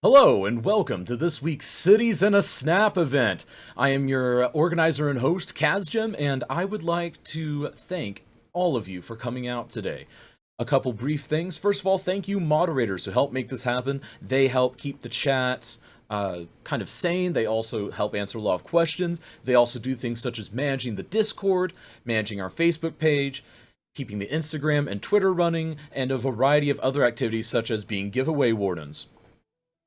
Hello and welcome to this week's Cities in a Snap event. I am your organizer and host, Kazjim, and I would like to thank all of you for coming out today. A couple brief things. First of all, thank you moderators who help make this happen. They help keep the chat kind of sane. They also help answer a lot of questions. They also do things such as managing the Discord, managing our Facebook page, keeping the Instagram and Twitter running, and a variety of other activities such as being giveaway wardens.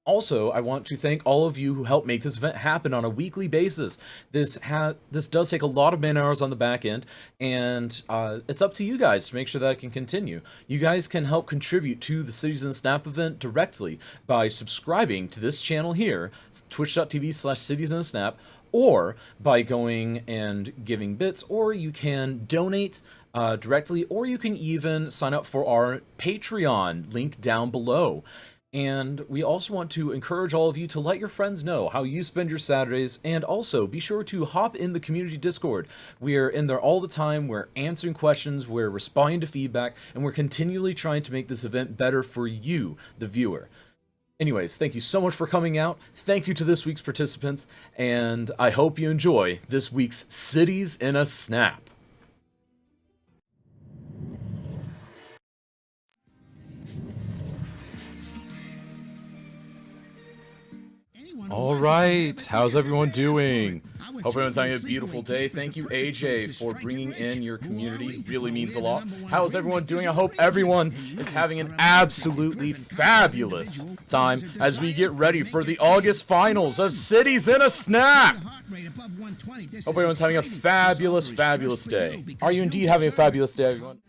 Also, I want to thank all of you who help make this event happen on a weekly basis. This does take a lot of man hours on the back end, and it's up to you guys to make sure that it can continue. You guys can help contribute to the Cities in a Snap event directly by subscribing to this channel here, twitch.tv/citiesinasnap, or by going and giving bits, or you can donate directly, or you can even sign up for our Patreon, link down below. And we also want to encourage all of you to let your friends know how you spend your Saturdays, and also be sure to hop in the community Discord. We are in there all the time, we're answering questions, we're responding to feedback, and we're continually trying to make this event better for you, the viewer. Anyways, thank you so much for coming out, thank you to this week's participants, and I hope you enjoy this week's Cities in a Snap. All right, how's everyone doing? Hope everyone's having a beautiful day. Thank you, AJ, for bringing in your community. Really means a lot. How is everyone doing? I hope everyone is having an absolutely fabulous time as we get ready for the August finals of Cities in a Snap. Hope everyone's having a fabulous, fabulous day. Are you indeed having a fabulous day, everyone?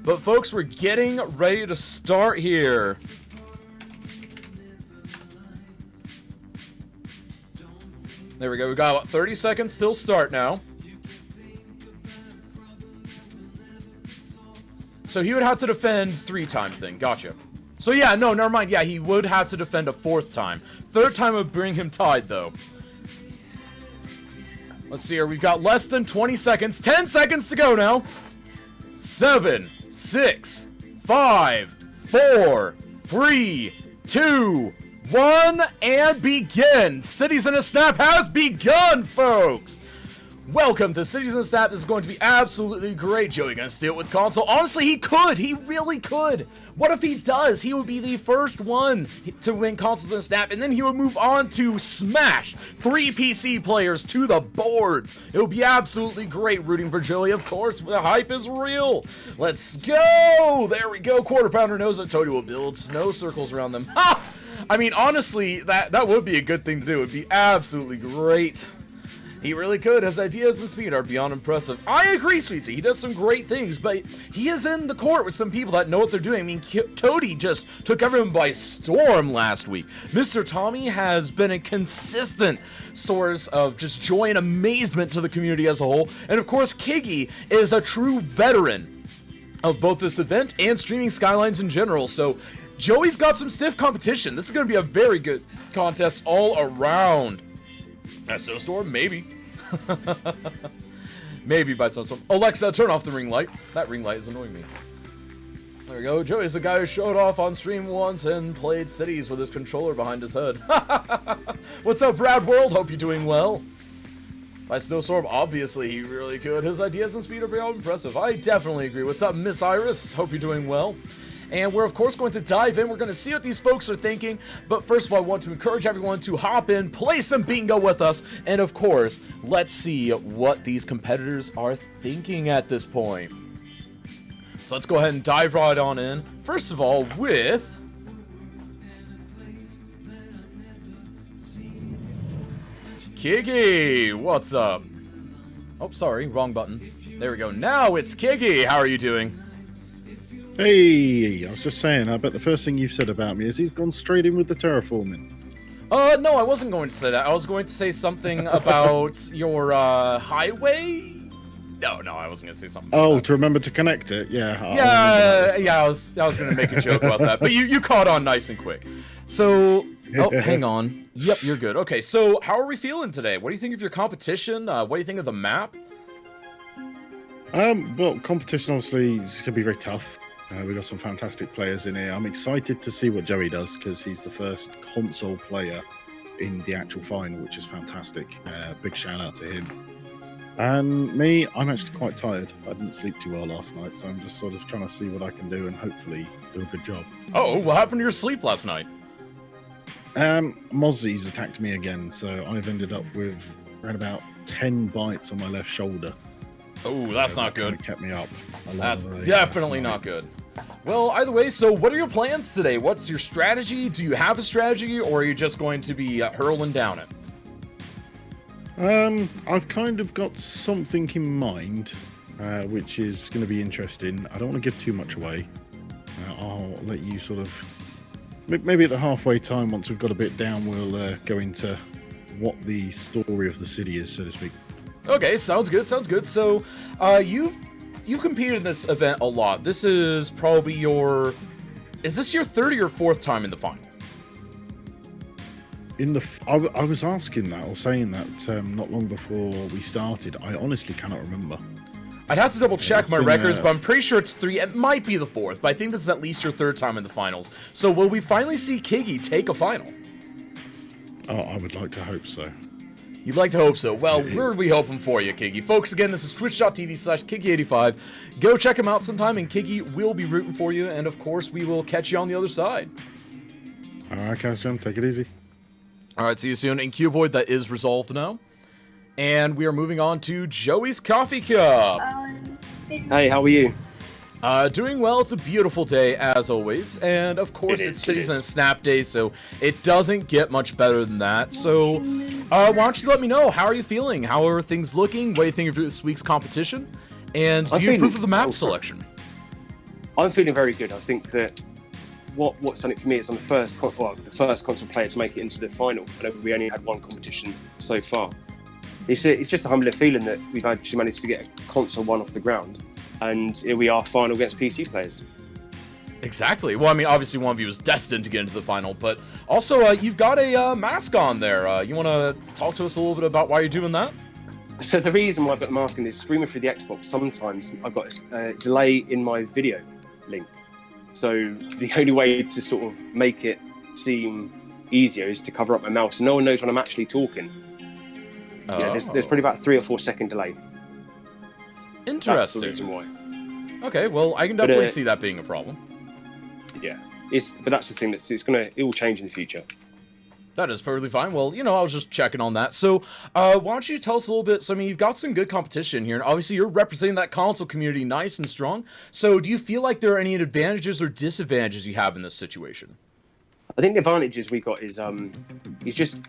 But folks, we're getting ready to start here. There we go, we got about 30 seconds till start now. So he would have to defend 3 times then, gotcha. So yeah, no, never mind, yeah, he would have to defend a 4th time. 3rd time would bring him tied though. Let's see here, we've got less than 20 seconds, 10 seconds to go now. 7, 6, 5, 4, 3, 2, 1, and begin! Cities in a Snap has begun, folks! Welcome to Cities in a Snap. This is going to be absolutely great. Joey gonna steal it with console. Honestly, he could. He really could. What if he does? He would be the first one to win consoles in a Snap, and then he would move on to smash 3 PC players to the boards. It would be absolutely great rooting for Joey, of course. The hype is real. Let's go! There we go. Quarter Pounder knows that Toady will build snow circles around them. Ha! I mean, honestly, that would be a good thing to do. It would be absolutely great. He really could. His ideas and speed are beyond impressive. I agree, Sweetie. He does some great things, but he is in the court with some people that know what they're doing. I mean, Toady just took everyone by storm last week. Mr. Tommy has been a consistent source of just joy and amazement to the community as a whole. And of course, Kiggy is a true veteran of both this event and streaming Skylines in general. So Joey's got some stiff competition. This is going to be a very good contest all around. Snowstorm? Maybe. Maybe by Snowstorm. Alexa, turn off the ring light. That ring light is annoying me. There we go. Joey's the guy who showed off on stream once and played Cities with his controller behind his head. What's up, Brad World? Hope you're doing well. By Snowstorm, obviously he really could. His ideas and speed are beyond impressive. I definitely agree. What's up, Miss Iris? Hope you're doing well. And we're, of course, going to dive in. We're going to see what these folks are thinking. But first of all, I want to encourage everyone to hop in, play some bingo with us. And, of course, let's see what these competitors are thinking at this point. So let's go ahead and dive right on in. First of all, with Kiggy. What's up? Oh, sorry. Wrong button. There we go. Now it's Kiggy. How are you doing? Hey, I was just saying, I bet the first thing you said about me is he's gone straight in with the terraforming. No, I wasn't going to say that. I was going to say something about your, highway? No, I wasn't going to say something about Oh, that. to remember to connect it? Yeah. I was going to make a joke about that, but you caught on nice and quick. So, oh, hang on. Yep, you're good. Okay, so how are we feeling today? What do you think of your competition? What do you think of the map? Well, competition obviously is going to be very tough. We've got some fantastic players in here. I'm excited to see what Joey does because he's the first console player in the actual final, which is fantastic. Big shout out to him. And me, I'm actually quite tired. I didn't sleep too well last night, so I'm just sort of trying to see what I can do and hopefully do a good job. Oh, what happened to your sleep last night? Mozzies attacked me again, so I've ended up with around about 10 bites on my left shoulder. Oh, that's not good. Kept me up. That's definitely not good. Well, either way, so what are your plans today? What's your strategy? Do you have a strategy, or are you just going to be hurling down it? I've kind of got something in mind, which is going to be interesting. I don't want to give too much away. I'll let you sort of... Maybe at the halfway time, once we've got a bit down, we'll go into what the story of the city is, so to speak. Okay, sounds good, sounds good. So, you've competed in this event a lot. This is probably your... Is this your third or your fourth time in the final? I was asking that, or saying that not long before we started. I honestly cannot remember. I'd have to double check my records, but I'm pretty sure it's 3. It might be the 4th, but I think this is at least your 3rd time in the finals. So will we finally see Kiggy take a final? Oh, I would like to hope so. You'd like to hope so. Well, we're hoping for you, Kiggy. Folks, again, this is twitch.tv/Kiggy85. Go check him out sometime, and Kiggy will be rooting for you, and of course, we will catch you on the other side. Alright, Casjum, take it easy. Alright, see you soon. And Cuboid, that is resolved now. And we are moving on to Joey's Coffee Cup. Hey, how are you? Doing well. It's a beautiful day, as always. And, of course, it's Citizen Snap Day, so it doesn't get much better than that. So, why don't you let me know? How are you feeling? How are things looking? What do you think of this week's competition? And do you approve of the map selection? I'm feeling very good. I think that what's done it for me is I'm the first console player to make it into the final. I know we only had one competition so far. It's just a humbling feeling that we've actually managed to get a console one off the ground, and here we are final against PC players. Exactly. Well, I mean, obviously one of you is destined to get into the final, but also you've got a mask on there. You want to talk to us a little bit about why you're doing that? So the reason why I've got the mask on is streaming through the Xbox. Sometimes I've got a delay in my video link. So the only way to sort of make it seem easier is to cover up my mouth so no one knows when I'm actually talking. Oh. Yeah, there's probably about 3 or 4 second delay. Interesting. That's the reason why. Okay, well, I can definitely see that being a problem. Yeah, but that's the thing, it will change in the future. That is perfectly fine. Well, I was just checking on that. So, why don't you tell us a little bit? So, I mean, you've got some good competition here, and obviously you're representing that console community nice and strong. So, do you feel like there are any advantages or disadvantages you have in this situation? I think the advantages we got is just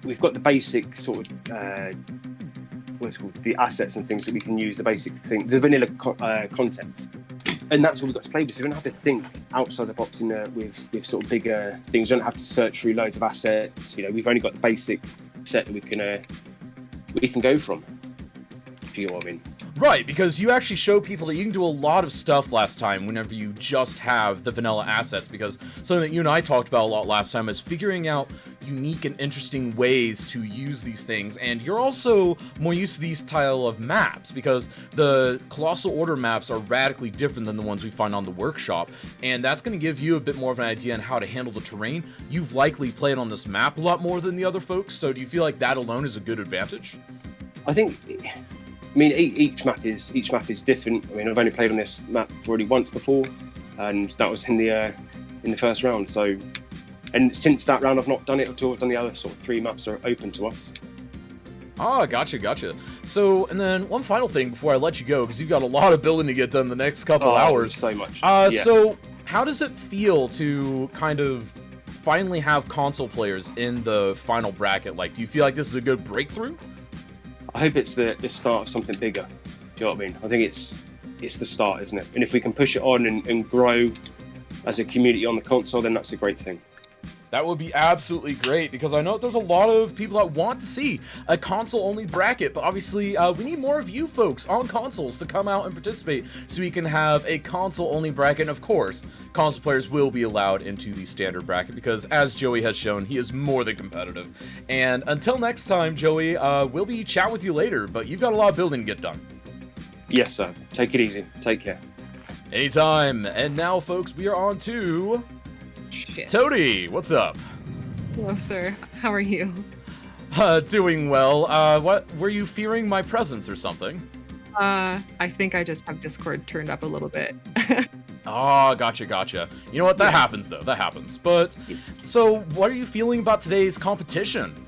we've got the basic sort of what's called the assets and things that we can use, the basic thing, the vanilla content. And that's all we've got to play with. So we don't have to think outside the box with sort of bigger things. We don't have to search through loads of assets. We've only got the basic set that we can go from, if you know what I mean. Right, because you actually showed people that you can do a lot of stuff last time whenever you just have the vanilla assets, because something that you and I talked about a lot last time is figuring out unique and interesting ways to use these things, and you're also more used to these style of maps, because the Colossal Order maps are radically different than the ones we find on the workshop, and that's going to give you a bit more of an idea on how to handle the terrain. You've likely played on this map a lot more than the other folks, so do you feel like that alone is a good advantage? I think... I mean, each map is different. I mean, I've only played on this map already once before, and that was in the first round. So, and since that round, I've not done it at all. I've done the other sort of 3 maps that are open to us. Ah, gotcha. So, and then one final thing before I let you go, because you've got a lot of building to get done the next couple hours. So much. Yeah. So, how does it feel to kind of finally have console players in the final bracket? Like, do you feel like this is a good breakthrough? I hope it's the start of something bigger. Do you know what I mean? I think it's the start, isn't it? And if we can push it on and grow as a community on the console, then that's a great thing. That would be absolutely great, because I know there's a lot of people that want to see a console-only bracket, but obviously we need more of you folks on consoles to come out and participate so we can have a console-only bracket. And of course, console players will be allowed into the standard bracket, because as Joey has shown, he is more than competitive. And until next time, Joey, we'll be chatting with you later, but you've got a lot of building to get done. Yes, sir. Take it easy. Take care. Anytime. And now, folks, we are on to Shit. Toady. What's up? Hello, sir. How are you? Doing well. What were you fearing my presence or something? I think I just have Discord turned up a little bit. Oh, gotcha. You know what? That happens, though. That happens. But, so, what are you feeling about today's competition?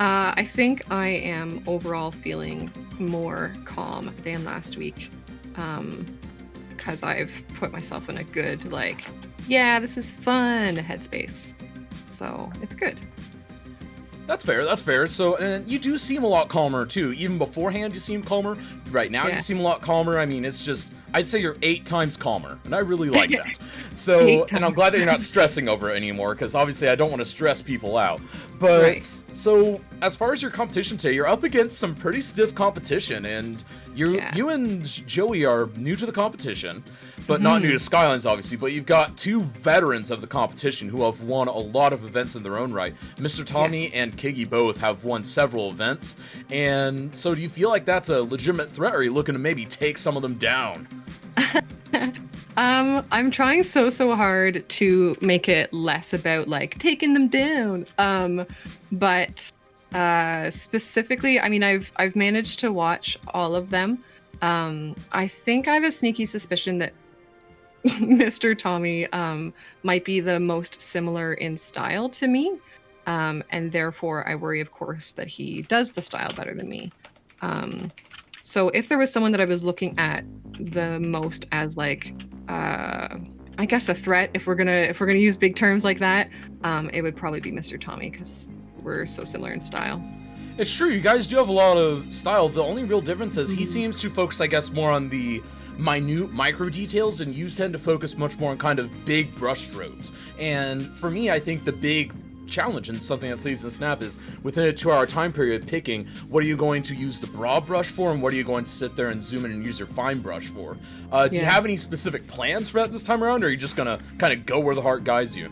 I think I am overall feeling more calm than last week. Because I've put myself in a good, like, yeah, this is fun headspace. So, it's good. That's fair. So, and you do seem a lot calmer, too. Even beforehand, you seem calmer. Right now, you seem a lot calmer. I mean, it's just, I'd say you're 8 times calmer, and I really like that. So, and I'm glad that you're not stressing over it anymore, because obviously I don't want to stress people out. But, so, as far as your competition today, you're up against some pretty stiff competition, and you and Joey are new to the competition, but not new to Skylines, obviously, but you've got 2 veterans of the competition who have won a lot of events in their own right. Mr. Tommy and Kiggy both have won several events, and so do you feel like that's a legitimate threat, or are you looking to maybe take some of them down? I'm trying so hard to make it less about, like, taking them down. But specifically, I mean, I've managed to watch all of them. I think I have a sneaky suspicion that Mr. Tommy might be the most similar in style to me, and therefore I worry, of course, that he does the style better than me. So if there was someone that I was looking at the most as, like, I guess a threat, if we're gonna use big terms like that, it would probably be Mr. Tommy, because we're so similar in style. It's true, you guys do have a lot of style. The only real difference is he seems to focus, I guess, more on the minute micro details, and you tend to focus much more on kind of big brush strokes. And for me, I think the big challenge and something that Sleeves and Snap is within a 2-hour time period picking what are you going to use the broad brush for and what are you going to sit there and zoom in and use your fine brush for. Do you have any specific plans for that this time around, or are you just gonna kind of go where the heart guides you?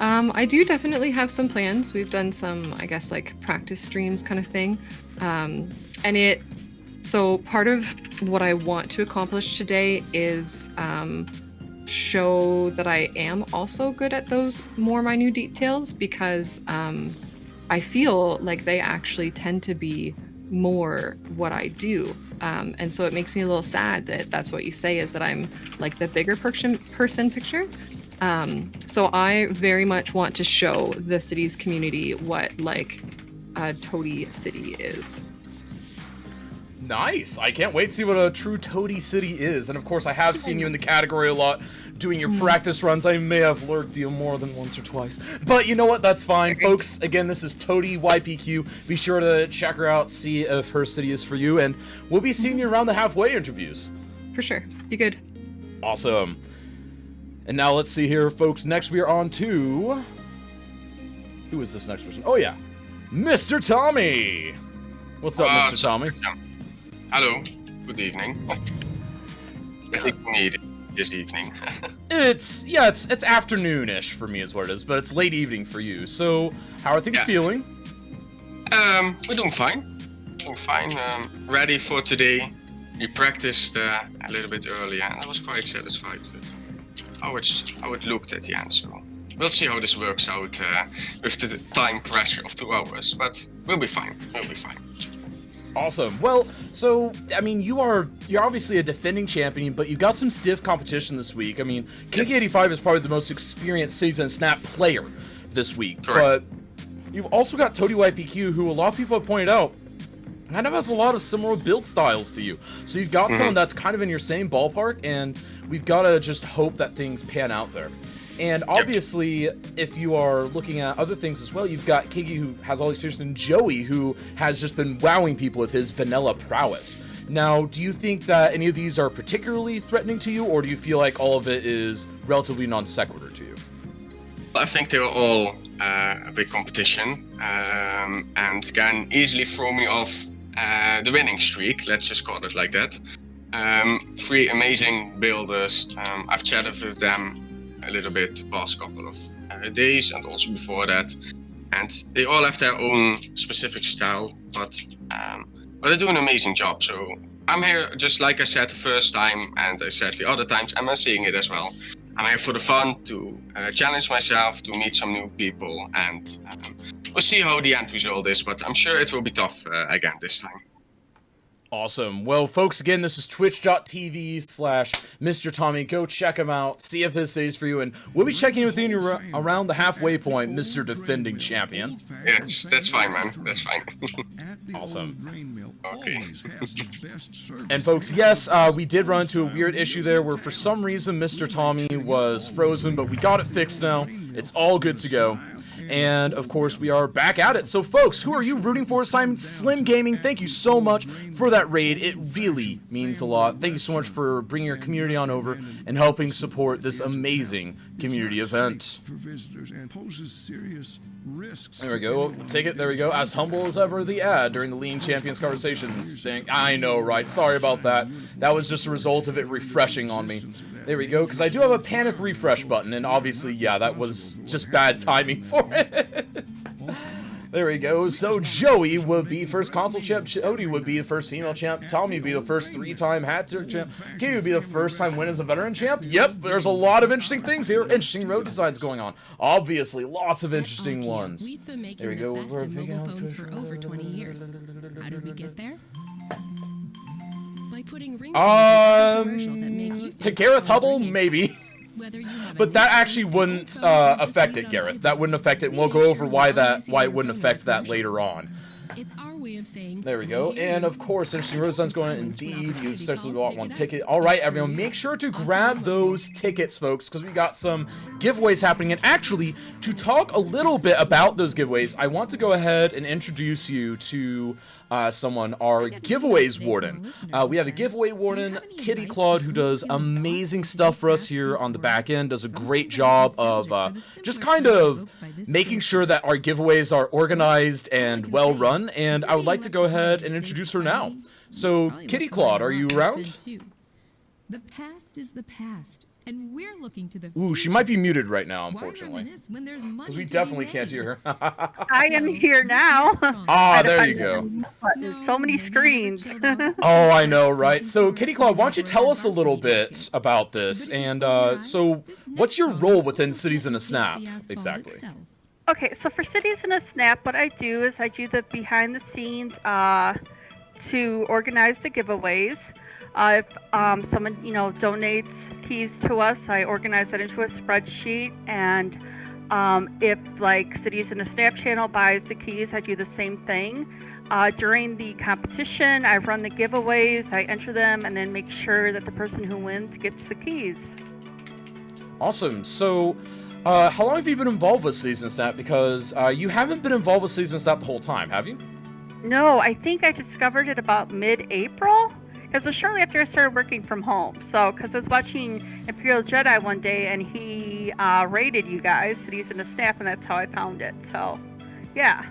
I do definitely have some plans. We've done some, I guess, like practice streams kind of thing. So part of what I want to accomplish today is show that I am also good at those more minute details, because I feel like they actually tend to be more what I do. And so it makes me a little sad that that's what you say, is that I'm like the bigger person picture. So I very much want to show the city's community what, like, a Toady city is. Nice! I can't wait to see what a true Toady city is. And of course, I have seen you in the category a lot, doing your practice runs. I may have lurked you more than once or twice. But you know what? That's fine. Folks, again, this is Toady YPQ. Be sure to check her out, see if her city is for you, and we'll be seeing you around the halfway interviews. For sure. Be good. Awesome. And now let's see here, folks. Next, we are on to... Who is this next person? Oh, yeah. Mr. Tommy! What's up, Mr. Tommy? Hello. Good evening. I think we need it this evening. It's afternoon-ish for me is what it is, but it's late evening for you. So, how are things feeling? We're doing fine. Ready for today. We practiced a little bit earlier, and I was quite satisfied with how it looked at the end. So we'll see how this works out with the time pressure of 2 hours, but we'll be fine. Awesome. Well, so, I mean, you're obviously a defending champion, but you got some stiff competition this week. I mean, King85 is probably the most experienced Season Snap player this week. Correct. But you've also got Toady YPQ, who a lot of people have pointed out kind of has a lot of similar build styles to you. So you've got someone that's kind of in your same ballpark, and we've got to just hope that things pan out there. And obviously, if you are looking at other things as well, you've got Kiggy, who has all these features, and Joey, who has just been wowing people with his vanilla prowess. Now, do you think that any of these are particularly threatening to you, or do you feel like all of it is relatively non sequitur to you? I think they're all a big competition, and can easily throw me off the winning streak, let's just call it like that. 3 amazing builders. I've chatted with them a little bit the past couple of days, and also before that, and they all have their own specific style, but they do an amazing job. So I'm here just like I said the first time, and I said the other times, and I'm seeing it as well. I'm here for the fun, to challenge myself, to meet some new people, and we'll see how the end result is, but I'm sure it will be tough again this time. Awesome. Well, folks, again, this is twitch.tv/Mr. Tommy. Go check him out. See if this is for you. And we'll be checking with you around the halfway point, Mr. Defending Champion. Yes, that's fine, man. That's fine. Awesome. Okay. And folks, yes, we did run into a weird issue there where for some reason Mr. Tommy was frozen, but we got it fixed now. It's all good to go. And, of course, we are back at it. So, folks, who are you rooting for this time? Slim Gaming, thank you so much for that raid. It really means a lot. Thank you so much for bringing your community on over and helping support this amazing community event. There we go. Take it. There we go. As humble as ever, the ad during the Lean Champions conversations thing. I know, right? Sorry about that. That was just a result of it refreshing on me. There we go, because I do have a panic refresh button, and obviously, yeah, that was just bad timing for it. There we go. So Joey would be first console champ, Jody would be the first female champ, Tommy would be the first 3-time hat-trick champ, Kitty would be the first time win as a veteran champ. Yep, there's a lot of interesting things here. Interesting road designs going on. Obviously, lots of interesting ones. We've been making There we the go. best in mobile phones for over 20 years. How did we get there? By putting ringtones in every commercial that make you To think Gareth phones Hubble, ringing. maybe. Whether you have a But that new phone, actually old wouldn't phone, or just affect need it, on Gareth. the That wouldn't affect it, and we we'll make go sure over you why always that see why it your wouldn't phone affect that commercials. later on. It's our way of saying There we go. here. And of course, interesting road designs going on. Indeed, you especially bought one ticket. All right, everyone, make sure to grab those tickets, folks, because we got some giveaways happening. And actually, to talk a little bit about those giveaways, I want to go ahead and introduce you to someone, our giveaways warden. We have a giveaway warden, Kitty Claude, who does amazing stuff for us here on the back end, does a great job of just kind of making sure that our giveaways are organized and well run, and I would like to go ahead and introduce her now. So, Kitty Claude, are you around? The past is the past, and we're looking to the Ooh, she might be muted right now, Why unfortunately. reminisce when there's money Because we to be definitely made? can't hear her. I am here now. Ah, there you go. There's so many screens. Oh, I know, right? So, Kitty Claude, why don't you tell us a little bit about this? And so, what's your role within Cities in a Snap, exactly? Okay, so for Cities in a Snap, what I do is I do the behind the scenes to organize the giveaways. If someone, donates keys to us, I organize that into a spreadsheet. And if, like, Cities in a Snap channel buys the keys, I do the same thing. During the competition, I run the giveaways, I enter them, and then make sure that the person who wins gets the keys. Awesome. So, how long have you been involved with Cities in a Snap? Because you haven't been involved with Cities in a Snap the whole time, have you? No, I think I discovered it about mid-April. Because it was shortly after I started working from home. So, because I was watching Imperial Jedi one day, and he rated you guys, Cities in a Snap, and that's how I found it. So, yeah.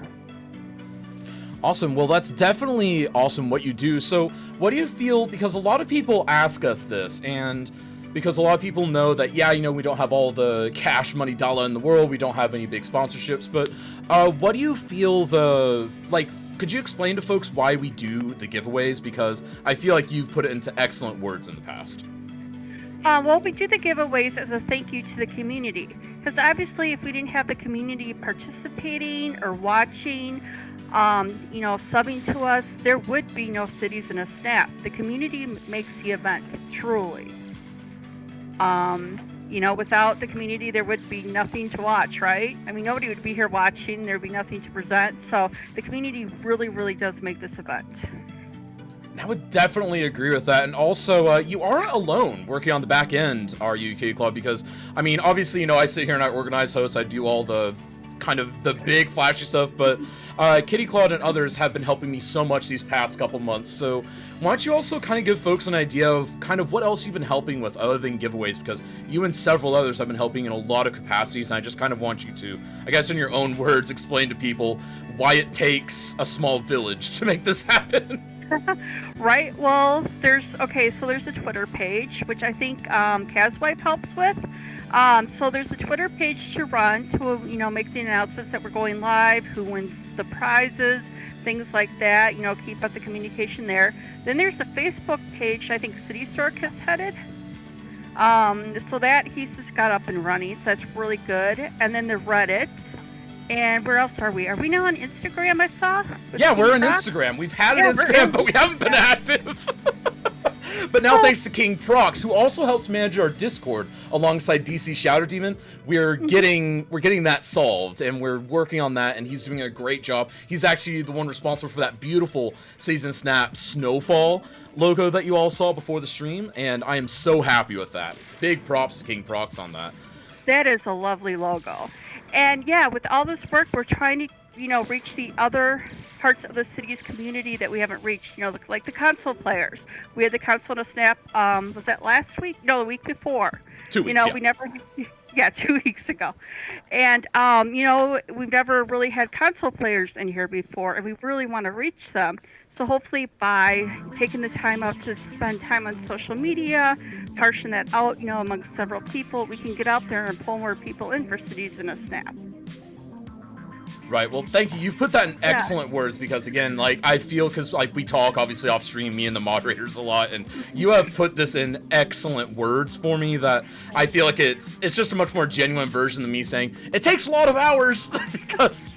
Awesome. Well, that's definitely awesome what you do. So, what do you feel? Because a lot of people ask us this, and because a lot of people know that, yeah, we don't have all the cash money dollar in the world, we don't have any big sponsorships, but what do you feel could you explain to folks why we do the giveaways? Because I feel like you've put it into excellent words in the past. Well, we do the giveaways as a thank you to the community. Because obviously, if we didn't have the community participating or watching, subbing to us, there would be no Cities in a Snap. The community makes the event, truly. Without the community, there would be nothing to watch, right? I mean, nobody would be here watching. There would be nothing to present. So the community really, really does make this event. I would definitely agree with that. And also, you aren't alone working on the back end, are you, Kitty Claude? Because, I mean, obviously, I sit here and I organize hosts. I do all the kind of the big flashy stuff, but Kitty Claude and others have been helping me so much these past couple months. So why don't you also kind of give folks an idea of kind of what else you've been helping with other than giveaways, because you and several others have been helping in a lot of capacities, and I just kind of want you to, I guess in your own words, explain to people why it takes a small village to make this happen. Right. Well, there's a Twitter page, which I think Kazwife helps with. So there's a Twitter page to run to, make the announcements that we're going live, who wins the prizes. things like that. Keep up the communication there. Then there's a Facebook page I think City Stork has headed. So that he's just got up and running, so that's really good. And then the Reddit. And where else are we? Are we now on Instagram, I saw? Yeah, we're on Instagram. We've had an Instagram, but we haven't been active. But now, thanks to King Prox, who also helps manage our Discord alongside DC Shadow Demon, we're getting that solved, and we're working on that, and he's doing a great job. He's actually the one responsible for that beautiful Season Snap Snowfall logo that you all saw before the stream, and I am so happy with that. Big props to King Prox on that. That is a lovely logo. And yeah, with all this work, we're trying to, reach the other parts of the city's community that we haven't reached, like the console players. We had the console to Snap, was that last week? No, the week before. 2 weeks, We never, 2 weeks ago. And, we've never really had console players in here before, and we really want to reach them. So hopefully by taking the time out to spend time on social media, parsing that out, amongst several people, we can get out there and pull more people in for Cities in a Snap. Right, well, thank you. You've put that in excellent words because, again, I feel, because, we talk, obviously, off stream, me and the moderators a lot, and you have put this in excellent words for me that I feel like it's just a much more genuine version than me saying, it takes a lot of hours, because...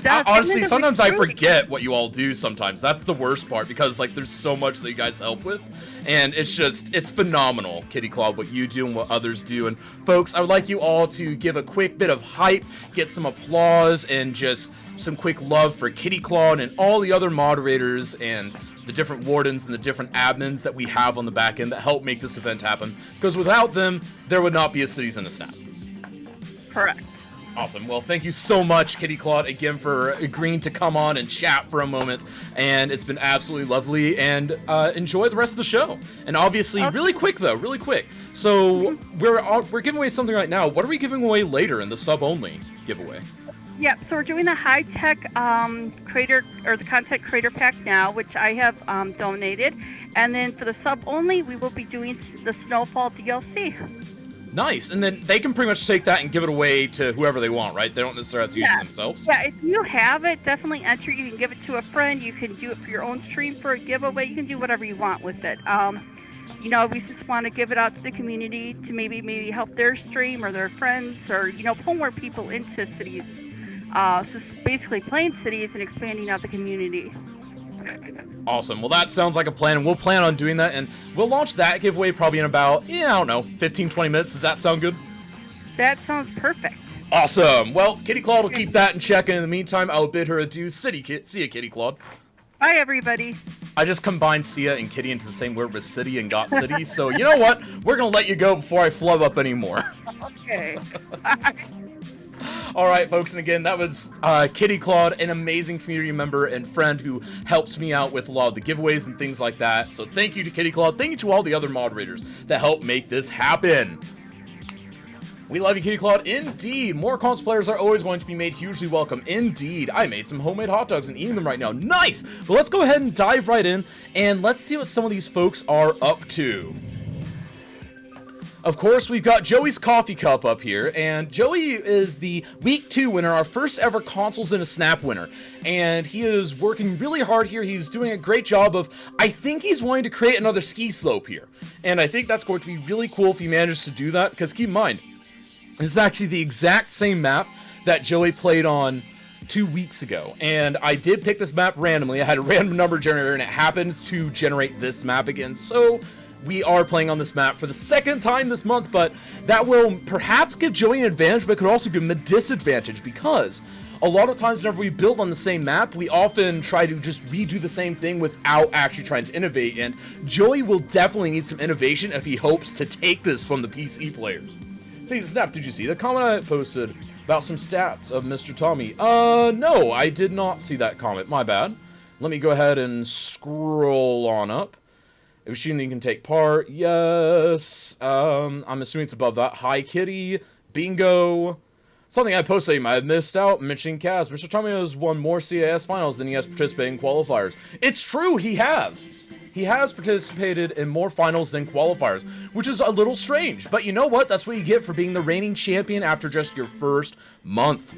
honestly, sometimes I forget what you all do sometimes. That's the worst part, because, there's so much that you guys help with, and it's phenomenal, Kitty Claw, what you do and what others do. And, folks, I would like you all to give a quick bit of hype, get some applause, and just some quick love for Kitty Claw and all the other moderators and the different wardens and the different admins that we have on the back end that help make this event happen, because without them, there would not be a Cities in a Snap. Correct. Awesome. Well, thank you so much, Kitty Claude, again for agreeing to come on and chat for a moment. And it's been absolutely lovely. And enjoy the rest of the show. And obviously, really quick. So we're giving away something right now. What are we giving away later in the sub-only giveaway? Yeah, so we're doing the high-tech creator, or the content creator pack now, which I have donated. And then for the sub-only, we will be doing the Snowfall DLC. Nice, and then they can pretty much take that and give it away to whoever they want, right? They don't necessarily have to use it themselves. Yeah, if you have it, definitely enter. You can give it to a friend. You can do it for your own stream for a giveaway. You can do whatever you want with it. We just want to give it out to the community to maybe help their stream or their friends, or pull more people into Cities. So basically playing Cities and expanding out the community. Awesome. Well, that sounds like a plan, and we'll plan on doing that, and we'll launch that giveaway probably in about, 15-20 minutes. Does that sound good? That sounds perfect. Awesome. Well, Kitty Claude will keep that in check, and in the meantime, I will bid her adieu. See ya, Kitty Claude. Bye, everybody. I just combined Sia and Kitty into the same word with city and got city, so you know what? We're going to let you go before I flub up anymore. Okay. All right, folks, and again, that was Kitty Claude, an amazing community member and friend who helps me out with a lot of the giveaways and things like that. So thank you to Kitty Claude. Thank you to all the other moderators that help make this happen. We love you, Kitty Claude. Indeed, more console players are always going to be made hugely welcome. Indeed, I made some homemade hot dogs and eating them right now. Nice! But let's go ahead and dive right in, and let's see what some of these folks are up to. Of course, we've got Joey's coffee cup up here, and Joey is the Week 2 winner, our first ever Consoles in a Snap winner. And he is working really hard here. He's doing a great job of, I think he's wanting to create another ski slope here. And I think that's going to be really cool if he manages to do that, because keep in mind, this is actually the exact same map that Joey played on 2 weeks ago. And I did pick this map randomly. I had a random number generator, and it happened to generate this map again. So we are playing on this map for the second time this month, but that will perhaps give Joey an advantage, but could also give him a disadvantage, because a lot of times whenever we build on the same map, we often try to just redo the same thing without actually trying to innovate, and Joey will definitely need some innovation if he hopes to take this from the PC players. Season Snap, did you see the comment I posted about some stats of Mr. Tommy? No, I did not see that comment, my bad. Let me go ahead and scroll on up. If shooting can take part, yes. I'm assuming it's above that. Hi, Kitty. Bingo. Something I posted you might have missed out. Mentioning Kaz. Mr. Tommy has won more CIS finals than he has participated in qualifiers. It's true, he has. He has participated in more finals than qualifiers, which is a little strange. But you know what? That's what you get for being the reigning champion after just your first month.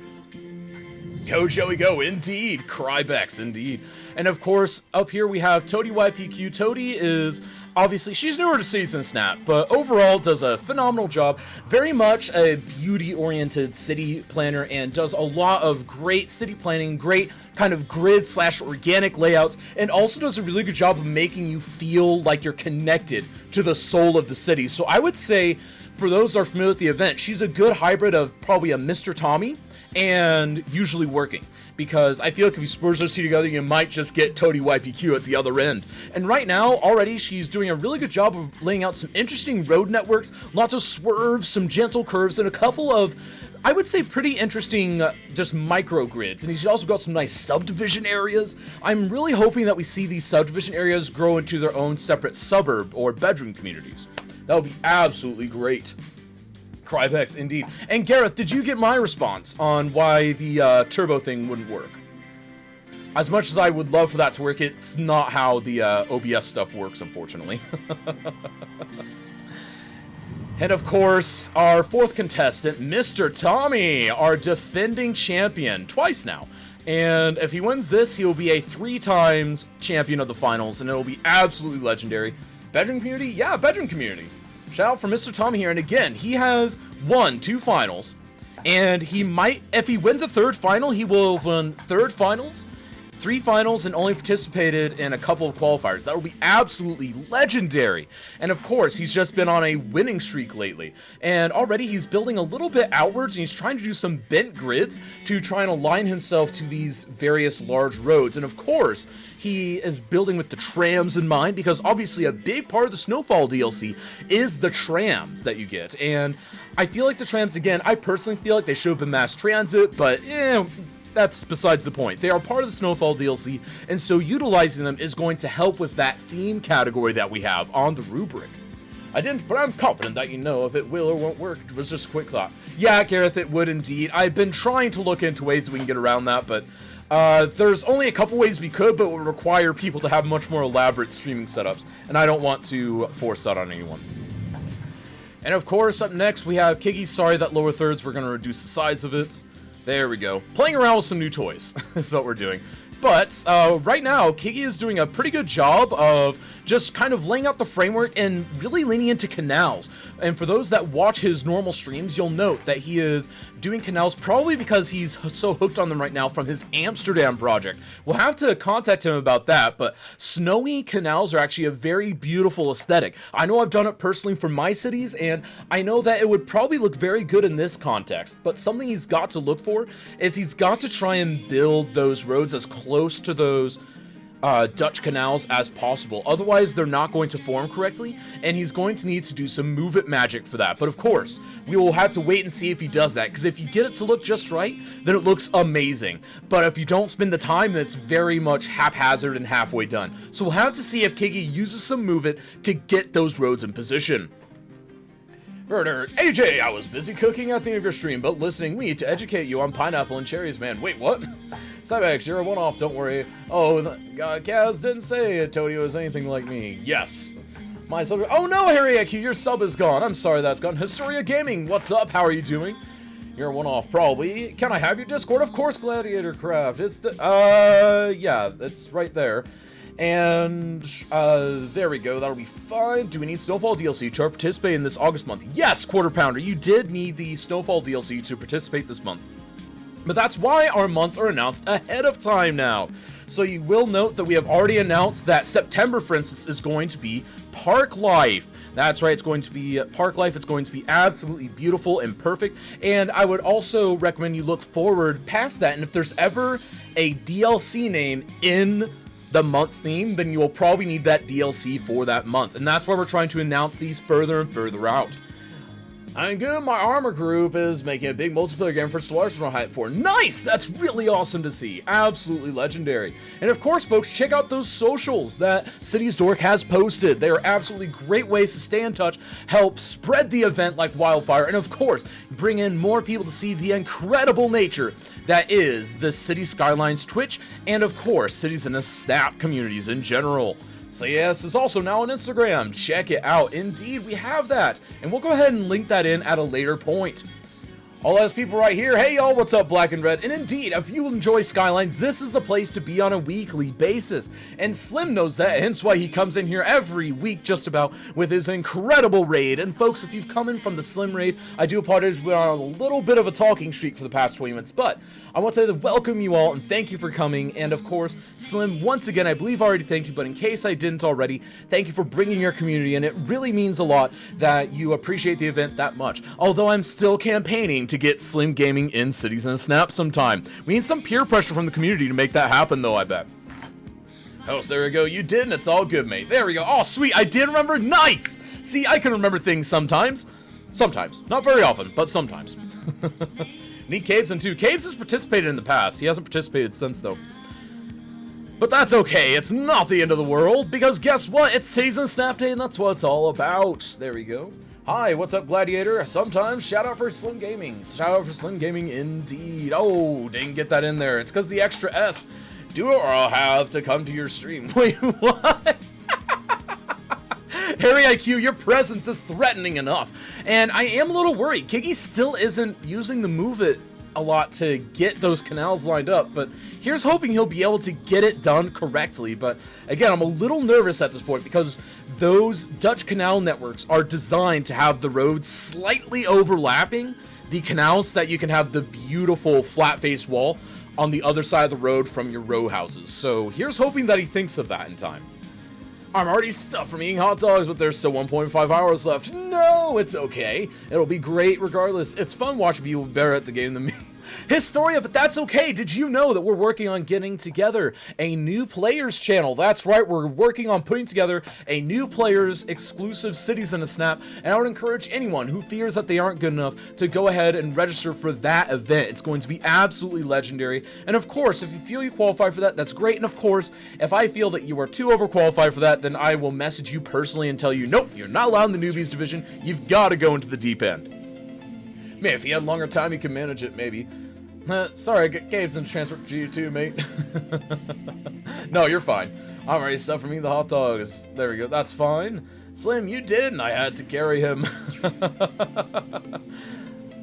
Go, Joey, go. Indeed. Crybex, indeed. And of course, up here we have Toady YPQ. Toady is... obviously, she's newer to Season Snap, but overall does a phenomenal job. Very much a beauty-oriented city planner and does a lot of great city planning, great kind of grid/organic layouts, and also does a really good job of making you feel like you're connected to the soul of the city. So I would say, for those that are familiar with the event, she's a good hybrid of probably a Mr. Tommy and usually working. Because I feel like if you spurs those two together, you might just get Toady YPQ at the other end. And right now, already, she's doing a really good job of laying out some interesting road networks, lots of swerves, some gentle curves, and a couple of, I would say, pretty interesting just microgrids. And he's also got some nice subdivision areas. I'm really hoping that we see these subdivision areas grow into their own separate suburb or bedroom communities. That would be absolutely great. Crybex, indeed. And Gareth, did you get my response on why the turbo thing wouldn't work? As much as I would love for that to work, it's not how the OBS stuff works, unfortunately. And of course, our fourth contestant, Mr. Tommy, our defending champion, twice now. And if he wins this, he'll be a 3 times champion of the finals, and it'll be absolutely legendary. Bedroom community? Yeah, bedroom community. Shout out for Mr. Tommy here, and again, he has won 2 finals, and he might, if he wins a 3rd final, he will have won 3rd finals, 3 finals, and only participated in a couple of qualifiers. That would be absolutely legendary. And of course, he's just been on a winning streak lately, and already he's building a little bit outwards, and he's trying to do some bent grids to try and align himself to these various large roads. And of course, he is building with the trams in mind, because obviously a big part of the Snowfall DLC is the trams that you get. And I feel like the trams, again, I personally feel like they should have been mass transit, but that's besides the point. They are part of the Snowfall DLC, and so utilizing them is going to help with that theme category that we have on the rubric. I didn't, but I'm confident that you know if it will or won't work. It was just a quick thought. Yeah, Gareth, it would indeed. I've been trying to look into ways that we can get around that, but there's only a couple ways we could, but it would require people to have much more elaborate streaming setups, and I don't want to force that on anyone. And of course, up next, we have Kiki. Sorry that lower thirds, we're going to reduce the size of it. There we go. Playing around with some new toys is what we're doing. But right now, Kiki is doing a pretty good job of just kind of laying out the framework and really leaning into canals. And for those that watch his normal streams, you'll note that he is doing canals probably because he's so hooked on them right now from his Amsterdam project. We'll have to contact him about that, but snowy canals are actually a very beautiful aesthetic. I know I've done it personally for my cities, and I know that it would probably look very good in this context, but something he's got to look for is he's got to try and build those roads as close to those Dutch canals as possible. Otherwise, they're not going to form correctly, and he's going to need to do some move it magic for that. But of course, we will have to wait and see if he does that, because if you get it to look just right, then it looks amazing. But if you don't spend the time, then it's very much haphazard and halfway done. So we'll have to see if Kiki uses some move it to get those roads in position. Murder. AJ, I was busy cooking at the end of your stream, but listening me to educate you on pineapple and cherries, man. Wait, what? Cybex, you're a one-off, don't worry. Oh, Kaz didn't say Toady was anything like me. Yes. My sub. Oh no, Harry IQ, your sub is gone. I'm sorry that's gone. Historia Gaming, what's up? How are you doing? You're a one-off, probably. Can I have your Discord? Of course, Gladiator Craft. It's the, yeah, it's right there. And, there we go, that'll be fine. Do we need Snowfall DLC to participate in this August month? Yes, Quarter Pounder, you did need the Snowfall DLC to participate this month. But that's why our months are announced ahead of time now. So you will note that we have already announced that September, for instance, is going to be Park Life. That's right, it's going to be Park Life. It's going to be absolutely beautiful and perfect. And I would also recommend you look forward past that. And if there's ever a DLC name in the month theme, then you will probably need that DLC for that month. And that's why we're trying to announce these further and further out. I'm good. My armor group is making a big multiplayer game for Stellaris to hype for. Nice! That's really awesome to see. Absolutely legendary. And of course, folks, check out those socials that Cities Dork has posted. They are absolutely great ways to stay in touch, help spread the event like wildfire, and of course, bring in more people to see the incredible nature that is the City Skylines Twitch, and of course, Cities in a Snap communities in general. CS is also now on Instagram. Check it out. Indeed, we have that. And we'll go ahead and link that in at a later point. All those people right here, hey y'all, what's up, Black and Red? And indeed, if you enjoy Skylines, this is the place to be on a weekly basis. And Slim knows that, hence why he comes in here every week just about with his incredible raid. And folks, if you've come in from the Slim raid, I do apologize, we're on a little bit of a talking streak for the past 20 minutes, but I want to welcome you all and thank you for coming. And of course, Slim, once again, I believe I already thanked you, but in case I didn't already, thank you for bringing your community, and it really means a lot that you appreciate the event that much. Although I'm still campaigning to get Slim Gaming in Cities in a Snap sometime. We need some peer pressure from the community to make that happen, though, I bet. Oh, so there we go. You did, and it's all good, mate. There we go. Oh, sweet. I did remember. Nice! See, I can remember things sometimes. Sometimes. Not very often, but sometimes. Neat Caves and 2. Caves has participated in the past. He hasn't participated since, though. But that's okay. It's not the end of the world, because guess what? It's Cities in a Snap Day, and that's what it's all about. There we go. Hi, what's up, Gladiator? Sometimes shout out for Slim Gaming. Shout out for Slim Gaming indeed. Oh, didn't get that in there. It's because the extra S. Do it or I'll have to come to your stream. Wait, what? Harry IQ, your presence is threatening enough. And I am a little worried. Kiggy still isn't using the Move It a lot to get those canals lined up, but here's hoping he'll be able to get it done correctly. But again, I'm a little nervous at this point because those Dutch canal networks are designed to have the roads slightly overlapping the canals so that you can have the beautiful flat face wall on the other side of the road from your row houses. So here's hoping that he thinks of that in time. I'm already stuffed from eating hot dogs, but there's still 1.5 hours left. No, it's okay. It'll be great regardless. It's fun watching people better at the game than me. Historia, but that's okay. Did you know that we're working on getting together a new players channel? That's right, we're working on putting together a new players exclusive Cities in a Snap, and I would encourage anyone who fears that they aren't good enough to go ahead and register for that event. It's going to be absolutely legendary, and of course, if you feel you qualify for that, that's great, and of course, if I feel that you are too overqualified for that, then I will message you personally and tell you, nope, you're not allowed in the newbies division, you've got to go into the deep end. Man, if you had longer time, you can manage it, maybe. Sorry, Gabe's in transfer to you too, mate. No, you're fine. I'm already stuffed from eating the hot dogs. There we go, that's fine. Slim, you did, and I had to carry him.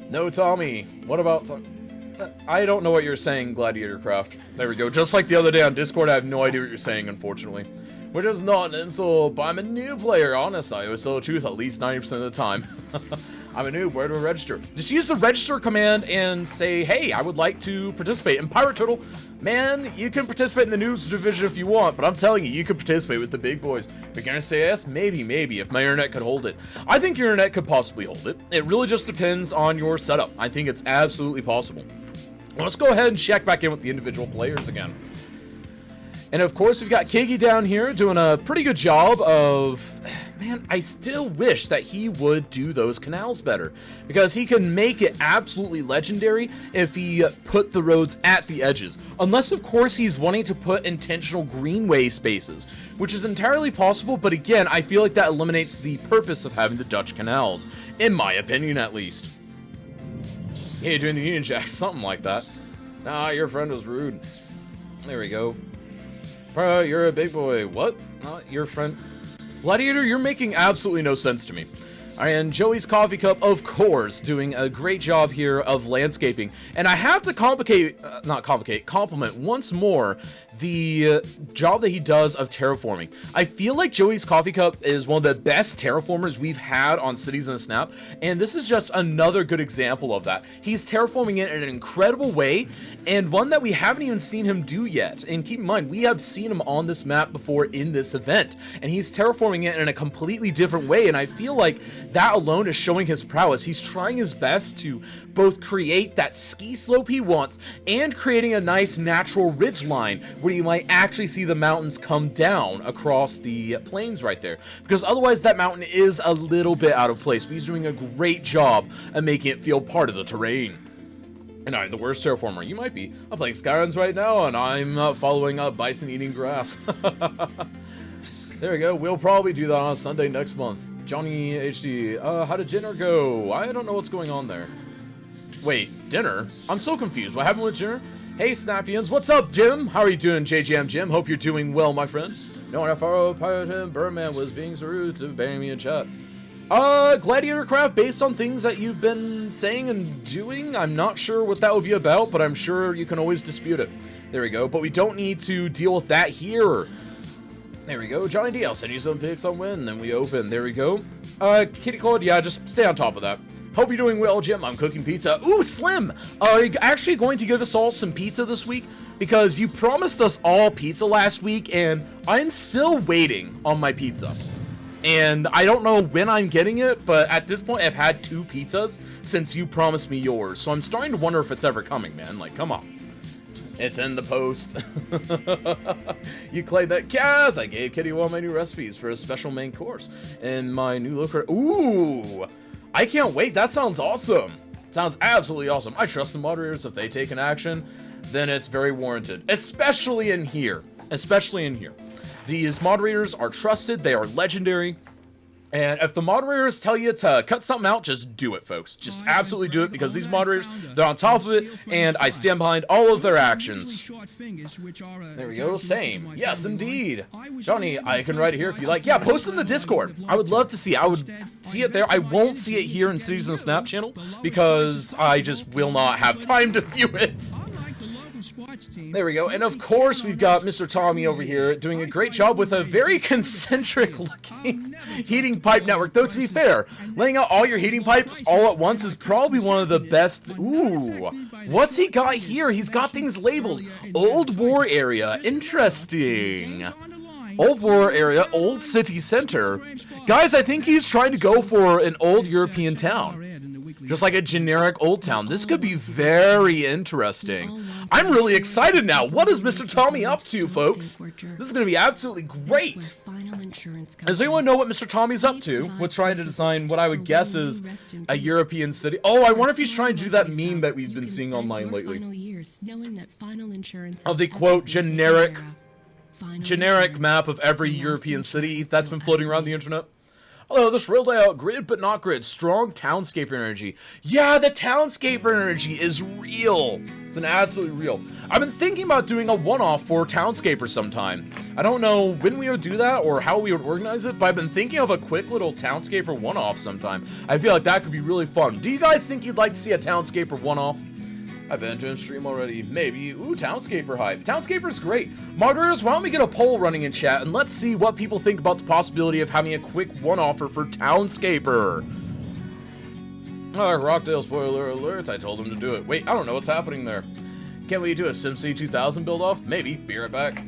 No, Tommy. What about... I don't know what you're saying, Gladiator Craft. There we go. Just like the other day on Discord, I have no idea what you're saying, unfortunately. Which is not an insult, but I'm a new player, honestly. I was tell the truth at least 90% of the time. I'm a noob, where do I register? Just use the register command and say, hey, I would like to participate. And Pirate Turtle, man, you can participate in the news division if you want, but I'm telling you, you can participate with the big boys. You're gonna say yes? Maybe, if my internet could hold it. I think your internet could possibly hold it. It really just depends on your setup. I think it's absolutely possible. Well, let's go ahead and check back in with the individual players again. And of course, we've got Kiggy down here doing a pretty good job of... Man, I still wish that he would do those canals better, because he can make it absolutely legendary if he put the roads at the edges. Unless, of course, he's wanting to put intentional greenway spaces, which is entirely possible, but again, I feel like that eliminates the purpose of having the Dutch canals, in my opinion at least. Yeah, doing the Union Jack, something like that. Nah, your friend was rude. There we go. Bro, you're a big boy. What? Your friend... Gladiator, you're making absolutely no sense to me. And Joey's Coffee Cup, of course, doing a great job here of landscaping. And I have to compliment once more the job that he does of terraforming. I feel like Joey's Coffee Cup is one of the best terraformers we've had on Cities in a Snap, and this is just another good example of that. He's terraforming it in an incredible way, and one that we haven't even seen him do yet. And keep in mind, we have seen him on this map before in this event, and he's terraforming it in a completely different way, and I feel like that alone is showing his prowess. He's trying his best to both create that ski slope he wants and creating a nice natural ridge line where you might actually see the mountains come down across the plains right there. Because otherwise that mountain is a little bit out of place, but he's doing a great job at making it feel part of the terrain. And I'm the worst terraformer. You might be. I'm playing Skylines right now, and I'm following a bison eating grass. There we go. We'll probably do that on a Sunday next month. Johnny HD, how did dinner go? I don't know what's going on there. Wait, dinner? I'm so confused. What happened with dinner? Hey, Snappians, what's up, Jim? How are you doing, JGM Jim? Hope you're doing well, my friend. No one I follow Pirate and Birdman was being so rude to banning me in chat. Gladiator Craft, based on things that you've been saying and doing, I'm not sure what that would be about, but I'm sure you can always dispute it. There we go, but we don't need to deal with that here. There we go, Johnny D, I'll send you some pics on when, then we open. There we go. Kitty Claude, yeah, just stay on top of that. Hope you're doing well, Jim. I'm cooking pizza. Ooh, Slim! Are you actually going to give us all some pizza this week? Because you promised us all pizza last week, and I'm still waiting on my pizza. And I don't know when I'm getting it, but at this point, I've had 2 pizzas since you promised me yours. So I'm starting to wonder if it's ever coming, man. Like, come on. It's in the post. You claimed that, Kaz! I gave Kitty one of my new recipes for a special main course. And my new look. Ooh! I can't wait. That sounds awesome. Sounds absolutely awesome. I trust the moderators. If they take an action, then it's very warranted. Especially in here. Especially in here. These moderators are trusted. They are legendary. And if the moderators tell you to cut something out, just do it, folks. Just absolutely do it, because these moderators, they're on top of it, and I stand behind all of their actions. There we go, same. Yes, indeed. Johnny, I can write it here if you like. Yeah, post it in the Discord. I would love to see. I would see it there. I won't see it here in Cities and Snap channel, because I just will not have time to view it. There we go. And of course, we've got Mr. Tommy over here doing a great job with a very concentric looking heating pipe network. Though, to be fair, laying out all your heating pipes all at once is probably one of the best. Ooh, what's he got here? He's got things labeled. Old War Area. Interesting. Old War Area, Old City Center. Guys, I think he's trying to go for an old European town. Just like a generic old town. This could be very interesting. I'm really excited now. What is Mr. Tommy up to, folks? This is going to be absolutely great. Does anyone know what Mr. Tommy's up to with trying to design what I would guess is a European city? Oh, I wonder if he's trying to do that meme that we've been seeing online lately. Of the, quote, generic map of every European city that's been floating around the internet. Hello, this real layout, grid but not grid. Strong townscaper energy. Yeah, the townscaper energy is real. It's an absolutely real. I've been thinking about doing a one-off for townscaper sometime. I don't know when we would do that or how we would organize it, but I've been thinking of a quick little townscaper one-off sometime. I feel like that could be really fun. Do you guys think you'd like to see a townscaper one-off? I've been to a stream already. Maybe. Ooh, Townscaper hype. Townscaper's great. Moderators, why don't we get a poll running in chat and let's see what people think about the possibility of having a quick one-offer for Townscaper. Rockdale, spoiler alert. I told him to do it. Wait, I don't know what's happening there. Can we do a SimCity 2000 build-off? Maybe. Be right back.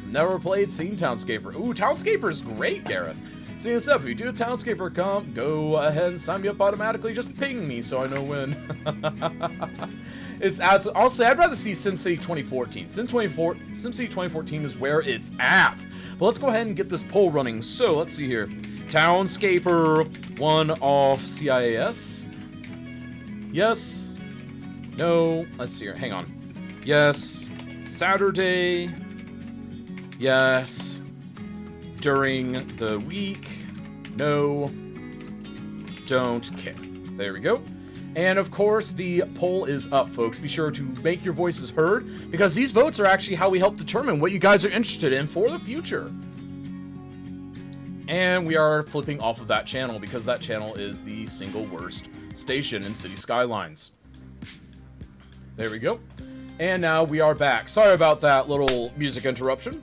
Never played, seen Townscaper. Ooh, Townscaper's great, Gareth. See what's up. If you do a Townscaper comp, go ahead and sign me up automatically. Just ping me so I know when. It's absolutely. Honestly, I'd rather see SimCity 2014. SimCity 2014 is where it's at. But let's go ahead and get this poll running. So let's see here. Townscaper one-off CIAS. Yes. No. Let's see here. Hang on. Yes. Saturday. Yes. During the week. No. Don't care. There we go. And of course, the poll is up, folks. Be sure to make your voices heard, because these votes are actually how we help determine what you guys are interested in for the future. And we are flipping off of that channel, because that channel is the single worst station in City Skylines. There we go. And now we are back. Sorry about that little music interruption.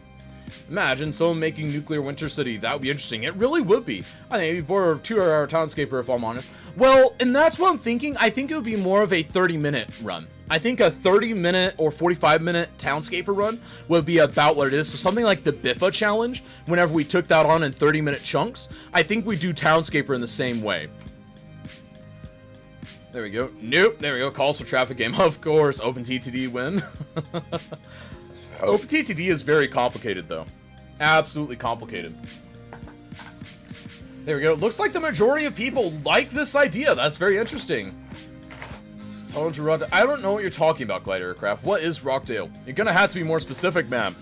Imagine someone making Nuclear Winter City. That would be interesting. It really would be. I think it'd be more of a 2-hour Townscaper, if I'm honest. Well, and that's what I'm thinking. I think it would be more of a 30-minute run. I think a 30-minute or 45-minute Townscaper run would be about what it is. So something like the Biffa challenge, whenever we took that on in 30-minute chunks, I think we do Townscaper in the same way. There we go. Nope. There we go. Calls for traffic game. Of course. OpenTTD win. OpenTTD is very complicated, though. Absolutely complicated. There we go. Looks like the majority of people like this idea. That's very interesting. Total to Rockdale. I don't know what you're talking about, Glider Aircraft. What is Rockdale? You're gonna have to be more specific, man.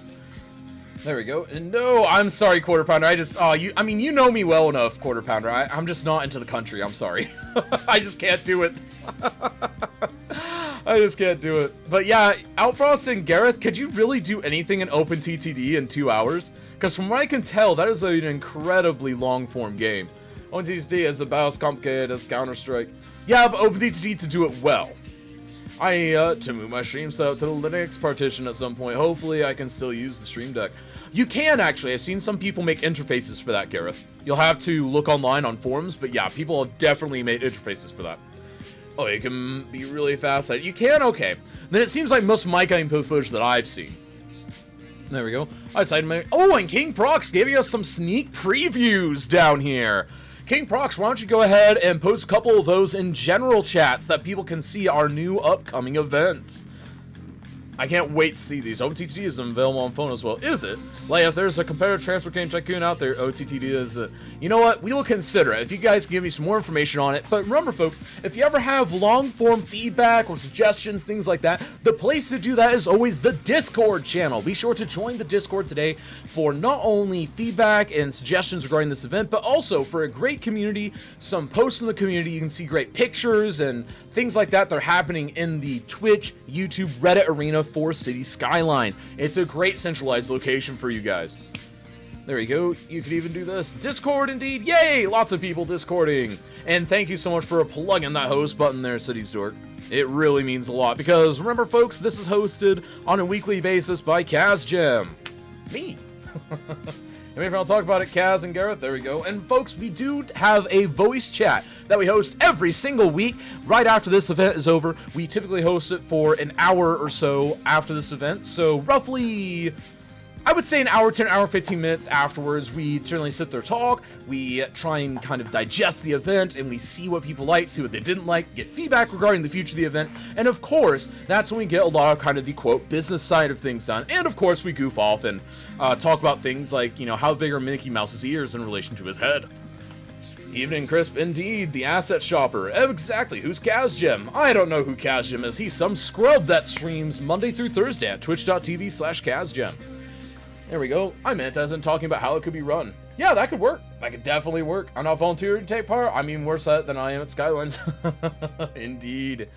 There we go. And no, I'm sorry, Quarter Pounder. I mean, you know me well enough, Quarter Pounder. I'm just not into the country. I'm sorry. I just can't do it. I just can't do it. But yeah, Outfrost and Gareth, could you really do anything in OpenTTD in 2 hours? Because from what I can tell, that is an incredibly long-form game. OpenTTD is about as complicated as Counter-Strike. Yeah, but OpenTTD to do it well. I need to move my stream setup to the Linux partition at some point. Hopefully I can still use the Stream Deck. You can, actually. I've seen some people make interfaces for that, Gareth. You'll have to look online on forums, but yeah, people have definitely made interfaces for that. Oh, you can be really fast at it. You can? Okay. Then it seems like most mic input footage that I've seen. There we go. Oh, and King Prox giving us some sneak previews down here. King Prox, why don't you go ahead and post a couple of those in general chats that people can see our new upcoming events. I can't wait to see these. OTTD is available on phone as well. Is it? Like, if there's a competitive transfer game tycoon out there, OTTD is it. You know what? We will consider it if you guys can give me some more information on it. But remember, folks, if you ever have long-form feedback or suggestions, things like that, the place to do that is always the Discord channel. Be sure to join the Discord today for not only feedback and suggestions regarding this event, but also for a great community, some posts in the community. You can see great pictures and things like that that are happening in the Twitch, YouTube, Reddit arena for City Skylines. It's a great centralized location for you guys. There you go. You could even do this. Discord, indeed. Yay! Lots of people Discording. And thank you so much for plugging that host button there, City's Dork. It really means a lot. Because remember, folks, this is hosted on a weekly basis by KazGem. Me. And maybe I'll talk about it, Kaz and Gareth. There we go. And folks, we do have a voice chat that we host every single week. Right after this event is over, we typically host it for an hour or so after this event. So roughly, I would say an hour to an hour, 15 minutes afterwards, we generally sit there, talk, we try and kind of digest the event, and we see what people liked, see what they didn't like, get feedback regarding the future of the event, and of course, that's when we get a lot of kind of the, quote, business side of things done, and of course, we goof off and talk about things like, you know, how big are Mickey Mouse's ears in relation to his head. Evening Crisp, indeed, the asset shopper. Exactly, who's KazGem? I don't know who KazGem is. He's some scrub that streams Monday through Thursday at twitch.tv/KazGem. There we go. I meant as in talking about how it could be run. Yeah, that could work. That could definitely work. I'm not volunteering to take part. I mean, worse at than I am at Skylines. Indeed.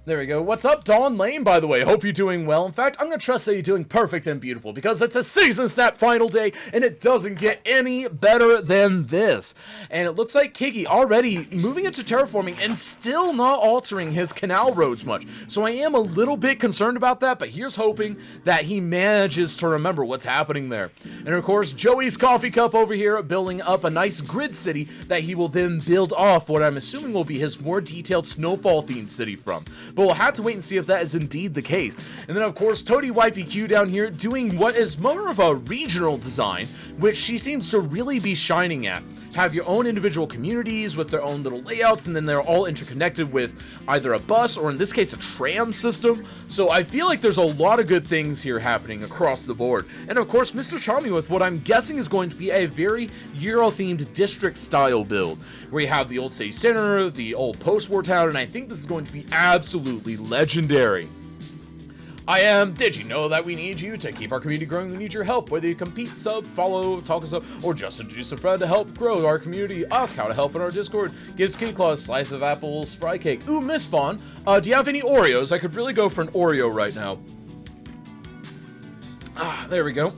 There we go. What's up, Dawn Lane, by the way? Hope you're doing well. In fact, I'm going to trust that you're doing perfect and beautiful because it's a Season Snap final day, and it doesn't get any better than this. And it looks like Kiki already moving into terraforming and still not altering his canal roads much. So I am a little bit concerned about that, but here's hoping that he manages to remember what's happening there. And of course, Joey's Coffee Cup over here building up a nice grid city that he will then build off what I'm assuming will be his more detailed Snowfall-themed city from. But we'll have to wait and see if that is indeed the case. And then, of course, Toady YPQ down here doing what is more of a regional design, which she seems to really be shining at. Have your own individual communities with their own little layouts, and then they're all interconnected with either a bus or, in this case, a tram system. So I feel like there's a lot of good things here happening across the board. And, of course, Mr. Charming with what I'm guessing is going to be a very Euro-themed district-style build, where you have the old city center, the old post-war town, and I think this is going to be absolutely legendary. Did you know that we need you to keep our community growing? We need your help, whether you compete, sub, follow, talk us up, or just introduce a friend to help grow our community. Ask how to help in our Discord. Give Skin Claw a slice of apple spry cake. Ooh, Miss Fawn, do you have any Oreos? I could really go for an Oreo right now. There we go.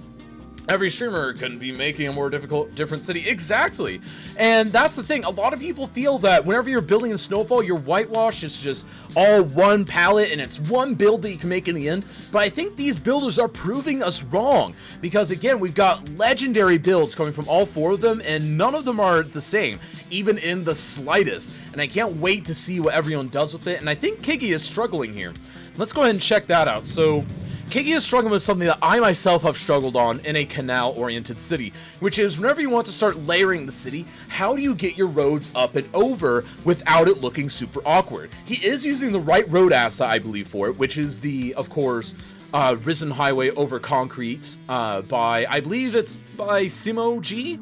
Every streamer couldn't be making a more different city. Exactly. And that's the thing. A lot of people feel that whenever you're building in Snowfall, your whitewash is just all one palette and it's one build that you can make in the end. But I think these builders are proving us wrong. Because again, we've got legendary builds coming from all four of them, and none of them are the same, even in the slightest. And I can't wait to see what everyone does with it. And I think Kiki is struggling here. Let's go ahead and check that out. So Kiki is struggling with something that I myself have struggled on in a canal-oriented city, which is whenever you want to start layering the city, how do you get your roads up and over without it looking super awkward? He is using the right road asset, I believe, for it, which is the, of course, Risen Highway over Concrete by, I believe it's by Simo G?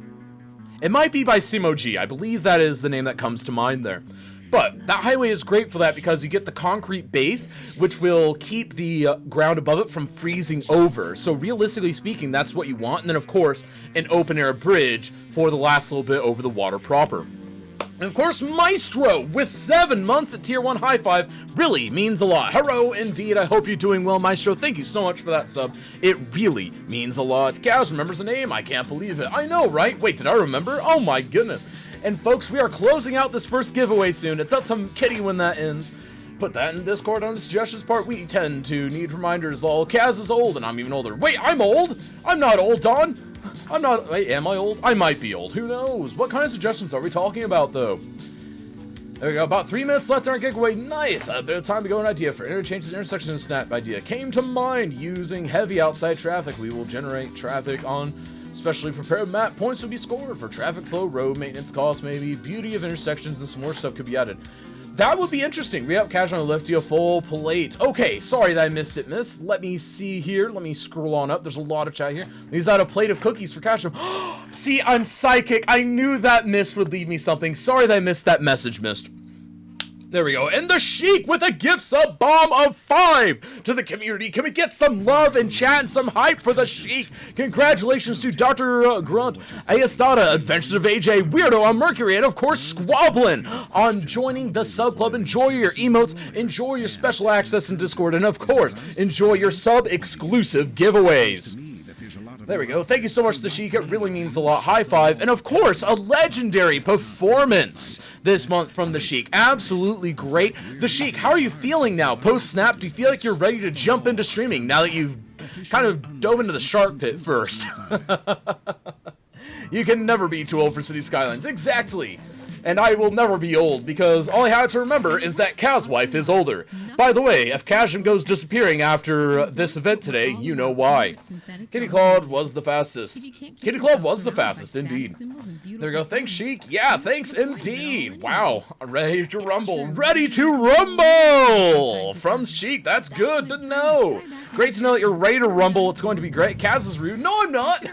It might be by Simo G. I believe that is the name that comes to mind there. But that highway is great for that because you get the concrete base, which will keep the ground above it from freezing over. So realistically speaking, that's what you want. And then, of course, an open-air bridge for the last little bit over the water proper. And, of course, Maestro, with 7 months at Tier 1 High Five, really means a lot. Hello, indeed. I hope you're doing well, Maestro. Thank you so much for that sub. It really means a lot. Kaz remembers the name. I can't believe it. I know, right? Wait, did I remember? Oh, my goodness. And folks, we are closing out this first giveaway soon. It's up to Kitty when that ends. Put that in Discord on the suggestions part. We tend to need reminders. Lol, Kaz is old, and I'm even older. Wait, I'm old? I'm not old, Don. I'm not. Wait, am I old? I might be old. Who knows? What kind of suggestions are we talking about, though? There we go. About 3 minutes left on our giveaway. Nice. A bit of time to go. An idea for interchanges, intersection, and snap idea came to mind. Using heavy outside traffic, we will generate traffic on specially prepared map. Points will be scored for traffic flow, road maintenance costs, maybe beauty of intersections, and some more stuff could be added. That would be interesting. Re-up cash on the left, a full plate. Okay, sorry that I missed it, miss. Let me see here. Let me scroll on up. There's a lot of chat here. He's out a plate of cookies for cash. See, I'm psychic. I knew that miss would leave me something. Sorry that I missed that message, missed. There we go. And the Sheik with a gift sub bomb of 5 to the community. Can we get some love and chat and some hype for the Sheik? Congratulations to Dr. Grunt, Ayastada, Adventures of AJ, Weirdo on Mercury, and of course Squablin on joining the sub club. Enjoy your emotes, enjoy your special access in Discord, and of course, enjoy your sub exclusive giveaways. There we go. Thank you so much, The Sheik. It really means a lot. High five. And of course, a legendary performance this month from The Sheik. Absolutely great. The Sheik, how are you feeling now? Post-snap, do you feel like you're ready to jump into streaming now that you've kind of dove into the shark pit first? You can never be too old for City Skylines. Exactly. And I will never be old, because all I have to remember is that Kaz's wife is older. By the way, if Kazim goes disappearing after this event today, you know why. Kitty Claude was the fastest. Kitty Claude was the fastest, indeed. There we go. Thanks, Sheik. Yeah, thanks indeed. Wow. Ready to rumble. Ready to rumble! From Sheik. That's good to know. Great to know that you're ready to rumble. It's going to be great. Kaz is rude. No, I'm not.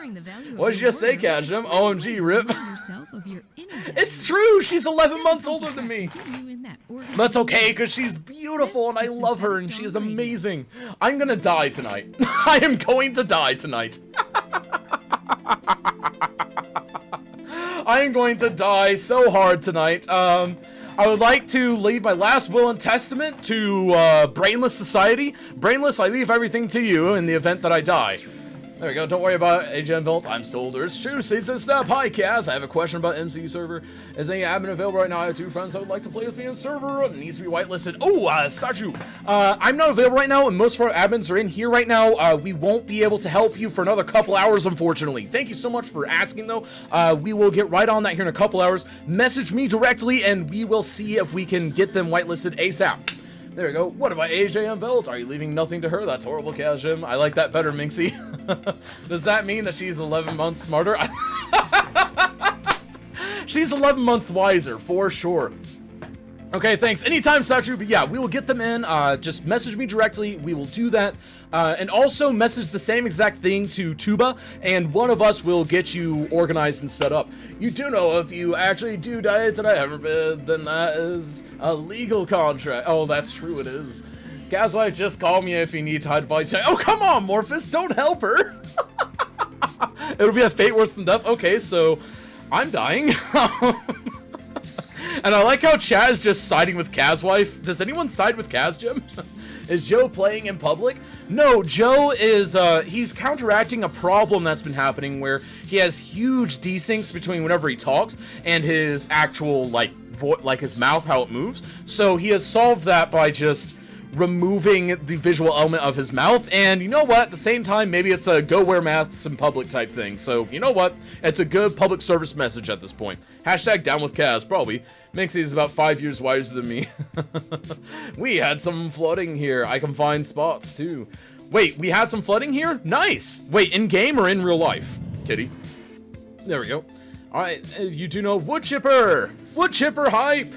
What did you just say, Kazim? OMG, rip. It's true. She's 11 months older than me. That's okay, because she's beautiful and I love her and she is amazing. I'm gonna die tonight. I am going to die tonight. I am going to die so hard tonight. I would like to leave my last will and testament to Brainless Society. Brainless, I leave everything to you in the event that I die. There we go. Don't worry about it, AJ Volt. I'm still older. It's true. Season Snap. Hi, Kaz. I have a question about MC server. Is any admin available right now? I have 2 friends that would like to play with me in server. It needs to be whitelisted. Oh, Saju. I'm not available right now, and most of our admins are in here right now. We won't be able to help you for another couple hours, unfortunately. Thank you so much for asking, though. We will get right on that here in a couple hours. Message me directly, and we will see if we can get them whitelisted ASAP. There we go. What about AJ and Belt? Are you leaving nothing to her? That's horrible, Kazim. I like that better, Minxie. Does that mean that she's 11 months smarter? She's 11 months wiser, for sure. Okay, thanks. Anytime, Statue, but yeah, we will get them in. Just message me directly. We will do that. And also message the same exact thing to Tuba, and one of us will get you organized and set up. You do know if you actually do die today, ever bid, then that is a legal contract. Oh, that's true, it is. Gaslight, just call me if you need to hide body check. Oh, come on, Morphus, don't help her. It'll be a fate worse than death. Okay, so I'm dying. And I like how Chad is just siding with Kaz's wife. Does anyone side with Kaz, Jim? Is Joe playing in public? No, Joe is, he's counteracting a problem that's been happening where he has huge desyncs between whenever he talks and his actual, like his mouth, how it moves. So he has solved that by just removing the visual element of his mouth, and you know what, at the same time, maybe it's a go wear masks in public type thing, so you know what, it's a good public service message at this point. Hashtag down with Kaz, probably. Minxie is about 5 years wiser than me. We had some flooding here. I can find spots too. Wait, we had some flooding here? Nice! Wait, in game or in real life? Kitty. There we go. Alright, you do know Wood Chipper! Wood Chipper hype!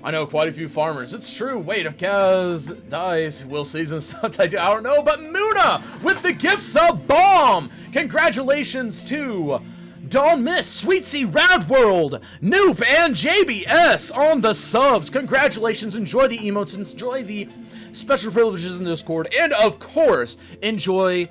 I know quite a few farmers. It's true. Wait, if Kaz dies, will season start? I don't know, but Muna with the gift sub bomb! Congratulations to Dawn Miss, Sweet Sea Round World, Noop, and JBS on the subs. Congratulations. Enjoy the emotes, enjoy the special privileges in Discord, and of course, enjoy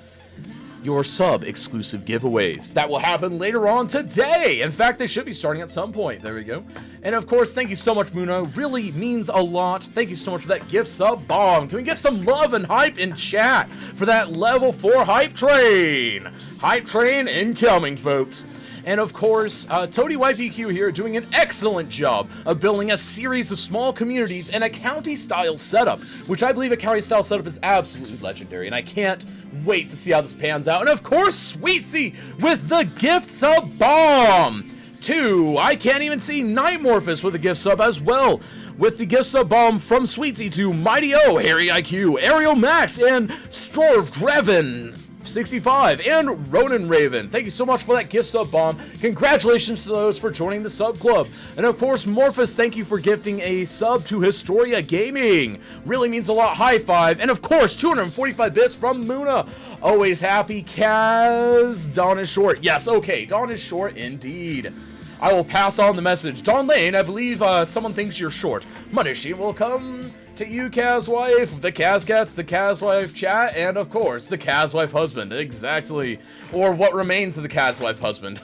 your sub-exclusive giveaways. That will happen later on today. In fact, they should be starting at some point. There we go. And of course, thank you so much, Muno. Really means a lot. Thank you so much for that gift sub bomb. Can we get some love and hype in chat for that level 4 hype train? Hype train incoming, folks. And of course, Toady YPQ here doing an excellent job of building a series of small communities and a county-style setup, which I believe a county-style setup is absolutely legendary, and I can't wait to see how this pans out. And of course, Sweetsy with the gift sub bomb! 2, I can't even see Nightmorphus with a gift sub as well, with the gift sub bomb from Sweetsy to Mighty O, Harry IQ, Ariel Max, and Storv Greven 65, and Ronan Raven. Thank you so much for that gift sub bomb. Congratulations to those for joining the sub club. And of course, Morphus, thank you for gifting a sub to Historia Gaming. Really means a lot. High five. And of course, 245 bits from Muna. Always happy. Kaz. Dawn is short. Yes, okay. Dawn is short indeed. I will pass on the message. Dawn Lane, I believe someone thinks you're short. Mudishin will come to you, Kazwife, the Kazcats, the Kazwife chat, and of course, the Kazwife husband. Exactly. Or what remains of the Kazwife husband.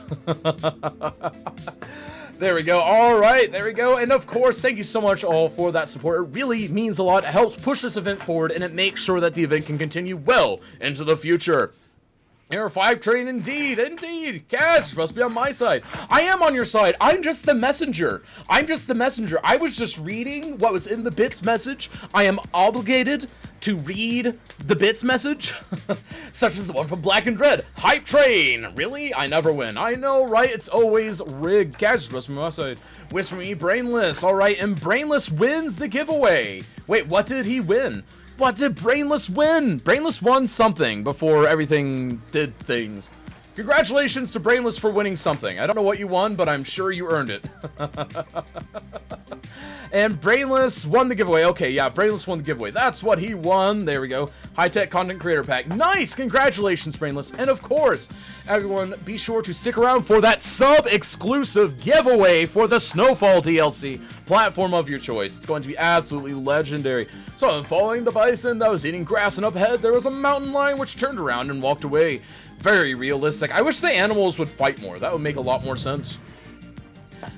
There we go. All right, there we go. And of course, thank you so much all for that support. It really means a lot. It helps push this event forward, and it makes sure that the event can continue well into the future. Air 5 train, indeed, indeed. Cash, must be on my side. I am on your side. I'm just the messenger. I'm just the messenger. I was just reading what was in the Bits message. I am obligated to read the Bits message, such as the one from Black and Red. Hype train. Really? I never win. I know, right? It's always rigged. Cash, must be on my side. Whisper me, Brainless. All right, and Brainless wins the giveaway. Wait, what did he win? What did Brainless win? Brainless won something before everything did things. Congratulations to Brainless for winning something. I don't know what you won, but I'm sure you earned it. And Brainless won the giveaway. Okay, yeah, Brainless won the giveaway. That's what he won. There we go. High-tech content creator pack. Nice! Congratulations, Brainless. And of course, everyone, be sure to stick around for that sub-exclusive giveaway for the Snowfall DLC, platform of your choice. It's going to be absolutely legendary. So I'm following the bison that was eating grass, and up ahead there was a mountain lion which turned around and walked away. Very realistic. I wish the animals would fight more. That would make a lot more sense.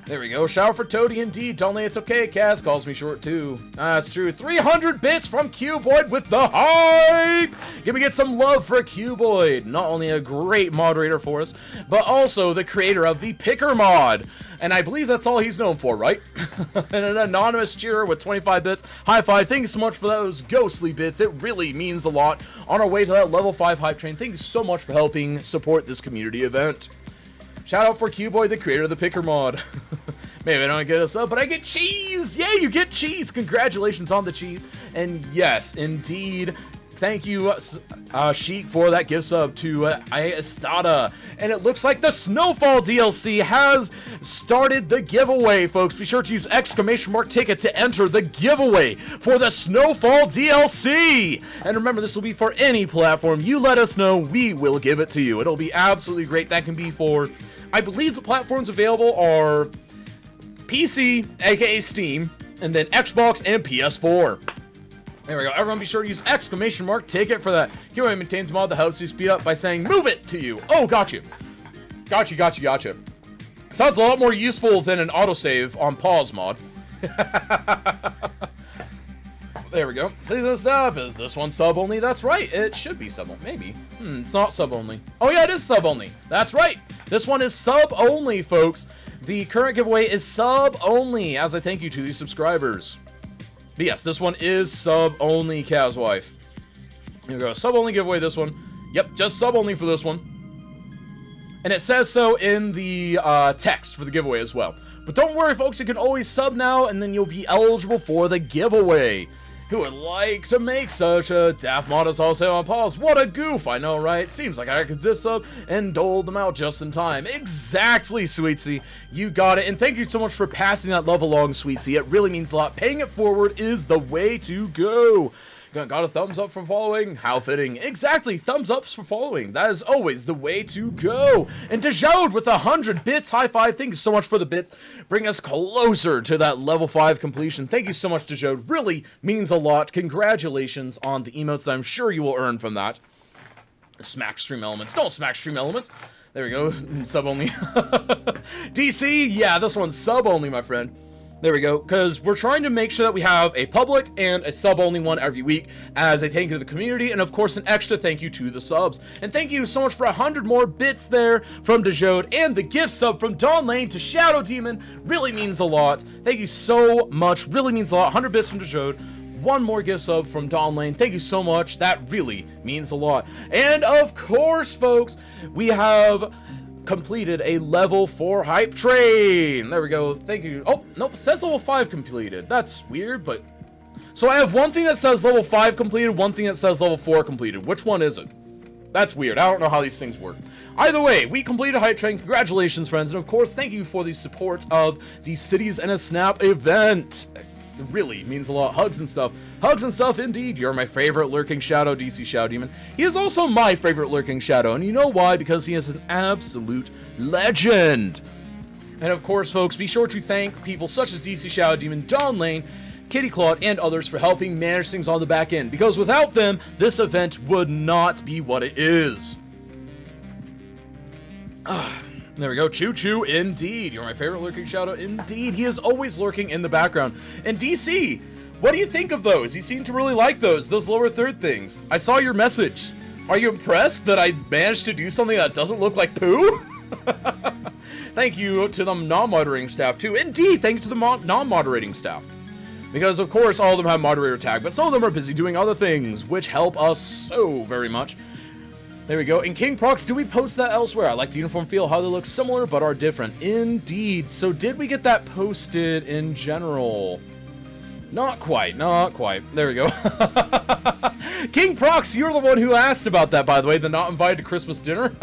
There we go. Shower for Toady indeed. Only it's okay. Kaz calls me short too. That's true. 300 bits from Cuboid with the hype. Can we get some love for Cuboid? Not only a great moderator for us, but also the creator of the Picker mod. And I believe that's all he's known for, right? And an anonymous cheerer with 25 bits. High five. Thank you so much for those ghostly bits. It really means a lot on our way to that level 5 hype train. Thank you so much for helping support this community event. Shout out for Cuboy, the creator of the Picker mod. Maybe I don't get a sub, but I get cheese! Yeah, you get cheese! Congratulations on the cheese. And yes, indeed, thank you, Sheik, for that gift sub to Estada. And it looks like the Snowfall DLC has started the giveaway, folks. Be sure to use !ticket to enter the giveaway for the Snowfall DLC. And remember, this will be for any platform. You let us know, we will give it to you. It'll be absolutely great. That can be for, I believe the platforms available are PC, aka Steam, and then Xbox and PS4. There we go. Everyone be sure to use !ticket for that. Giveaway maintains mod that helps you speed up by saying, move it to you. Oh, got you. Got you, got you, got you. Sounds a lot more useful than an autosave on pause mod. There we go. Season stuff. Is this one sub only? That's right. It should be sub only. Maybe. It's not sub only. Oh yeah, it is sub only. That's right. This one is sub only, folks. The current giveaway is sub only, as I thank you to these subscribers. But yes, this one is sub only, Kazwife. Here we go. Sub only giveaway, this one. Yep, just sub only for this one. And it says so in the text for the giveaway as well. But don't worry, folks, you can always sub now, and then you'll be eligible for the giveaway. Who would like to make such a daft mod as also on pause? What a goof, I know, right? Seems like I could this up and dole them out just in time. Exactly, Sweetsy. You got it. And thank you so much for passing that love along, Sweetsy. It really means a lot. Paying it forward is the way to go. Got a thumbs up for following? How fitting. Exactly, thumbs ups for following. That is always the way to go. And Dejode with 100 bits. High five. Thank you so much for the bits. Bring us closer to that level 5 completion. Thank you so much, Dejode. Really means a lot. Congratulations on the emotes that I'm sure you will earn from that. Smack stream elements. Don't smack stream elements. There we go. Sub only. DC, yeah, this one's sub only, my friend. There we go, because we're trying to make sure that we have a public and a sub-only one every week as a thank you to the community, and of course an extra thank you to the subs. And thank you so much for 100 more bits there from DeJode, and the gift sub from Dawn Lane to Shadow Demon really means a lot. Thank you so much, really means a lot. 100 bits from DeJode. One more gift sub from Dawn Lane. Thank you so much. That really means a lot. And of course, folks, we have completed a level 4 hype train. There we go. Thank you. Oh, nope. It says level 5 completed. That's weird, but... So I have one thing that says level 5 completed, one thing that says level 4 completed. Which one is it? That's weird. I don't know how these things work. Either way, we completed hype train. Congratulations, friends. And of course, thank you for the support of the Cities in a Snap event. It really means a lot. Hugs and stuff. Hugs and stuff, indeed. You're my favorite lurking shadow, DC Shadow Demon. He is also my favorite lurking shadow, and you know why? Because he is an absolute legend. And of course, folks, be sure to thank people such as DC Shadow Demon, Dawn Lane, Kitty Claude, and others for helping manage things on the back end. Because without them, this event would not be what it is. There we go. Choo Choo, indeed. You're my favorite lurking shadow, indeed. He is always lurking in the background. And DC, what do you think of those? You seem to really like those lower third things. I saw your message. Are you impressed that I managed to do something that doesn't look like poo? Thank you to the non-moderating staff, too. Indeed, thank you to the non-moderating staff. Because, of course, all of them have moderator tag, but some of them are busy doing other things, which help us so very much. There we go. In King Prox, do we post that elsewhere? I like the uniform feel, how they look similar but are different. Indeed. So did we get that posted in general? Not quite, not quite. There we go. King Prox, you're the one who asked about that, by the way, the not invited to Christmas dinner.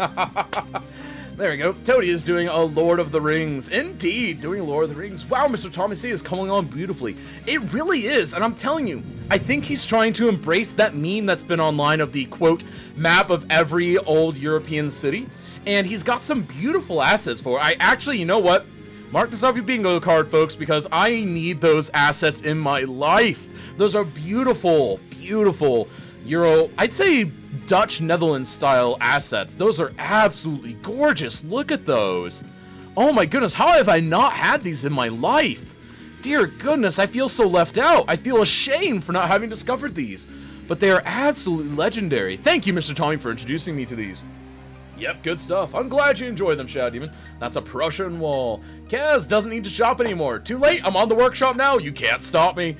There we go. Toady is doing a Lord of the Rings. Indeed, doing a Lord of the Rings. Wow, Mr. Tommy C is coming on beautifully. It really is, and I'm telling you, I think he's trying to embrace that meme that's been online of the, quote, map of every old European city, and he's got some beautiful assets for it. I actually, you know what? Mark this off your bingo card, folks, because I need those assets in my life. Those are beautiful, beautiful Euro, I'd say Dutch Netherlands style assets. Those are absolutely gorgeous. Look at those. Oh my goodness, how have I not had these in my life? Dear goodness, I feel so left out. I feel ashamed for not having discovered these. But they are absolutely legendary. Thank you, Mr. Tommy, for introducing me to these. Yep, good stuff. I'm glad you enjoy them, Shadow Demon. That's a Prussian wall. Kaz doesn't need to shop anymore. Too late, I'm on the workshop now. You can't stop me.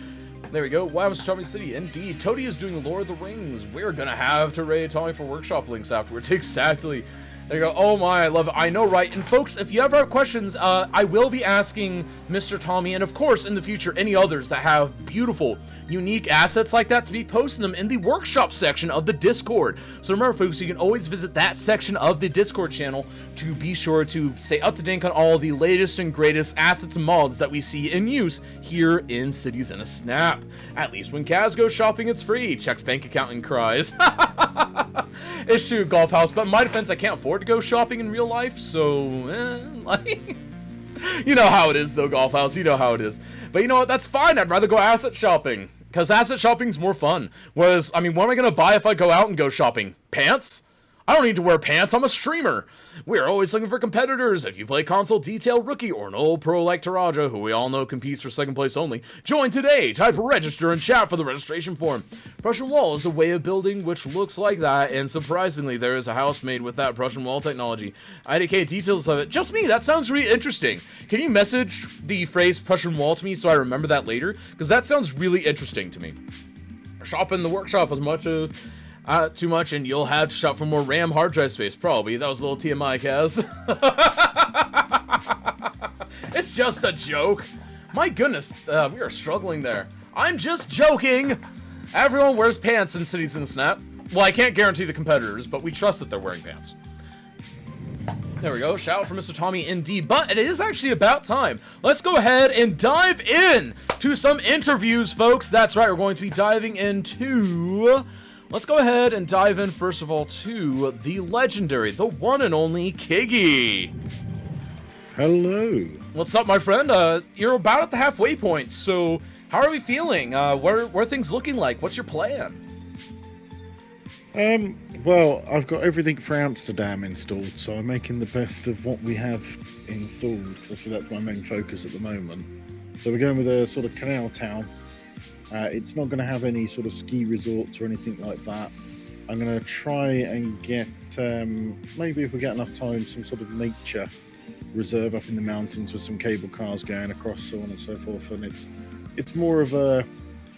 There we go. Wow, Mr. Tommy City. Indeed. Toady is doing Lord of the Rings. We're gonna have to raid Tommy for workshop links afterwards. Exactly. There you go. Oh my, I love it. I know, right? And folks, if you ever have questions, I will be asking Mr. Tommy, and of course, in the future, any others that have beautiful, unique assets like that, to be posting them in the workshop section of the Discord. So remember, folks, you can always visit that section of the Discord channel to be sure to stay up to date on all the latest and greatest assets and mods that we see in use here in Cities in a Snap. At least when Kaz goes shopping, it's free. Checks bank account and cries. It's true, Golf House, but in my defense, I can't afford to go shopping in real life, so, like... You know how it is, though, Golf House. You know how it is. But you know what? That's fine. I'd rather go asset shopping, because asset shopping's more fun. Whereas, I mean, what am I going to buy if I go out and go shopping? Pants? I don't need to wear pants. I'm a streamer. We're always looking for competitors. If you play console detail rookie or an old pro like Taraja, who we all know competes for second place only, join today. Type register and chat for the registration form. Prussian wall is a way of building which looks like that, and surprisingly, there is a house made with that Prussian wall technology. IDK details of it. Just me. That sounds really interesting. Can you message the phrase Prussian wall to me so I remember that later? Because that sounds really interesting to me. Shop in the workshop as much as... too much, and you'll have to shop for more RAM hard drive space, probably. That was a little TMI, Kaz. It's just a joke. My goodness, we are struggling there. I'm just joking. Everyone wears pants in Cities in the Snap. Well, I can't guarantee the competitors, but we trust that they're wearing pants. There we go. Shout out for Mr. Tommy, indeed. But it is actually about time. Let's go ahead and dive in to some interviews, folks. That's right. We're going to be diving into... Let's go ahead and dive in, first of all, to the legendary, the one and only Kiggy. Hello. What's up, my friend? You're about at the halfway point, so how are we feeling? What are things looking like? What's your plan? Well, I've got everything for Amsterdam installed, so I'm making the best of what we have installed, because that's my main focus at the moment. So we're going with a sort of canal town. It's not going to have any sort of ski resorts or anything like that. I'm going to try and get, maybe if we get enough time, some sort of nature reserve up in the mountains with some cable cars going across, so on and so forth. And it's more of a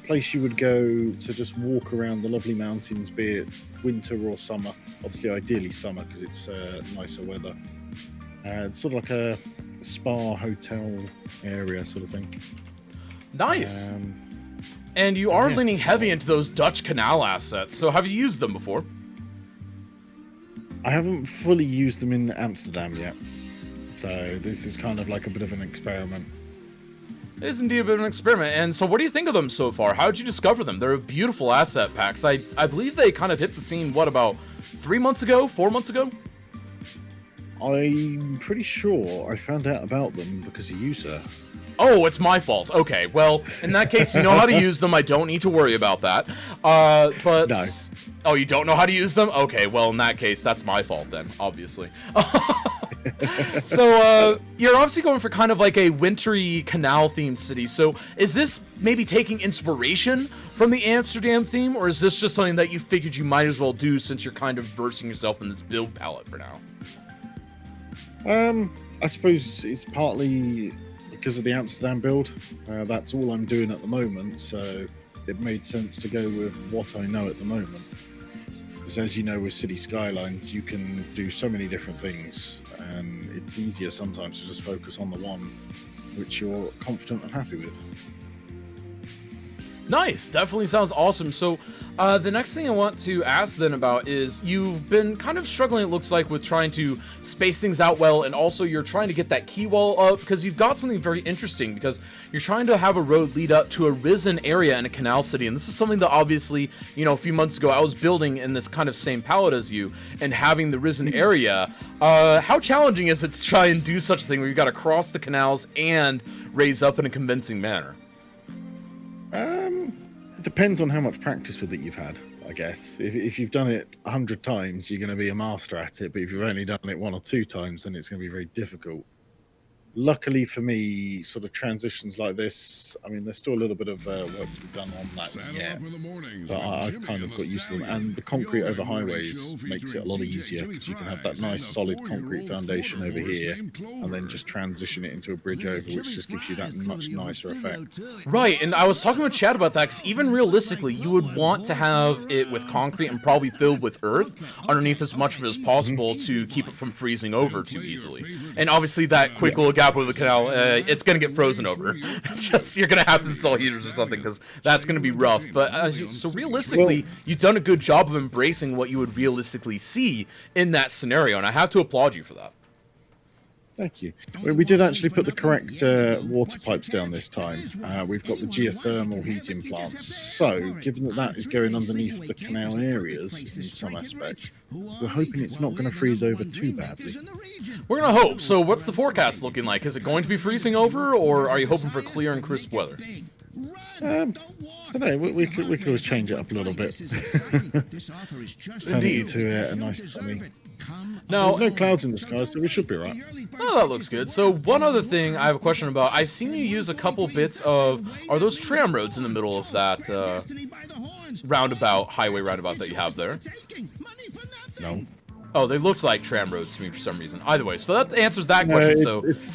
place you would go to just walk around the lovely mountains, be it winter or summer. Obviously, ideally summer because it's nicer weather. It's sort of like a spa hotel area sort of thing. Nice. And you are leaning heavy into those Dutch canal assets, so have you used them before? I haven't fully used them in Amsterdam yet. So this is kind of like a bit of an experiment. It is indeed a bit of an experiment. And so what do you think of them so far? How did you discover them? They're beautiful asset packs. I believe they kind of hit the scene, what, about 3 months ago? 4 months ago? I'm pretty sure I found out about them because of you, sir. Oh, it's my fault. Okay, well, in that case, you know how to use them. I don't need to worry about that. But... No. Oh, you don't know how to use them? Okay, well, in that case, that's my fault then, obviously. So, you're obviously going for kind of like a wintry canal-themed city. So, is this maybe taking inspiration from the Amsterdam theme, or is this just something that you figured you might as well do since you're kind of versing yourself in this build palette for now? I suppose it's partly because of the Amsterdam build. That's all I'm doing at the moment, so it made sense to go with what I know at the moment. Because as you know, with City Skylines, you can do so many different things, and it's easier sometimes to just focus on the one which you're confident and happy with. Nice, definitely sounds awesome. So, the next thing I want to ask then about is you've been kind of struggling, it looks like, with trying to space things out well, and also you're trying to get that key wall up because you've got something very interesting because you're trying to have a road lead up to a risen area in a canal city, and this is something that obviously, you know, a few months ago I was building in this kind of same palette as you, and having the risen area. How challenging is it to try and do such a thing where you've got to cross the canals and raise up in a convincing manner? It depends on how much practice with it you've had, I guess. If you've done it 100 times, you're going to be a master at it. But if you've only done it 1 or 2 times, then it's going to be very difficult. Luckily for me, sort of transitions like this, I mean, there's still a little bit of work to be done on that yet, but I've kind of got used to them. And the concrete over highways makes it a lot easier because you can have that nice solid concrete foundation over here and then just transition it into a bridge over, which just gives you that much nicer effect. Right, and I was talking with Chad about that because even realistically, you would want to have it with concrete and probably filled with earth underneath as much of it as possible to keep it from freezing over too easily. And obviously that quick little gap over the canal, it's going to get frozen over. Just you're going to have to install heaters or something because that's going to be rough. But so realistically, you've done a good job of embracing what you would realistically see in that scenario, and I have to applaud you for that. Thank you. We did actually put the correct water pipes down this time. We've got the geothermal heating plants. So, given that that is going underneath the canal areas in some aspect, we're hoping it's not going to freeze over too badly. We're going to hope. So, what's the forecast looking like? Is it going to be freezing over, or are you hoping for clear and crisp weather? I don't know. We could always change it up a little bit. Turn it into a nice sunny. Now, there's no clouds in the sky, so we should be right. Oh, that looks good. So one other thing I have a question about. I've seen you use a couple bits of, are those tram roads in the middle of that highway roundabout that you have there? No. Oh, they looked like tram roads to me for some reason. Either way, so that answers that question. So it's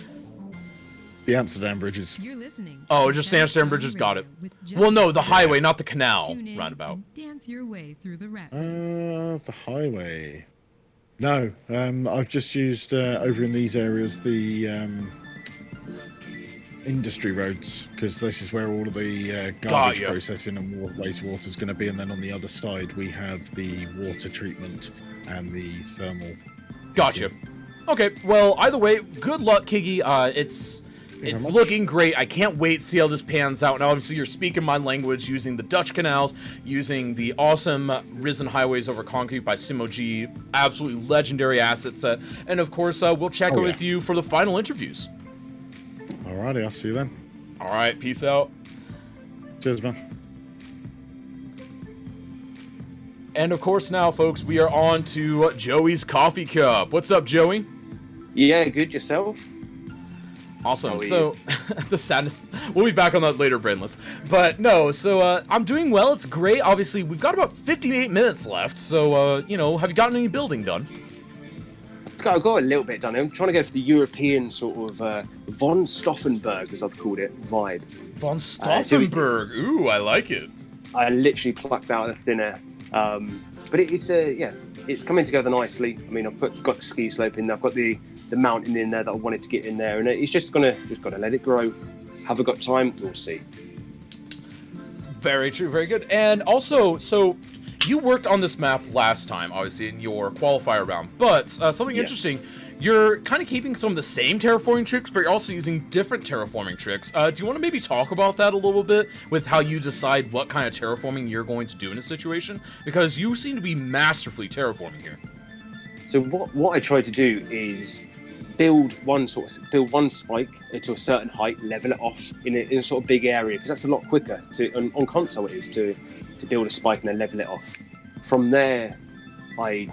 the Amsterdam bridges. You're listening. Oh, just the Amsterdam bridges, got it. Well, no, the highway, not the canal roundabout. Dance your way through the rat The highway. No, I've just used over in these areas the industry roads because this is where all of the garbage processing and wastewater is going to be, and then on the other side we have the water treatment and the thermal. Gotcha. Okay, well, either way, good luck, Kiggy. It's looking great. I can't wait to see how this pans out. And obviously, you're speaking my language using the Dutch canals, using the awesome Risen Highways over Concrete by Simo-G. Absolutely legendary asset set. And of course, we'll check in with you for the final interviews. Alrighty, I'll see you then. Alright, peace out. Cheers, man. And of course, now, folks, we are on to Joey's Coffee Cup. What's up, Joey? Yeah, good. Yourself? Awesome. How are So, the sound. We'll be back on that later, Brainless. But no, so I'm doing well. It's great. Obviously, we've got about 58 minutes left. So, have you gotten any building done? I've got a little bit done. I'm trying to go for the European sort of von Stauffenberg, as I've called it, vibe. Von Stauffenberg. Ooh, I like it. I literally plucked out of the thin air. But it's coming together nicely. I mean, got the ski slope in there. I've got the mountain in there that I wanted to get in there, and it's just got to let it grow. Have I got time? We'll see. Very true, very good. And also, so you worked on this map last time, obviously, in your qualifier round, but something interesting, you're kind of keeping some of the same terraforming tricks, but you're also using different terraforming tricks. Do you want to maybe talk about that a little bit, with how you decide what kind of terraforming you're going to do in a situation? Because you seem to be masterfully terraforming here. So what I try to do is build one spike to a certain height, level it off in a sort of big area, because that's a lot quicker on console. It is to build a spike and then level it off. From there, I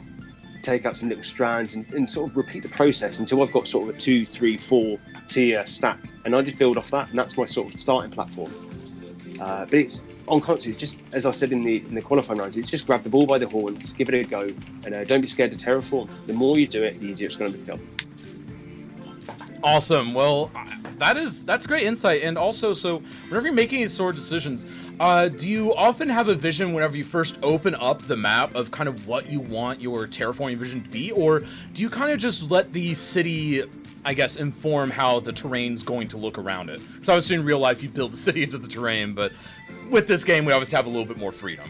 take out some little strands and sort of repeat the process until I've got sort of a 2, 3, 4 tier stack, and I just build off that, and that's my sort of starting platform. But it's on console. It's just, as I said in the qualifying rounds, it's just grab the ball by the horns, give it a go, and don't be scared to terraform. The more you do it, the easier it's going to become. Awesome. Well, that's great insight. And also, so whenever you're making these sort of decisions, do you often have a vision whenever you first open up the map of kind of what you want your terraforming vision to be, or do you kind of just let the city, I guess, inform how the terrain's going to look around it? Because obviously in real life you build the city into the terrain, but with this game we obviously have a little bit more freedom.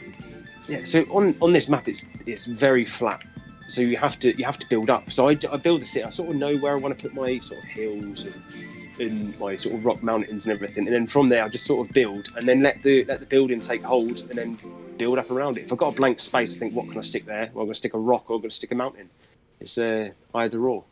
Yeah. So on this map, it's very flat. So you have to build up. So I build the city. I sort of know where I want to put my sort of hills and my sort of rock mountains and everything. And then from there, I just sort of build, and then let the building take hold, and then build up around it. If I've got a blank space, I think, what can I stick there? Well, I'm going to stick a rock, or I'm going to stick a mountain. It's either or.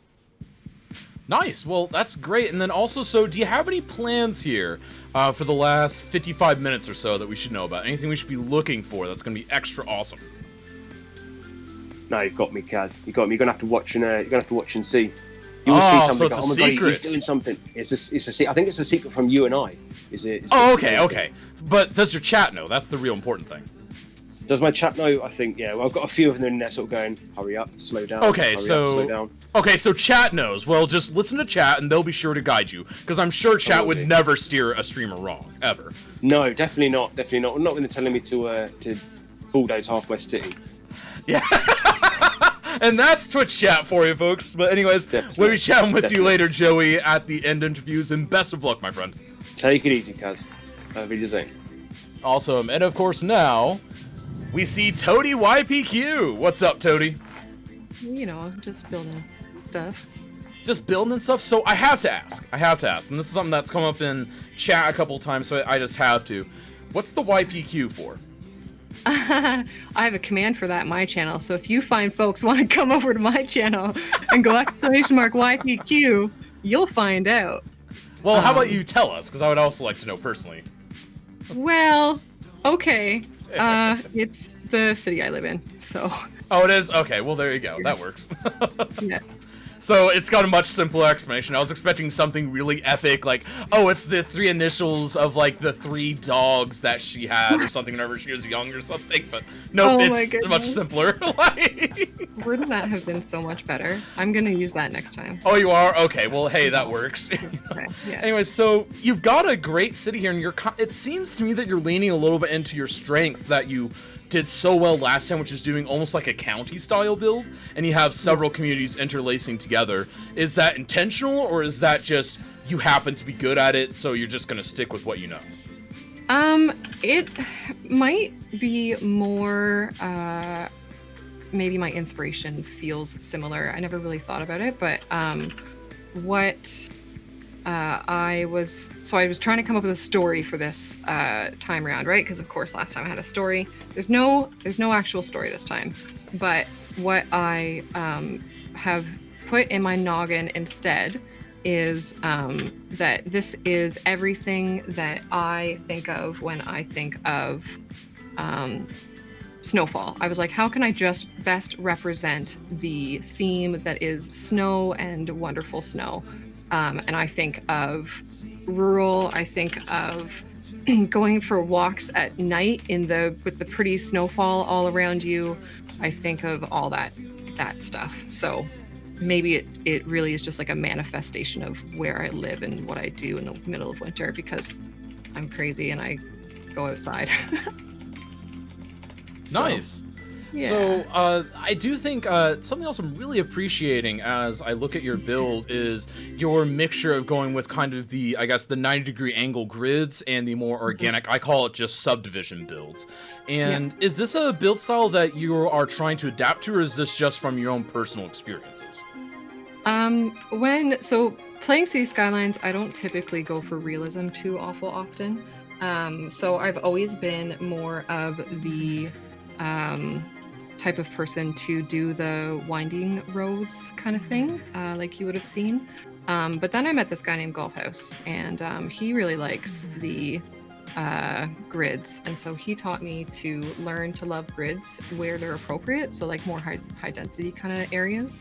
Nice. Well, that's great. And then also, so do you have any plans here for the last 55 minutes or so that we should know about? Anything we should be looking for that's going to be extra awesome? No, you've got me, Kaz. You got me. You're gonna have to watch and see. You will see something. So it's a secret. He's doing something. It's a. I think it's a secret from you and I. Okay. But does your chat know? That's the real important thing. Does my chat know? I think, yeah. Well, I've got a few of them in there sort of going, hurry up, slow down. Slow down. Okay, so chat knows. Well, just listen to chat and they'll be sure to guide you, because I'm sure chat would never steer a streamer wrong, ever. No, definitely not. Definitely not. I'm not going to tell me to bulldoze half my city. Yeah. And that's Twitch chat for you, folks. But anyways, we'll be chatting with you later, Joey, at the end interviews, and best of luck, my friend. Take it easy, cuz. Have a good. Awesome. And of course, now we see Toady YPQ. What's up, Toady? Just building stuff. Just building stuff? So I have to ask. And this is something that's come up in chat a couple times, so I just have to. What's the YPQ for? I have a command for that in my channel, so if you find folks want to come over to my channel and go !YPQ, you'll find out. Well, how about you tell us, because I would also like to know personally. Well, okay. It's the city I live in, so... Oh, it is? Okay, well, there you go. That works. Yeah. So it's got a much simpler explanation. I was expecting something really epic, like, oh, it's the 3 initials of, like, the 3 dogs that she had or something whenever she was young or something, but nope, it's much simpler. Wouldn't that have been so much better? I'm gonna use that next time. Oh, you are? Okay, well, hey, that works. Okay, yeah. Anyways, so you've got a great city here, and it seems to me that you're leaning a little bit into your strengths that you did so well last time, which is doing almost like a county style build, and you have several communities interlacing together. Is that intentional, or is that just you happen to be good at it, so you're just gonna stick with what you know? It might be more, maybe my inspiration feels similar. I never really thought about it, but I was trying to come up with a story for this time around, right? Because of course last time I had a story. There's no actual story this time. But what I have put in my noggin instead is that this is everything that I think of when I think of Snowfall. I was like, how can I just best represent the theme that is snow and wonderful snow? And I think of rural. I think of going for walks at night with the pretty snowfall all around you. I think of all that stuff. So maybe it really is just like a manifestation of where I live and what I do in the middle of winter, because I'm crazy and I go outside. Nice. Yeah. So I do think something else I'm really appreciating as I look at your build is your mixture of going with kind of the 90-degree angle grids and the more organic, I call it just subdivision builds. And is this a build style that you are trying to adapt to, or is this just from your own personal experiences? So playing City Skylines, I don't typically go for realism too awful often. So I've always been more of the type of person to do the winding roads kind of thing, like you would have seen. But then I met this guy named Golfhouse, and he really likes the grids, and so he taught me to learn to love grids where they're appropriate, so like more high density kind of areas.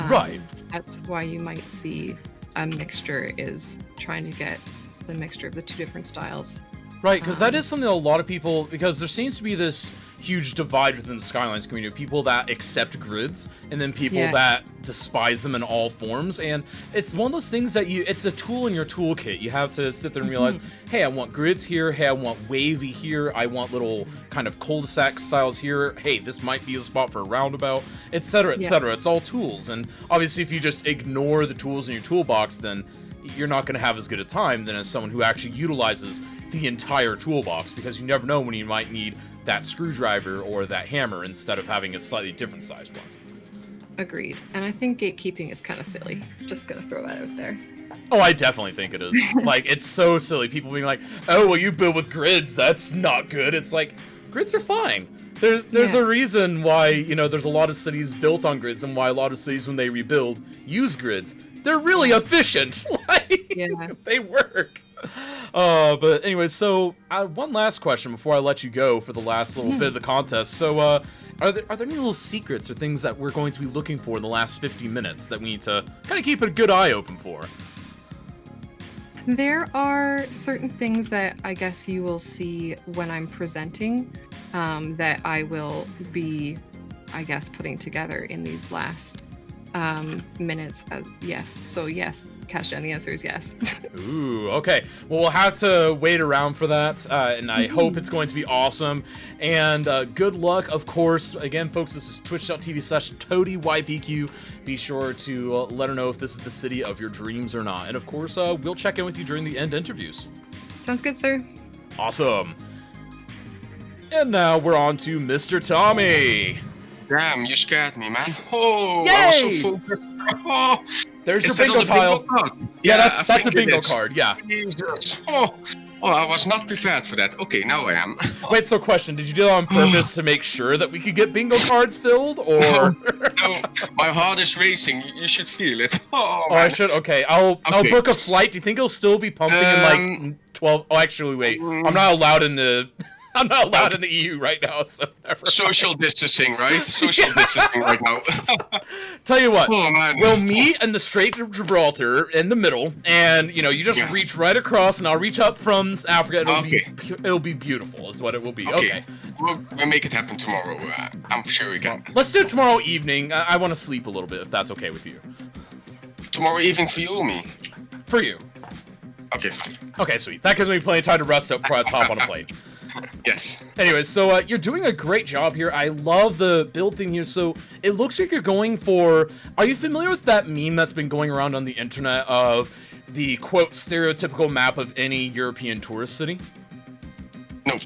Right. So that's why you might see a mixture, is trying to get the mixture of the two different styles. Right, because that is something that a lot of people, because there seems to be this huge divide within the Skylines community, people that accept grids and then people that despise them in all forms. And it's one of those things that it's a tool in your toolkit. You have to sit there and realize, hey, I want grids here. Hey, I want wavy here. I want little kind of cul-de-sac styles here. Hey, this might be the spot for a roundabout, etc., etc. It's all tools. And obviously, if you just ignore the tools in your toolbox, then you're not going to have as good a time than as someone who actually utilizes the entire toolbox, because you never know when you might need that screwdriver or that hammer instead of having a slightly different sized one. Agreed. And I think gatekeeping is kind of silly. Just gonna throw that out there. Oh, I definitely think it is. Like, it's so silly. People being like, oh, well, you build with grids. That's not good. It's like, grids are fine. There's a reason why, there's a lot of cities built on grids, and why a lot of cities, when they rebuild, use grids. They're really efficient. They work. But anyway, so one last question before I let you go for the last little bit of the contest. So, are there any little secrets or things that we're going to be looking for in the last 50 minutes that we need to kind of keep a good eye open for? There are certain things that I guess you will see when I'm presenting, that I will be, I guess, putting together in these last minutes. Yes. So yes, Cash-Jen, the answer is yes. Ooh, okay. Well, we'll have to wait around for that, and I hope it's going to be awesome. And good luck, of course. Again, folks, this is twitch.tv/ToadyYPQ. Be sure to let her know if this is the city of your dreams or not. And of course, we'll check in with you during the end interviews. Sounds good, sir. Awesome. And now we're on to Mr. Tommy. Damn, you scared me, man. Oh, Yay! I was so focused. Oh, there's is your bingo tile. Bingo Yeah, that's a bingo card, yeah. Jesus. Oh, I was not prepared for that. Okay, now I am. Wait, so question, did you do that on purpose to make sure that we could get bingo cards filled, or? No, my heart is racing. You should feel it. Oh, I should? Okay, I'll book a flight. Do you think it'll still be pumping in like 12? Oh, actually, wait. I'm not allowed in the... I'm not allowed in the EU right now, so never. Social distancing, right? Social distancing right now. Tell you what, man. We'll meet in the Strait of Gibraltar in the middle, and you just reach right across, and I'll reach up from Africa. It'll be beautiful, is what it will be. Okay. We'll make it happen tomorrow. I'm sure we can. Let's do it tomorrow evening. I want to sleep a little bit, if that's okay with you. Tomorrow evening for you or me? For you. Okay, fine. Okay, sweet. That gives me plenty of time to rest up before I hop on a plane. Yes. Anyways, so you're doing a great job here. I love the build thing here. So it looks like you're going for... Are you familiar with that meme that's been going around on the internet of the, quote, stereotypical map of any European tourist city? No.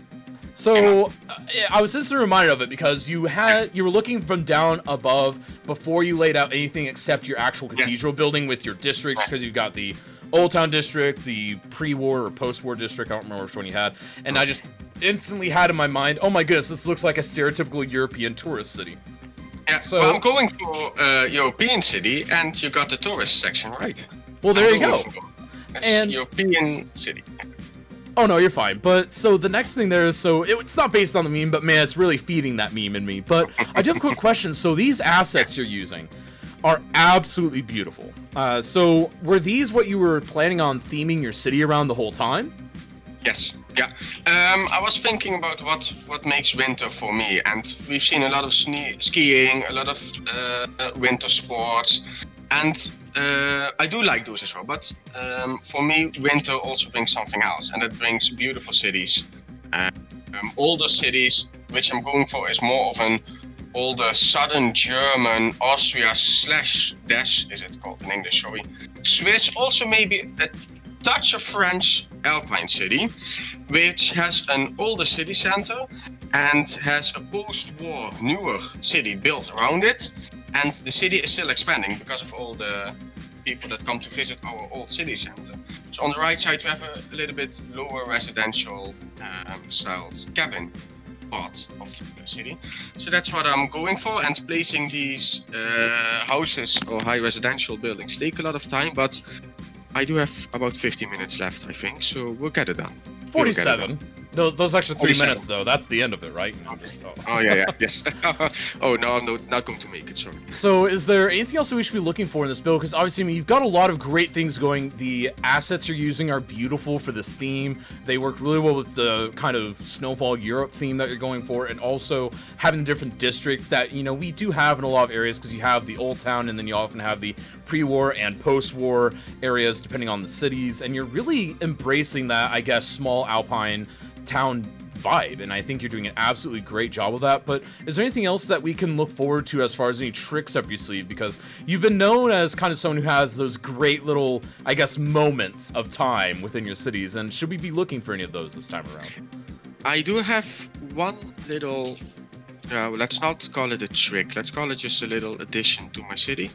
So I was just reminded of it because you were looking from down above before you laid out anything except your actual cathedral building with your districts, because you've got the Old Town District, the pre-war or post-war district, I don't remember which one you had, and I just instantly had in my mind, oh my goodness, this looks like a stereotypical European tourist city. Yeah, so I'm going for European city, and you got the tourist section right. Well, there you go. And European city. Oh no, you're fine. But so the next thing there is, so it's not based on the meme, but man, it's really feeding that meme in me. But I do have a quick question. So these assets you're using, are absolutely beautiful. So were these what you were planning on theming your city around the whole time? Yes, yeah. I was thinking about what makes winter for me, and we've seen a lot of skiing, a lot of winter sports, and I do like those as well. But for me, winter also brings something else, and it brings beautiful cities. Older cities, which I'm going for, is more of an older southern German, Austria / Dash, is it called in English? Sorry, Swiss, also maybe a touch of French Alpine city, which has an older city center and has a post-war newer city built around it, and the city is still expanding because of all the people that come to visit our old city center. So on the right side we have a little bit lower residential styled cabin part of the city. So that's what I'm going for, and placing these houses or high residential buildings take a lot of time, but I do have about 50 minutes left, I think, so we'll get it done. 47. Those extra 3 47. minutes, though, that's the end of it, right? Oh, yeah, yes. Oh, no, I'm not going to make it, sorry. So is there anything else that we should be looking for in this build? Because obviously, I mean, you've got a lot of great things going. The assets you're using are beautiful for this theme. They work really well with the kind of Snowfall Europe theme that you're going for, and also having different districts that, you know, we do have in a lot of areas, because you have the Old Town, and then you often have the pre-war and post-war areas, depending on the cities, and you're really embracing that, I guess, small alpine town vibe, and I think you're doing an absolutely great job of that. But is there anything else that we can look forward to as far as any tricks up your sleeve? Because you've been known as kind of someone who has those great little, I guess, moments of time within your cities, and should we be looking for any of those this time around? I do have one little, let's not call it a trick, let's call it just a little addition to my city,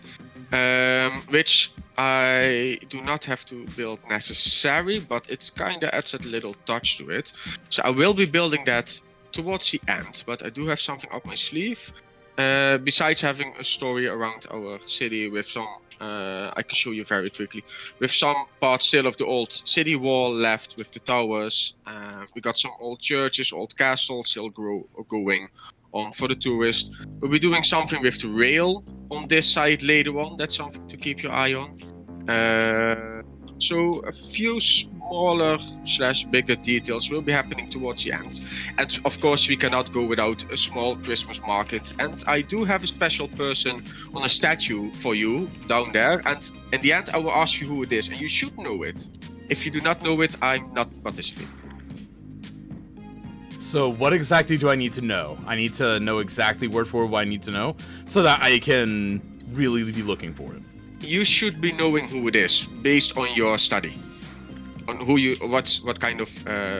which I do not have to build necessary, but it kind of adds a little touch to it. So I will be building that towards the end, but I do have something up my sleeve. Besides having a story around our city with some, I can show you very quickly, with some parts still of the old city wall left with the towers. We got some old churches, old castles still going on for the tourist. We'll be doing something with the rail on this side later on. That's something to keep your eye on. So a few smaller / bigger details will be happening towards the end. And of course we cannot go without a small Christmas market. And I do have a special person on a statue for you down there. And in the end I will ask you who it is, and you should know it. If you do not know it, I'm not participating. So what exactly do I need to know? I need to know exactly word for word what I need to know, so that I can really be looking for it. You should be knowing who it is based on your study, on who you, what kind of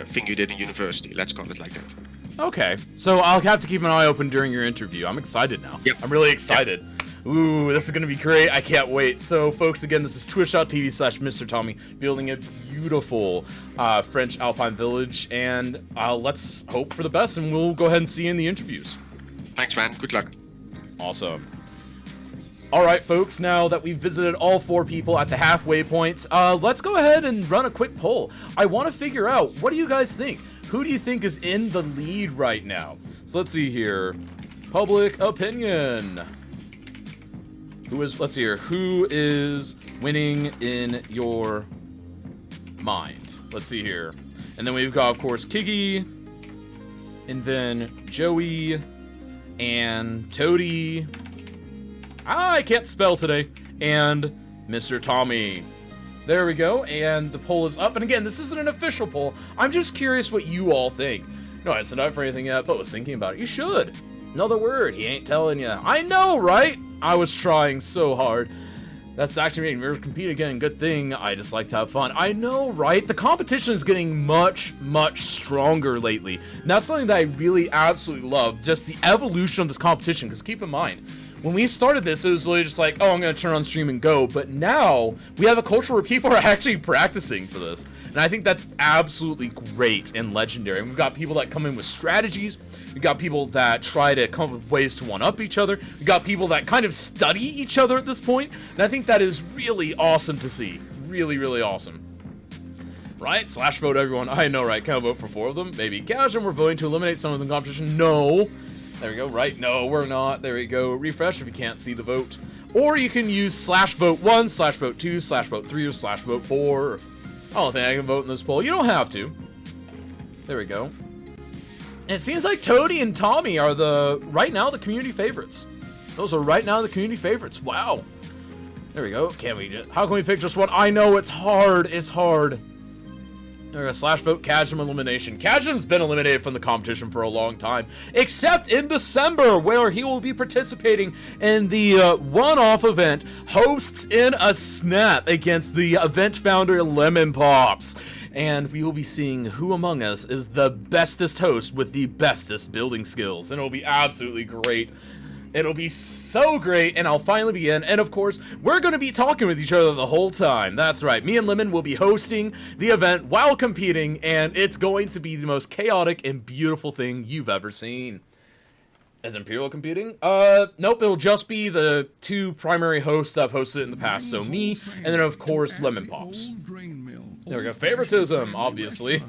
thing you did in university. Let's call it like that. Okay, so I'll have to keep an eye open during your interview. I'm excited now. Yep. I'm really excited. Yep. Ooh, this is going to be great. I can't wait. So, folks, again, this is twitch.tv/Mr. Tommy, building a beautiful French Alpine village, and let's hope for the best, and we'll go ahead and see you in the interviews. Thanks, man. Good luck. Awesome. All right, folks, now that we've visited all 4 people at the halfway points, let's go ahead and run a quick poll. I want to figure out, what do you guys think? Who do you think is in the lead right now? So let's see here. Public opinion. Let's see here. Who is winning in your mind? Let's see here. And then we've got, of course, Kiki, and then Joey, and Toady. I can't spell today. And Mr. Tommy. There we go. And the poll is up. And again, this isn't an official poll. I'm just curious what you all think. No, I haven't signed up for anything yet, but was thinking about it. You should. Another word. He ain't telling you. I know, right? I was trying so hard. That's actually making me compete again. Good thing. I just like to have fun. I know, right? The competition is getting much, much stronger lately. And that's something that I really absolutely love. Just the evolution of this competition. Because keep in mind, when we started this, it was really just like, oh, I'm going to turn on stream and go. But now, we have a culture where people are actually practicing for this. And I think that's absolutely great and legendary. And we've got people that come in with strategies. We've got people that try to come up with ways to one-up each other. We've got people that kind of study each other at this point. And I think that is really awesome to see. Really, really awesome. Right? Slash vote everyone. I know, right? Can I vote for 4 of them? Maybe. Gosh, and we're voting to eliminate some of the competition. No. There we go. Right? No, we're not. There we go. Refresh if you can't see the vote. Or you can use /vote1, /vote2, /vote3, or /vote4. I don't think I can vote in this poll. You don't have to. There we go. And it seems like Toady and Tommy are right now the community favorites. Those are right now the community favorites. Wow. There we go. How can we pick just one? I know it's hard. It's hard. There we go. /vote Kajum elimination. Kajum's been eliminated from the competition for a long time, except in December, where he will be participating in the one-off event, Hosts in a Snap, against the event founder Lemon Pops. And we will be seeing who among us is the bestest host with the bestest building skills. And it'll be absolutely great. It'll be so great, and I'll finally be in. And of course, we're going to be talking with each other the whole time. That's right. Me and Lemon will be hosting the event while competing, and it's going to be the most chaotic and beautiful thing you've ever seen. Is Imperial competing? Nope, it'll just be the two primary hosts I've hosted in the past. So me, and then of course, Lemon Pops. There we go. Favoritism, obviously.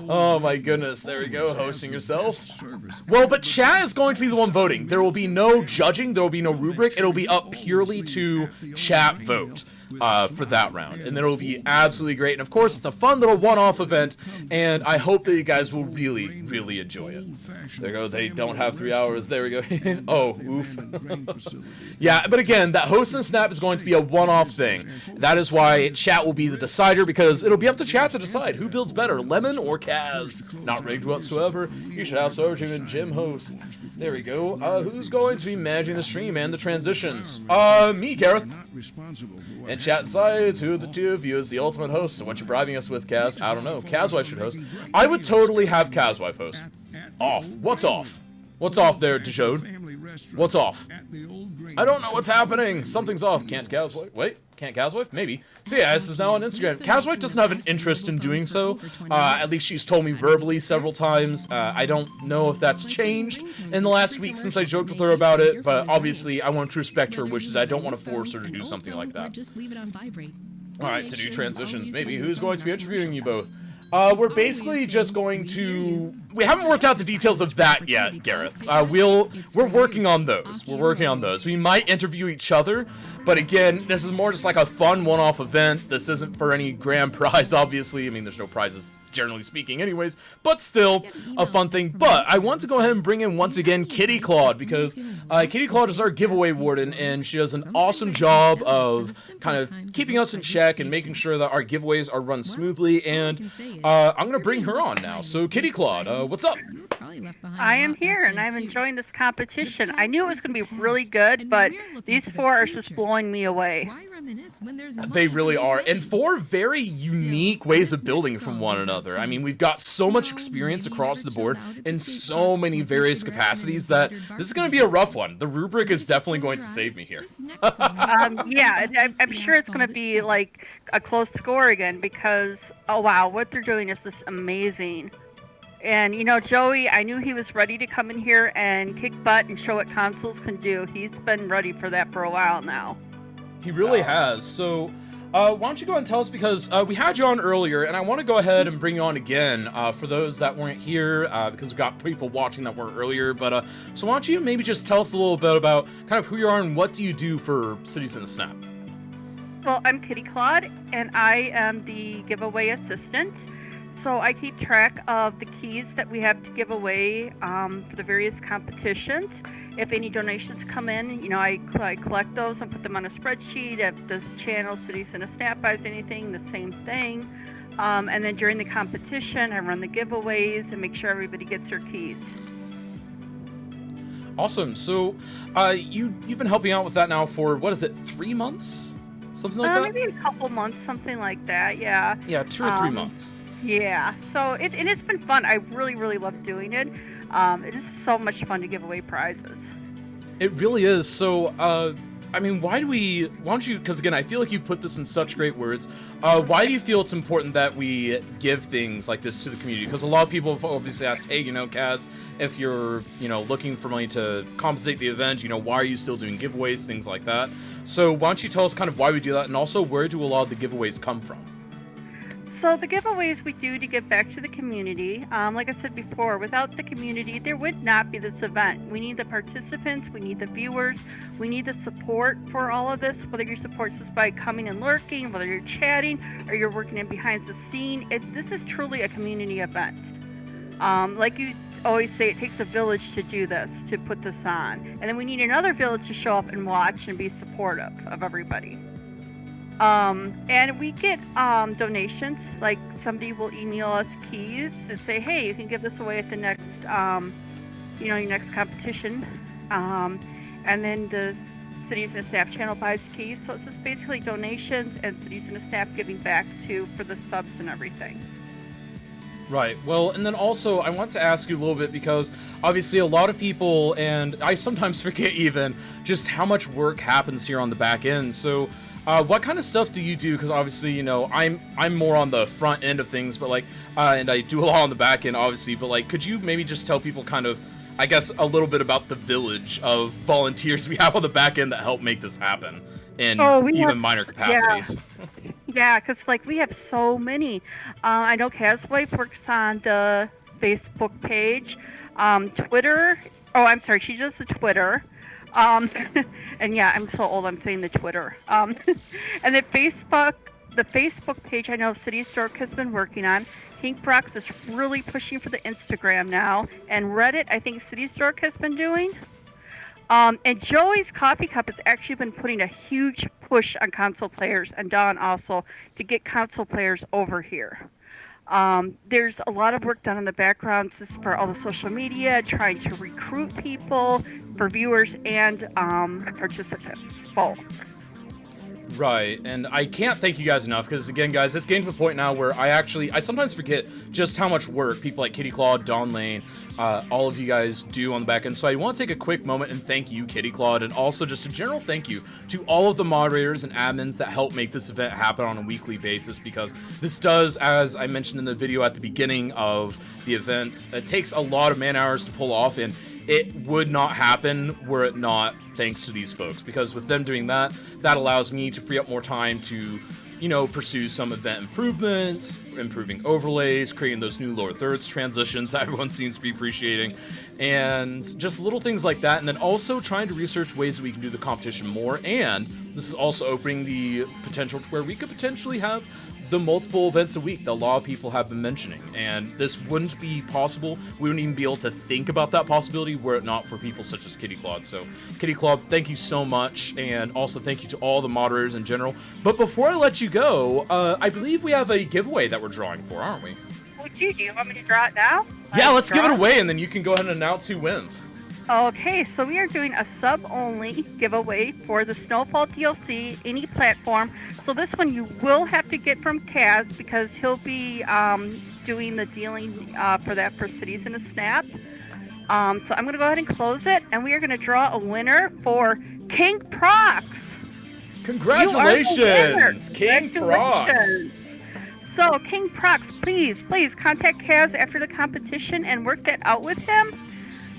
Oh my goodness, there we go, hosting yourself. Well, but chat is going to be the one voting. There will be no judging, there will be no rubric, it'll be up purely to chat vote for that round. And then it'll be absolutely great. And of course, it's a fun little one-off event, and I hope that you guys will really, really enjoy it. There we go, they don't have 3 hours, there we go. Oh, oof. Yeah, but again, that host and snap is going to be a one-off thing. That is why chat will be the decider, because it'll be up to chat to decide who builds better, Lemon or Kaz. Not rigged whatsoever. You should ask Origin and Jim host. There we go. Who's going to be managing the stream and the transitions? Me, Gareth. And chat decides who of the two of you is the ultimate host. So what you bribing us with, Kaz? I don't know. Kazwife should host. I would totally have Kazwife host. Off. What's off? What's off there, Dejode? What's off? I don't know what's happening. Something's off. Can't Kazwife? Wait. Can't Kazwife? Maybe. So yeah, this is now on Instagram. Kazwife doesn't have an interest in doing so. At least she's told me verbally several times. I don't know if that's changed in the last week since I joked with her about it, but obviously I want to respect her wishes. I don't want to force her to do something like that. Alright, to do transitions. Maybe. Who's going to be interviewing you both? We're basically just going to... We haven't worked out the details of that yet, Gareth. We're working on those. We're working on those. We might interview each other, but again, this is more just like a fun one-off event. This isn't for any grand prize, obviously. I mean, there's no prizes, generally speaking, anyways, but still a fun thing. But I want to go ahead and bring in, once again, Kitty Claude, because Kitty Claude is our giveaway warden, and she does an awesome job of kind of keeping us in check and making sure that our giveaways are run smoothly, and I'm going to bring her on now. So, Kitty Claude, what's up? I am here, and I'm enjoying this competition. I knew it was going to be really good, but these four are just blowing me away. They really are, and four very unique ways of building from one another. I mean, we've got so much experience across the board in so many various capacities that this is going to be a rough one. The rubric is definitely going to save me here. Yeah, I'm sure it's going to be like a close score again, because, oh wow, what they're doing is just amazing. And, you know, Joey, I knew he was ready to come in here and kick butt and show what consoles can do. He's been ready for that for a while now. He really has. So, why don't you go ahead and tell us, because we had you on earlier, and I want to go ahead and bring you on again for those that weren't here, because we've got people watching that weren't earlier. But so why don't you maybe just tell us a little bit about kind of who you are and what do you do for Cities in a Snap? Well, I'm Kitty Claude, and I am the giveaway assistant. So I keep track of the keys that we have to give away for the various competitions. If any donations come in, you know, I collect those and put them on a spreadsheet. If this channel, Cities in a Snap, buys anything, the same thing. And then during the competition, I run the giveaways and make sure everybody gets their keys. Awesome. So you've been helping out with that now for, what is it, 3 months? Something like that? Maybe a couple months, something like that, yeah. Yeah, 2 or 3 months. Yeah, so it's been fun. I really, really love doing it. It is so much fun to give away prizes. It really is. So, I mean, why don't you, because again, I feel like you put this in such great words. Why do you feel it's important that we give things like this to the community? Because a lot of people have obviously asked, hey, you know, Kaz, if you're, you know, looking for money to compensate the event, you know, why are you still doing giveaways, things like that? So why don't you tell us kind of why we do that, and also where do a lot of the giveaways come from? So the giveaways we do to give back to the community, like I said before, without the community, there would not be this event. We need the participants, we need the viewers, we need the support for all of this, whether your support is by coming and lurking, whether you're chatting, or you're working in behind the scene. This is truly a community event. Like you always say, it takes a village to do this, to put this on. And then we need another village to show up and watch and be supportive of everybody. And we get donations, like somebody will email us keys and say, hey, you can give this away at the next, your next competition. And then the Cities and Staff channel buys keys. So it's just basically donations and Cities and Staff giving back for the subs and everything. Right. Well, and then also I want to ask you a little bit, because obviously a lot of people, and I sometimes forget even, just how much work happens here on the back end. So what kind of stuff do you do? Because obviously, I'm more on the front end of things, but and I do a lot on the back end, obviously. But could you maybe just tell people kind of, I guess, a little bit about the village of volunteers we have on the back end that help make this happen in minor capacities? Yeah, because we have so many. I know Kaz's wife works on the Facebook page, Twitter. Oh, I'm sorry, she does the Twitter. And yeah, I'm so old, I'm saying the Twitter. And the Facebook page I know City Stork has been working on. Pink Brox is really pushing for the Instagram now. And Reddit, I think City Stork has been doing. And Joey's Coffee Cup has actually been putting a huge push on console players, and Dawn also, to get console players over here. There's a lot of work done in the background just for all the social media, trying to recruit people for viewers and participants, both. Right, and I can't thank you guys enough, because again, guys, it's getting to the point now where I sometimes forget just how much work people like Kitty Claude, Dawn Lane, all of you guys do on the back end. So I want to take a quick moment and thank you, Kitty Claude, and also just a general thank you to all of the moderators and admins that help make this event happen on a weekly basis, because this does, as I mentioned in the video at the beginning of the event, it takes a lot of man hours to pull off, and it would not happen were it not thanks to these folks, because with them doing that, that allows me to free up more time to, pursue some event improvements, improving overlays, creating those new lower thirds transitions that everyone seems to be appreciating, and just little things like that. And then also trying to research ways that we can do the competition more. And this is also opening the potential to where we could potentially have the multiple events a week that a lot of people have been mentioning, and this wouldn't be possible. We wouldn't even be able to think about that possibility were it not for people such as Kitty Claude. So, Kitty Claude, thank you so much, and also thank you to all the moderators in general. But before I let you go, I believe we have a giveaway that we're drawing for, aren't we? Do you want me to draw it now? Yeah, let's give it away, and then you can go ahead and announce who wins. Okay, so we are doing a sub-only giveaway for the Snowfall DLC, any platform. So this one you will have to get from Kaz, because he'll be doing the dealing for that for Cities in a Snap. So I'm going to go ahead and close it, and we are going to draw a winner for King Prox. Congratulations, King Prox. So King Prox, please contact Kaz after the competition and work that out with him.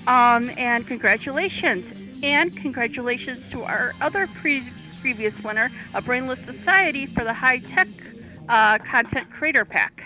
And congratulations. And congratulations to our other previous winner, a Brainless Society, for the high-tech content creator pack.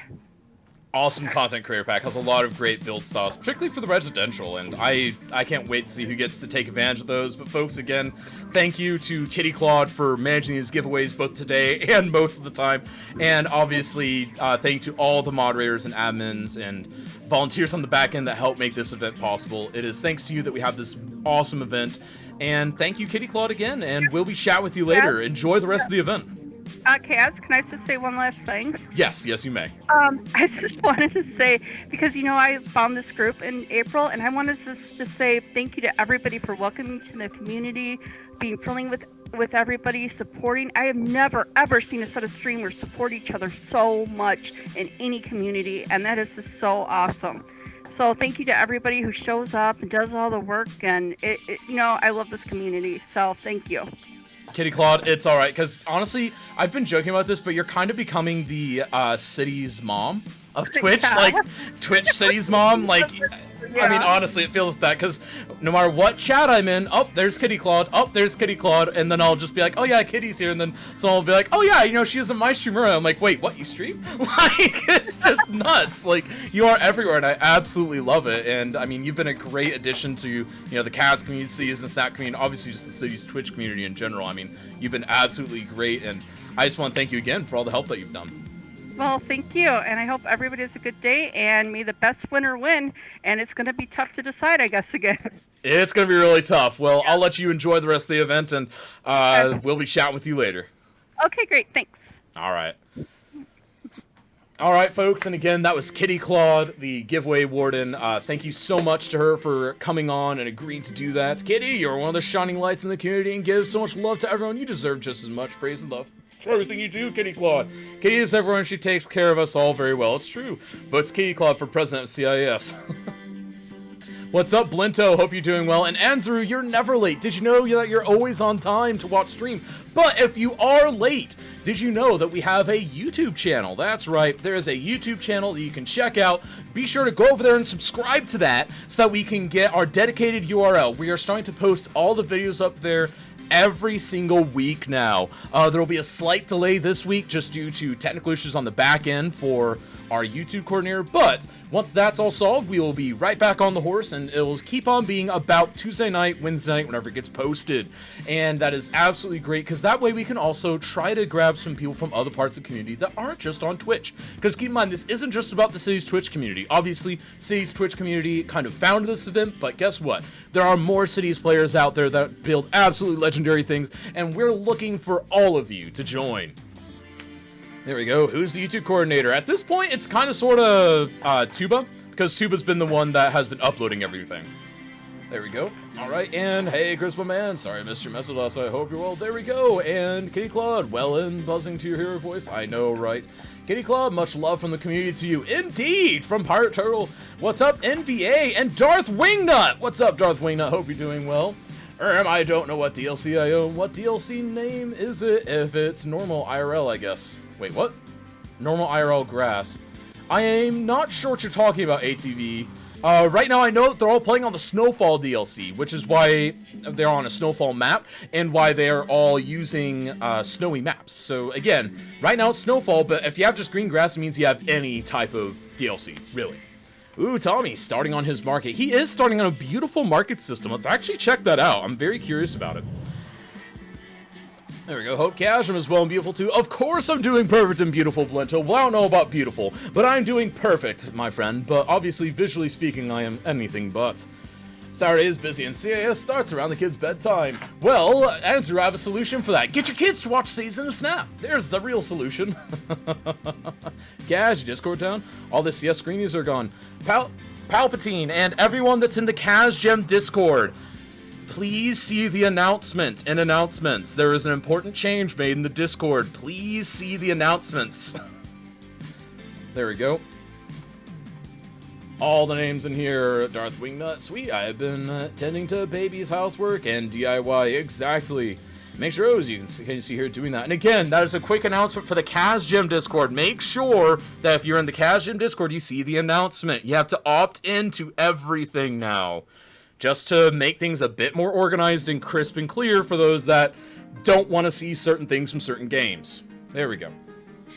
Awesome content creator pack. Has a lot of great build styles, particularly for the residential, and I can't wait to see who gets to take advantage of those. But folks, again, thank you to Kitty Claude for managing these giveaways both today and most of the time. And obviously, thank you to all the moderators and admins and volunteers on the back end that help make this event possible. It is thanks to you that we have this awesome event. And thank you, Kitty Claude, again, and we'll be chatting with you later. Enjoy the rest of the event. Kaz, can I just say one last thing? Yes, you may. I just wanted to say, because, I found this group in April, and I wanted to say thank you to everybody for welcoming to the community, being friendly with everybody, supporting. I have never, ever seen a set of streamers support each other so much in any community, and that is just so awesome. So thank you to everybody who shows up and does all the work, and I love this community, so thank you. Kitty Claude, it's all right, because honestly, I've been joking about this, but you're kind of becoming the city's mom of Twitch, Yeah. Twitch city's mom. I mean, honestly, it feels that, because no matter what chat I'm in, oh, there's Kitty Claude, oh, there's Kitty Claude, and then I'll just be like, oh yeah, Kitty's here, and then someone will be like, oh yeah, you know, she is in my streamer, and I'm like, wait, what, you stream? Like, it's just nuts. Like, you are everywhere, and I absolutely love it, and I mean, you've been a great addition to, you know, the Kaz community, Cities and Snap community, and obviously just the city's Twitch community in general. I mean, you've been absolutely great, and I just want to thank you again for all the help that you've done. Well, thank you, and I hope everybody has a good day, and may the best winner win, and it's going to be tough to decide, I guess, again. It's going to be really tough. Well, I'll let you enjoy the rest of the event, and we'll be chatting with you later. Okay, great, thanks. All right. All right, folks, and again, that was Kitty Claude, the giveaway warden. Thank you so much to her for coming on and agreeing to do that. Kitty, you're one of the shining lights in the community and give so much love to everyone. You deserve just as much praise and love for everything you do, Kitty Claude. Kitty is everyone. She takes care of us all very well. It's true. Votes Kitty Claude for president of CIS. What's up, Blinto? Hope you're doing well. And Anzaru, you're never late. Did you know that you're always on time to watch stream? But if you are late, did you know that we have a YouTube channel? That's right. There is a YouTube channel that you can check out. Be sure to go over there and subscribe to that so that we can get our dedicated URL. We are starting to post all the videos up there every single week now. There will be a slight delay this week just due to technical issues on the back end for our YouTube coordinator, but once that's all solved, we will be right back on the horse, and it will keep on being about Tuesday night, Wednesday night, whenever it gets posted. And that is absolutely great, because that way we can also try to grab some people from other parts of the community that aren't just on Twitch. Because keep in mind, this isn't just about the City's Twitch community. Obviously, City's Twitch community kind of founded this event, but guess what? There are more Cities players out there that build absolutely legendary things, and we're looking for all of you to join. There we go. Who's the YouTube coordinator? At this point, it's kind of sort of Tuba, because Tuba's been the one that has been uploading everything. There we go. All right, and hey, Crispal Man. Sorry I missed your message last night. I hope you're well. There we go. And Kitty Claude, well and buzzing to your hero voice. I know, right? Kitty Claude, much love from the community to you. Indeed, from Pirate Turtle. What's up, NVA? And Darth Wingnut. What's up, Darth Wingnut? Hope you're doing well. I don't know what DLC I own. What DLC name is it? If it's normal IRL, I guess. Wait, what? Normal IRL grass. I am not sure what you're talking about, ATV. Right now I know that they're all playing on the Snowfall DLC, which is why they're on a Snowfall map, and why they're all using snowy maps. So again, right now it's Snowfall, but if you have just green grass, it means you have any type of DLC, really. Ooh, Tommy, starting on his market. He is starting on a beautiful market system. Let's actually check that out. I'm very curious about it. There we go. Hope Casham is well and beautiful too. Of course I'm doing perfect and beautiful, Blinto. Well, I don't know about beautiful, but I'm doing perfect, my friend. But obviously, visually speaking, I am anything but. Saturday is busy and CAS starts around the kids' bedtime. Well, Andrew, I have a solution for that. Get your kids to watch Season of Snap. There's the real solution. Cash, Discord down. All the CS screenies are gone. Palpatine and everyone that's in the Kaz Gem Discord, please see the announcement and announcements. There is an important change made in the Discord. Please see the announcements. There we go. All the names in here. Darth Wingnut. Sweet. I have been tending to baby's housework and DIY. Exactly. Make sure you can see here doing that. And again, that is a quick announcement for the Kaz Gym Discord. Make sure that if you're in the Kaz Gym Discord, you see the announcement. You have to opt into everything now, just to make things a bit more organized and crisp and clear for those that don't want to see certain things from certain games. There we go.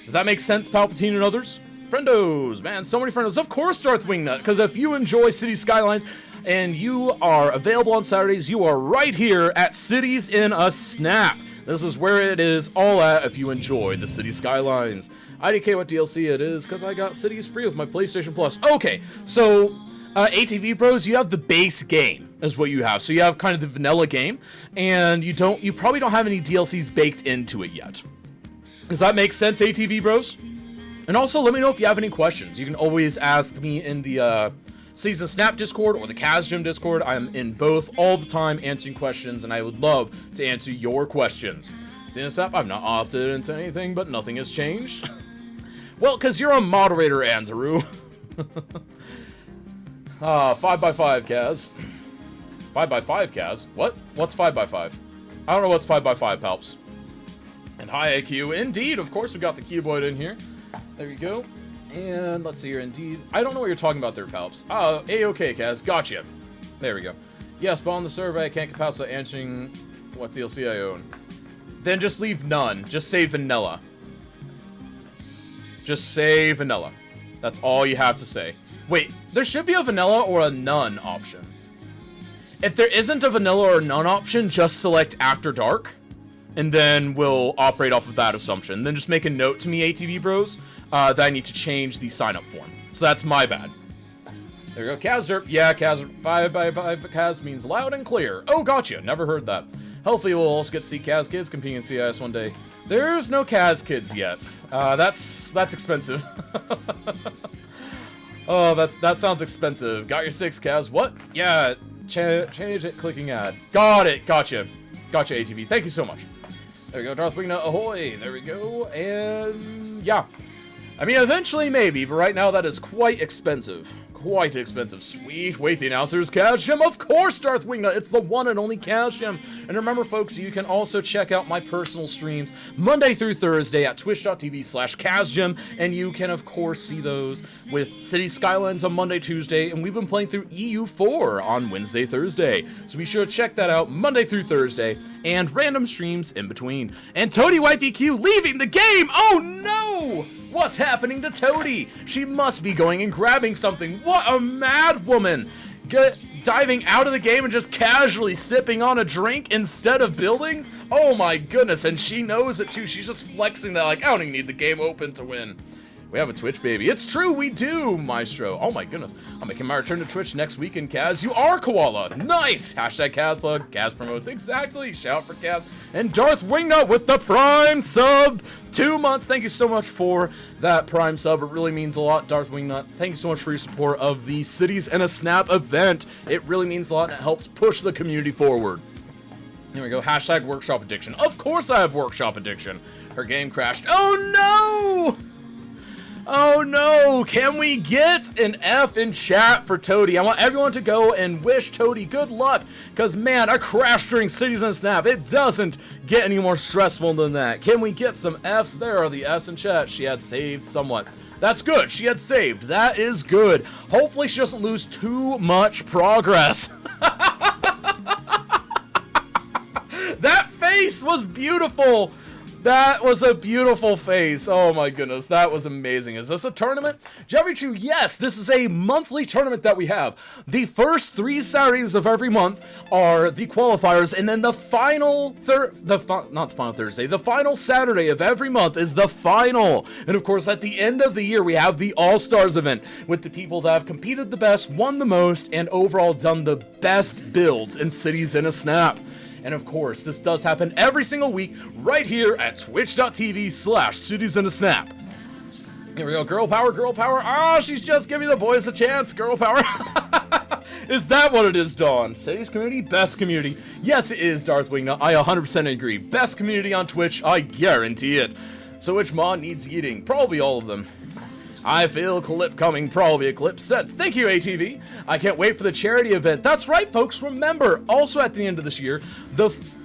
Does that make sense, Palpatine and others? Friendos, man, so many friendos. Of course, Darth Wingnut, because if you enjoy City Skylines and you are available on Saturdays, you are right here at Cities in a Snap. This is where it is all at if you enjoy the City Skylines. IDK what DLC it is, because I got Cities free with my PlayStation Plus. Okay, so ATV Bros, you have the base game is what you have. So you have kind of the vanilla game, and you probably don't have any DLCs baked into it yet. Does that make sense, ATV Bros? And also, let me know if you have any questions. You can always ask me in the Season Snap Discord or the Kaz Gym Discord. I'm in both all the time answering questions, and I would love to answer your questions. Season Snap, I've not opted into anything, but nothing has changed. Well, because you're a moderator, Anzaru. 5x5, Kaz. 5x5, Kaz? What? What's 5x5? I don't know what's 5x5, Palps. And hi, IQ. Indeed, of course we got the Cuboid in here. There we go. And let's see here, indeed. I don't know what you're talking about there, Palps. Oh, A-OK, Kaz. Gotcha. There we go. Yes, but on the survey, I can't get past without answering what DLC I own. Then just leave none. Just say vanilla. Just say vanilla. That's all you have to say. Wait, there should be a vanilla or a none option. If there isn't a vanilla or none option, just select After Dark. And then we'll operate off of that assumption. Then just make a note to me, ATV bros, that I need to change the sign-up form. So that's my bad. There we go. Kazderp. Yeah, Kazderp. 5 by Kaz means loud and clear. Oh, gotcha. Never heard that. Hopefully we'll also get to see Kaz kids competing in CIS one day. There's no Kaz kids yet. That's expensive. Oh, that sounds expensive. Got your 6, Kaz. What? Yeah, change it, clicking ad. Got it. Gotcha. Gotcha, ATV. Thank you so much. There we go. Darth Wingnut, ahoy. There we go. And yeah. I mean, eventually maybe, but right now that is quite expensive. Quite expensive. Sweet. Wait, the announcer's Kaz Gem. Of course, Darth Wingnut. It's the one and only Kaz Gem. And remember, folks, you can also check out my personal streams Monday through Thursday at twitch.tv/KazGem. And you can, of course, see those with City Skylines on Monday, Tuesday. And we've been playing through EU4 on Wednesday, Thursday. So be sure to check that out Monday through Thursday. And random streams in between. And Toady YPQ leaving the game. Oh, no! What's happening to Toady? She must be going and grabbing something. What a mad woman! Diving out of the game and just casually sipping on a drink instead of building? Oh my goodness, and she knows it too. She's just flexing that like, I don't even need the game open to win. We have a Twitch baby. It's true, we do, Maestro. Oh my goodness. I'm making my return to Twitch next weekend, Kaz. You are Koala. Nice. Hashtag Kaz plug. Kaz promotes. Exactly. Shout for Kaz. And Darth Wingnut with the Prime sub. 2 months. Thank you so much for that Prime sub. It really means a lot, Darth Wingnut. Thank you so much for your support of the Cities in a Snap event. It really means a lot and it helps push the community forward. Here we go. Hashtag Workshop Addiction. Of course I have Workshop Addiction. Her game crashed. Oh no! Oh no, can we get an F in chat for Toady? I want everyone to go and wish Toady good luck, because man, a crash during Cities in a Snap, it doesn't get any more stressful than that. Can we get some Fs? There are the Fs in chat. She had saved somewhat. That's good, she had saved. That is good. Hopefully she doesn't lose too much progress. That face was beautiful. That was a beautiful face. Oh my goodness, that was amazing. Is this a tournament? Jeffrey Chu, yes, this is a monthly tournament that we have. The first 3 Saturdays of every month are the qualifiers, and then the final the final Saturday of every month is the final. And of course, at the end of the year, we have the All-Stars event with the people that have competed the best, won the most, and overall done the best builds in Cities in a Snap. And of course, this does happen every single week right here at twitch.tv/Cities in a Snap. Here we go. Girl power, girl power. Oh, she's just giving the boys a chance. Girl power. Is that what it is, Dawn? Cities community? Best community. Yes, it is, Darth Wingnut. I 100% agree. Best community on Twitch. I guarantee it. So which mod needs eating? Probably all of them. I feel clip coming, probably a clip sent. Thank you, ATV. I can't wait for the charity event. That's right, folks. Remember, also at the end of this year,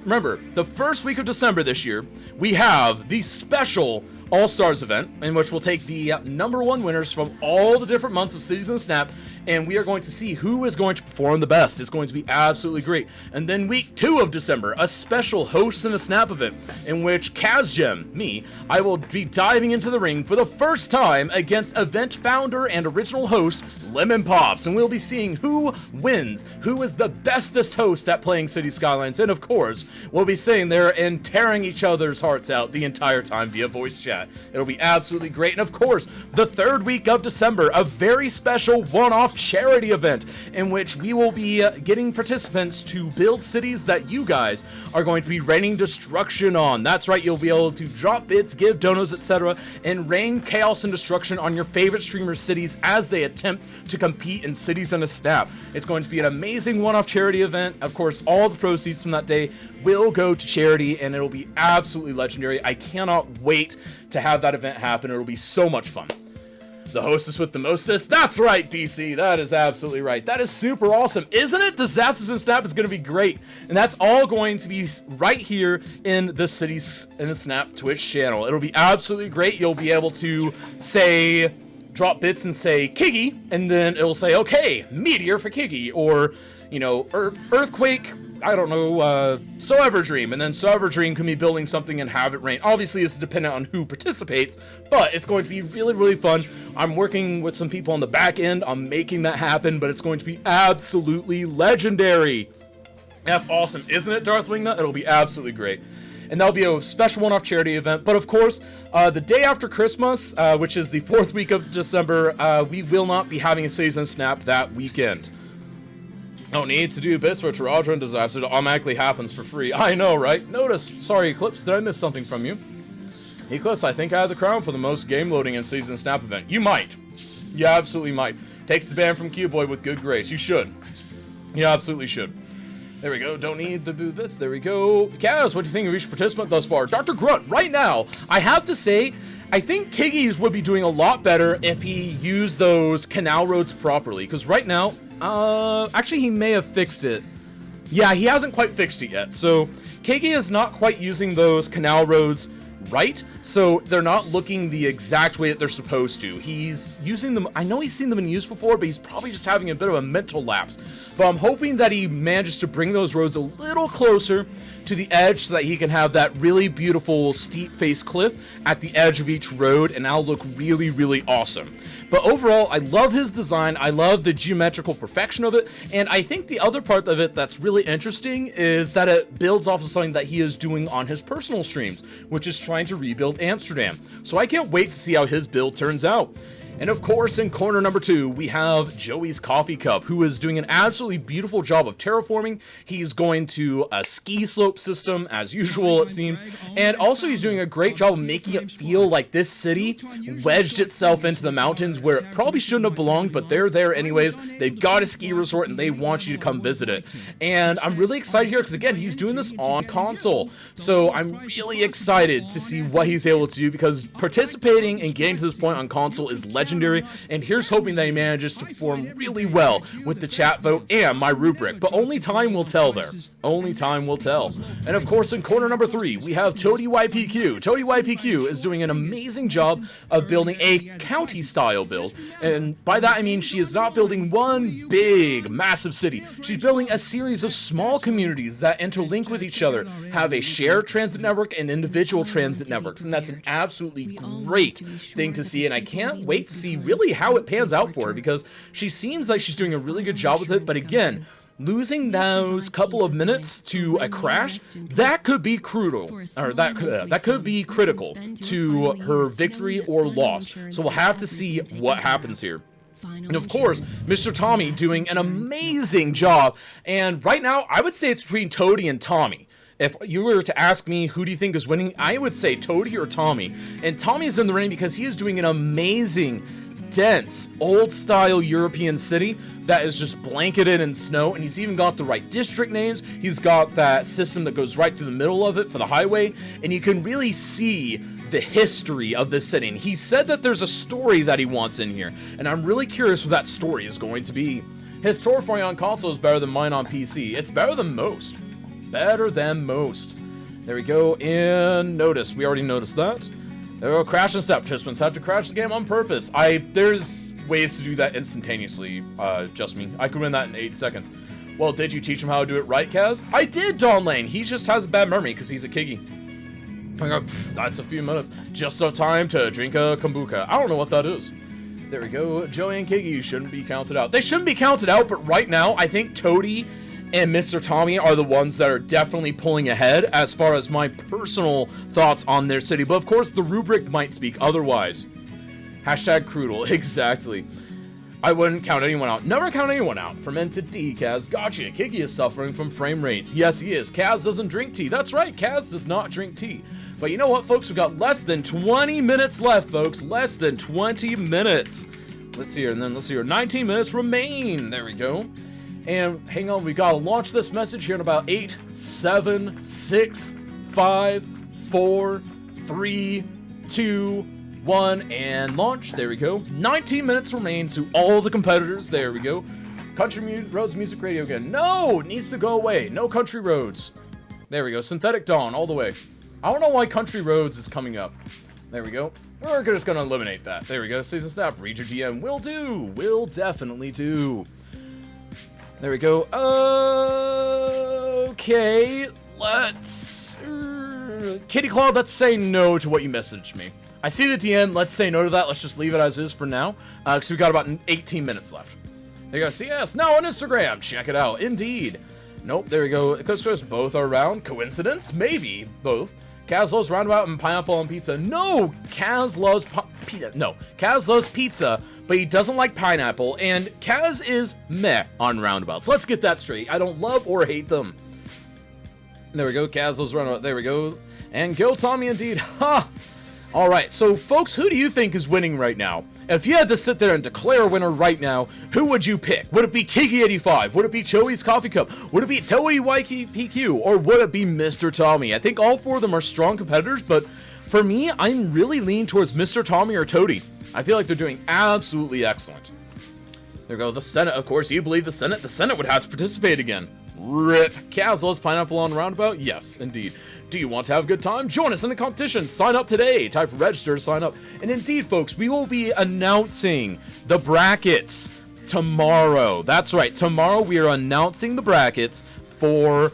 remember, the first week of December this year, we have the special All-Stars event, in which we'll take the #1 winners from all the different months of Cities in a Snap, and we are going to see who is going to perform the best. It's going to be absolutely great. And then week 2 of December, a special Hosts in a Snap event, in which KazGem, me, I will be diving into the ring for the first time against event founder and original host, Lemon Pops, and we'll be seeing who wins, who is the bestest host at playing City Skylines, and of course, we'll be sitting there and tearing each other's hearts out the entire time via voice chat. It'll be absolutely great. And of course, the 3rd week of December, a very special one-off charity event in which we will be getting participants to build cities that you guys are going to be raining destruction on. That's right, you'll be able to drop bits, give donos, etc., and rain chaos and destruction on your favorite streamers' cities as they attempt to compete in Cities in a Snap. It's going to be an amazing one-off charity event. Of course, all the proceeds from that day will go to charity, and it'll be absolutely legendary. I cannot wait to have that event happen. It'll be so much fun. The hostess with the mostest? That's right, DC. That is absolutely right. That is super awesome. Isn't it? Disasters in Snap is going to be great. And that's all going to be right here in the Cities in a Snap Twitch channel. It'll be absolutely great. You'll be able to say drop bits and say Kiggy, and then it'll say, okay, meteor for Kiggy, or, you know, earthquake, I don't know, So Ever Dream, and then So Ever Dream can be building something and have it rain. Obviously, this is dependent on who participates, but it's going to be really, really fun. I'm working with some people on the back end on making that happen, but it's going to be absolutely legendary. That's awesome, isn't it, Darth Wingnut? It'll be absolutely great. And that'll be a special one-off charity event. But of course, the day after Christmas, which is the 4th week of December, we will not be having a Season Snap that weekend. No need to do bits for Taraja and Disaster. It automatically happens for free. I know, right? Notice. Sorry, Eclipse, did I miss something from you? Eclipse, I think I have the crown for the most game loading in Season Snap event. You might. You absolutely might. Takes the ban from Q-Boy with good grace. You should. You absolutely should. There we go. Don't need the boo bits. There we go. Kaz, what do you think of each participant thus far? Dr. Grunt, right now, I have to say, I think Kiggy's would be doing a lot better if he used those canal roads properly. Because right now, actually, he may have fixed it. Yeah, he hasn't quite fixed it yet. So, Kiggy is not quite using those canal roads right, so they're not looking the exact way that they're supposed to. He's using them, I know he's seen them in use before, but he's probably just having a bit of a mental lapse. But I'm hoping that he manages to bring those roads a little closer to the edge so that he can have that really beautiful steep face cliff at the edge of each road, and that'll look really, really awesome. But overall, I love his design, I love the geometrical perfection of it, and I think the other part of it that's really interesting is that it builds off of something that he is doing on his personal streams, which is trying to rebuild Amsterdam. So I can't wait to see how his build turns out. And of course, in corner number 2, we have Joey's Coffee Cup, who is doing an absolutely beautiful job of terraforming. He's going to a ski slope system, as usual, it seems. And also, he's doing a great job of making it feel like this city wedged itself into the mountains where it probably shouldn't have belonged, but they're there anyways. They've got a ski resort, and they want you to come visit it. And I'm really excited here, because again, he's doing this on console. So I'm really excited to see what he's able to do, because participating and getting to this point on console is legendary, and here's hoping that he manages to perform really well with the chat vote and my rubric, but only time will tell there. Only time will tell. And of course, in corner number 3, we have Toady YPQ. Toady YPQ is doing an amazing job of building a county-style build, and by that I mean she is not building one big, massive city. She's building a series of small communities that interlink with each other, have a shared transit network and individual transit networks, and that's an absolutely great thing to see, and I can't wait to see really how it pans out for her, because she seems like she's doing a really good job with it. But again, losing those couple of minutes to a crash, that could be crucial, or that could be critical to her victory or loss. So we'll have to see what happens here. And of course, Mr. Tommy doing an amazing job. And right now, I would say it's between Toady and Tommy. If you were to ask me who do you think is winning, I would say Toady or Tommy. And Tommy is in the running because he is doing an amazing, dense, old-style European city that is just blanketed in snow, and he's even got the right district names. He's got that system that goes right through the middle of it for the highway, and you can really see the history of this city. And he said that there's a story that he wants in here, and I'm really curious what that story is going to be. His terraforming on console is better than mine on PC. It's better than most. Better than most. There we go, and notice. We already noticed that. There we go, crash and step. Participants have to crash the game on purpose. There's ways to do that instantaneously, just me. I could win that in 8 seconds. Well, did you teach him how to do it right, Kaz? I did, Don Lane. He just has a bad memory because he's a Kiggy. I go, that's a few minutes. Just so time to drink a kombucha. I don't know what that is. There we go. Joey and Kiggy shouldn't be counted out. They shouldn't be counted out, but right now, I think Toady and Mr. Tommy are the ones that are definitely pulling ahead as far as my personal thoughts on their city. But of course, the rubric might speak otherwise. Hashtag Crutal, exactly. I wouldn't count anyone out. Never count anyone out. Fermented tea, Kaz. Gotcha. Kiki is suffering from frame rates. Yes, he is. Kaz doesn't drink tea. That's right, Kaz does not drink tea. But you know what, folks? We've got less than 20 minutes left, folks. Less than 20 minutes. Let's see here, and then let's see here. 19 minutes remain. There we go. And hang on, we gotta launch this message here in about 8, 7, 6, 5, 4, 3, 2, 1, and launch. There we go. 19 minutes remain to all the competitors. There we go. Country Roads Music Radio again. No, it needs to go away. No Country Roads. There we go. Synthetic Dawn all the way. I don't know why Country Roads is coming up. There we go. We're just gonna eliminate that. There we go. Season Snap. Read your DM. Will do. Will definitely do. There we go. Okay. Let's... Kitty Claw, let's say no to what you messaged me. I see the DM. Let's say no to that. Let's just leave it as is for now. Because we've got about 18 minutes left. There you go. CS now on Instagram. Check it out. Indeed. Nope. There we go. Coasters both are around. Coincidence? Maybe. Both. Kaz loves roundabout and pineapple on pizza. No, Kaz loves Kaz loves pizza, but he doesn't like pineapple, and Kaz is meh on roundabouts. Let's get that straight. I don't love or hate them. There we go. Kaz loves roundabout. There we go. And go Tommy indeed. Ha! All right. So, folks, who do you think is winning right now? If you had to sit there and declare a winner right now, who would you pick? Would it be Kiki85? Would it be Choi's Coffee Cup? Would it be Toei YPQ? Or would it be Mr. Tommy? I think all four of them are strong competitors, but for me, I'm really leaning towards Mr. Tommy or Toadie. I feel like they're doing absolutely excellent. There we go. The Senate, of course. You believe the Senate? The Senate would have to participate again. RIP. Kaz pineapple on roundabout? Yes, indeed. Do you want to have a good time? Join us in the competition. Sign up today. Type register to sign up. And indeed, folks, we will be announcing the brackets tomorrow. That's right. Tomorrow we are announcing the brackets for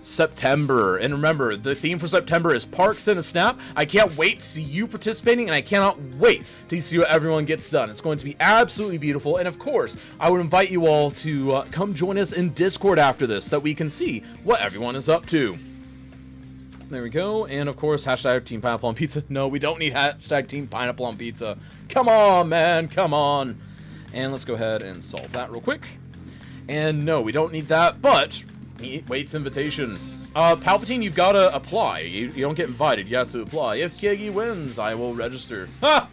September. And remember, the theme for September is Parks in a Snap. I can't wait to see you participating, and I cannot wait to see what everyone gets done. It's going to be absolutely beautiful. And of course, I would invite you all to come join us in Discord after this so that we can see what everyone is up to. There we go. And of course, hashtag Team Pineapple on Pizza. No, we don't need hashtag Team Pineapple on Pizza. Come on, man. Come on. And let's go ahead and solve that real quick. And no, we don't need that, but waits invitation. Palpatine, you've got to apply. You don't get invited. You have to apply. If Kigi wins, I will register. Ha!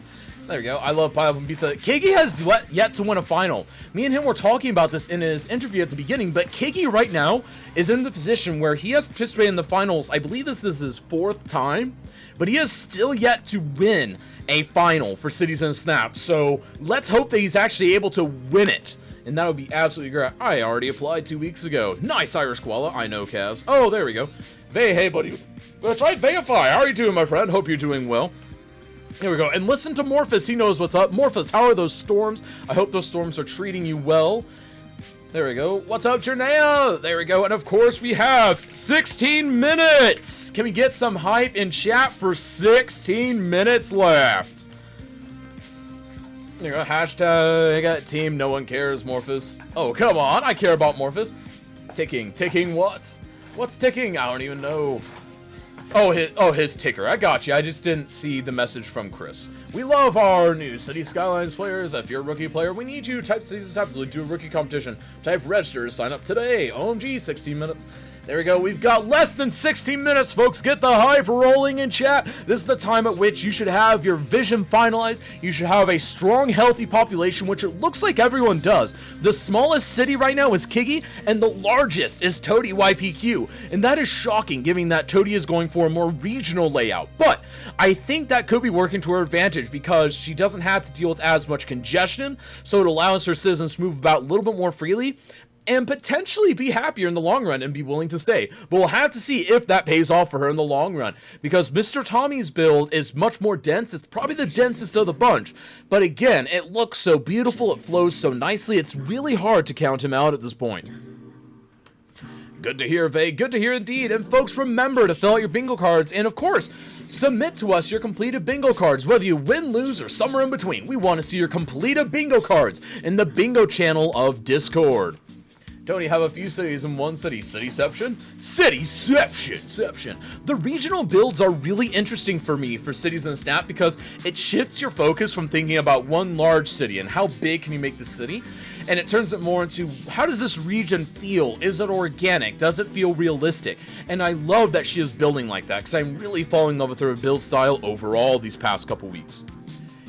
There we go. I love pineapple pizza. Kigi has yet to win a final. Me and him were talking about this in his interview at the beginning, but Kigi right now is in the position where he has participated in the finals. I believe this is his 4th time, but he has still yet to win a final for Cities and Snap. So let's hope that he's actually able to win it. And that would be absolutely great. I already applied 2 weeks ago. Nice, Irish Koala. I know, Kaz. Oh, there we go. Hey, buddy. That's right, Veify. How are you doing, my friend? Hope you're doing well. Here we go. And listen to Morphus. He knows what's up. Morphus, how are those storms? I hope those storms are treating you well. There we go. What's up, Jernea? There we go. And of course, we have 16 minutes. Can we get some hype in chat for 16 minutes left? There you go. Hashtag team no one cares, Morphus. Oh, come on. I care about Morphus. Ticking. Ticking what? What's ticking? I don't even know. Oh, his ticker. I got you. I just didn't see the message from Chris. We love our new City Skylines players. If you're a rookie player, we need you. Type Cities Type to do a rookie competition. Type register to sign up today. OMG, 16 minutes. There we go. We've got less than 16 minutes, folks. Get the hype rolling in chat. This is the time at which you should have your vision finalized. You should have a strong, healthy population, which it looks like everyone does. The smallest city right now is Kigi, and the largest is Toadie YPQ. And that is shocking, given that Toadie is going for a more regional layout. But I think that could be working to her advantage because she doesn't have to deal with as much congestion, so it allows her citizens to move about a little bit more freely and potentially be happier in the long run and be willing to stay. But we'll have to see if that pays off for her in the long run, because Mr. Tommy's build is much more dense. It's probably the densest of the bunch, but again, it looks so beautiful, it flows so nicely, it's really hard to count him out at this point. Good to hear, Vay. Good to hear indeed. And folks, remember to fill out your bingo cards, and of course, submit to us your completed bingo cards, whether you win, lose, or somewhere in between. We want to see your completed bingo cards in the bingo channel of Discord. Tony, have a few cities in one city. Cityception? Cityception. The regional builds are really interesting for me for Cities in Snap because it shifts your focus from thinking about one large city and how big can you make the city, and it turns it more into how does this region feel? Is it organic? Does it feel realistic? And I love that she is building like that because I'm really falling in love with her build style overall these past couple weeks.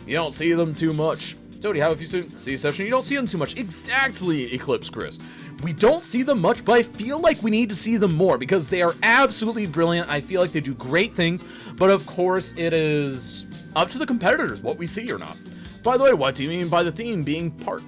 You don't see them too much. Tony, have a few C-section. You don't see them too much. Exactly, Eclipse Chris. We don't see them much, but I feel like we need to see them more because they are absolutely brilliant. I feel like they do great things, but of course it is up to the competitors what we see or not. By the way, what do you mean by the theme being park?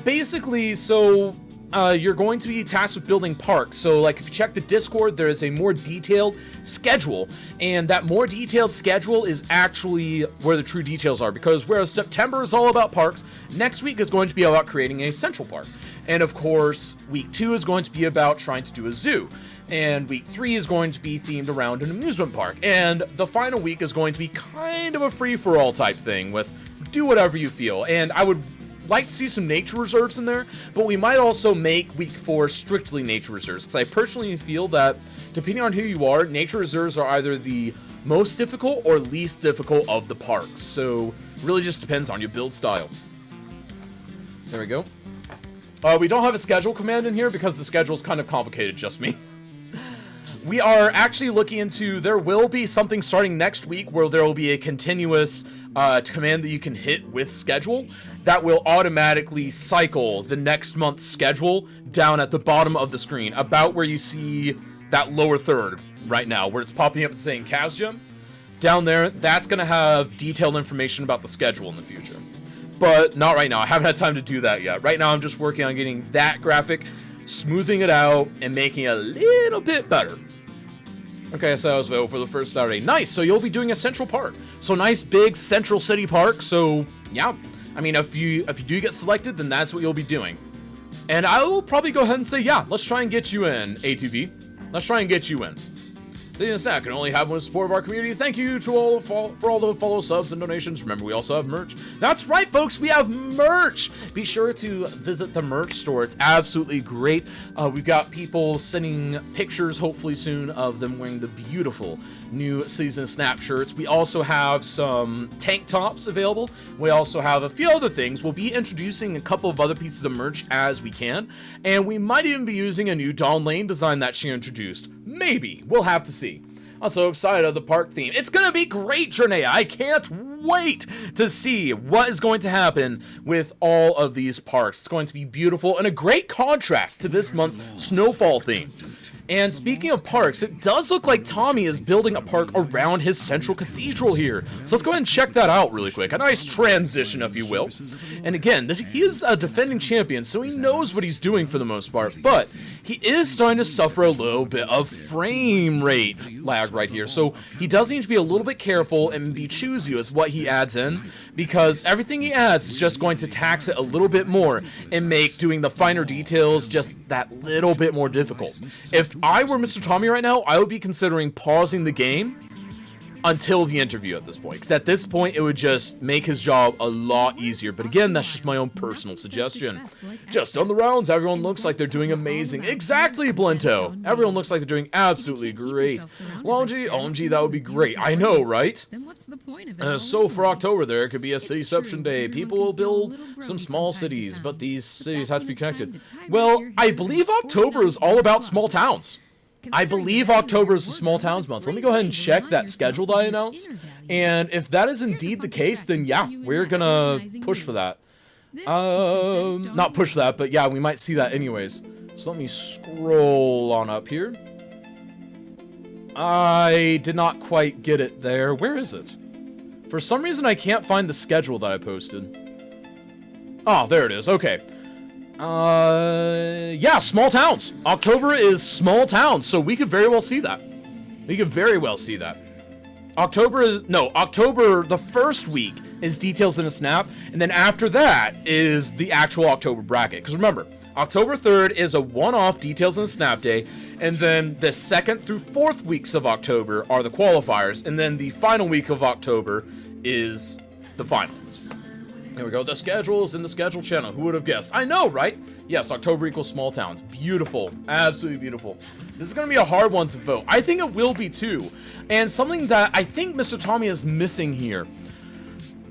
Basically, so you're going to be tasked with building parks. So, like, if you check the Discord, there is a more detailed schedule, and that more detailed schedule is actually where the true details are, because whereas September is all about parks, next week is going to be about creating a central park. And of course, week 2 is going to be about trying to do a zoo. And week 3 is going to be themed around an amusement park. And the final week is going to be kind of a free-for-all type thing with do whatever you feel. And I would like to see some nature reserves in there, but we might also make week 4 strictly nature reserves, because I personally feel that depending on who you are, nature reserves are either the most difficult or least difficult of the parks. So really just depends on your build style. There we go. We don't have a schedule command in here because the schedule is kind of complicated, just me. We are actually looking into, there will be something starting next week where there will be a continuous command that you can hit with schedule that will automatically cycle the next month's schedule down at the bottom of the screen, about where you see that lower third right now, where it's popping up and saying Cavs Gym. Down there, that's going to have detailed information about the schedule in the future. But not right now. I haven't had time to do that yet. Right now, I'm just working on getting that graphic, smoothing it out, and making it a little bit better. Okay, so that was available for the first Saturday. Nice, so you'll be doing a central park. So nice big central city park, so yeah. I mean, if you do get selected, then that's what you'll be doing. And I will probably go ahead and say, yeah, let's try and get you in, ATV. Let's try and get you in. This snack can only happen with the support of our community. Thank you to all for all the follow, subs, and donations. Remember, we also have merch. That's right, folks, we have merch. Be sure to visit the merch store. It's absolutely great. We've got people sending pictures, hopefully soon, of them wearing the beautiful new season snap shirts. We also have some tank tops available. We also have a few other things. We'll be introducing a couple of other pieces of merch as we can, and we might even be using a new Dawn Lane design that she introduced. Maybe. We'll have to see. I'm so excited of the park theme. It's gonna be great, Jernea. I can't wait to see what is going to happen with all of these parks. It's going to be beautiful and a great contrast to this month's Snowfall theme. And speaking of parks, it does look like Tommy is building a park around his central cathedral here. So let's go ahead and check that out really quick. A nice transition, if you will. And again, he is a defending champion, so he knows what he's doing for the most part. But he is starting to suffer a little bit of frame rate lag right here. So he does need to be a little bit careful and be choosy with what he adds in, because everything he adds is just going to tax it a little bit more and make doing the finer details just that little bit more difficult. If I were Mr. Tommy right now, I would be considering pausing the game until the interview at this point, because at this point it would just make his job a lot easier. But again, that's just my own personal suggestion. Just on the rounds, everyone looks like they're doing amazing. Exactly, Blento. Everyone looks like they're doing absolutely great. OMG, that would be great. I know, right? So for October, there could be a cityception day. People will build some small cities, but these cities have to be connected. Well, I believe October is all about small towns. I believe October is the small towns month. Let me go ahead and check that schedule that I announced. And if that is indeed the case, then yeah, we're gonna push for that. Not push for that, but yeah, we might see that anyways. So let me scroll on up here. I did not quite get it there. Where is it? For some reason, I can't find the schedule that I posted. Oh, there it is. Okay. Yeah, small towns. October is small towns, so we could very well see that. October, the first week is details in a snap, and then after that is the actual October bracket. Because remember, October 3rd is a one-off details in a snap day, and then the 2nd through 4th weeks of October are the qualifiers, and then the final week of October is the final. There we go. The schedule is in the schedule channel. Who would have guessed? I know, right? Yes, October equals small towns. Beautiful. Absolutely beautiful. This is going to be a hard one to vote. I think it will be too. And something that I think Mr. Tommy is missing here.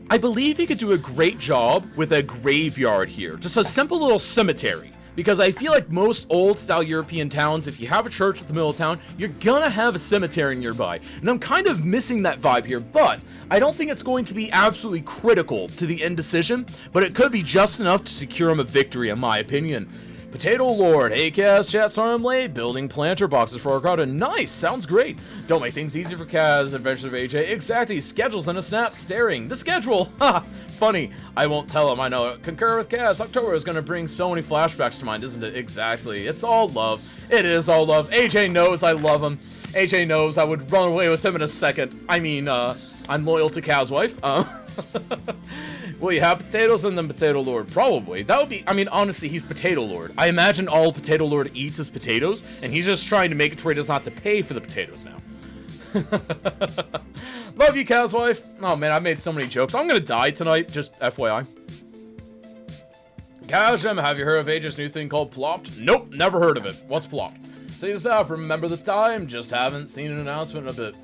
I believe he could do a great job with a graveyard here. Just a simple little cemetery. Because I feel like most old-style European towns, if you have a church at the middle of town, you're gonna have a cemetery nearby. And I'm kind of missing that vibe here, but I don't think it's going to be absolutely critical to the end decision, but it could be just enough to secure him a victory, in my opinion. Potato Lord, hey Kaz, chat storm late, building planter boxes for our crowd, and nice, sounds great. Don't make things easy for Kaz, Adventures of AJ, exactly, schedules in a snap, staring, the schedule, ha, funny, I won't tell him, I know, concur with Kaz, October is gonna bring so many flashbacks to mind, isn't it? Exactly, it's all love, it is all love, AJ knows I love him, AJ knows I would run away with him in a second, I mean, I'm loyal to Kaz's wife, Will you have potatoes and then Potato Lord? Probably. That would be, I mean, honestly, he's Potato Lord. I imagine all Potato Lord eats is potatoes, and he's just trying to make it to where he doesn't have to pay for the potatoes now. Love you, Cow's wife. Oh, man, I made so many jokes. I'm gonna die tonight, just FYI. Kazem, have you heard of AJ's new thing called Plopped? Nope, never heard of it. What's Plopped? See this up, remember the time? Just haven't seen an announcement in a bit.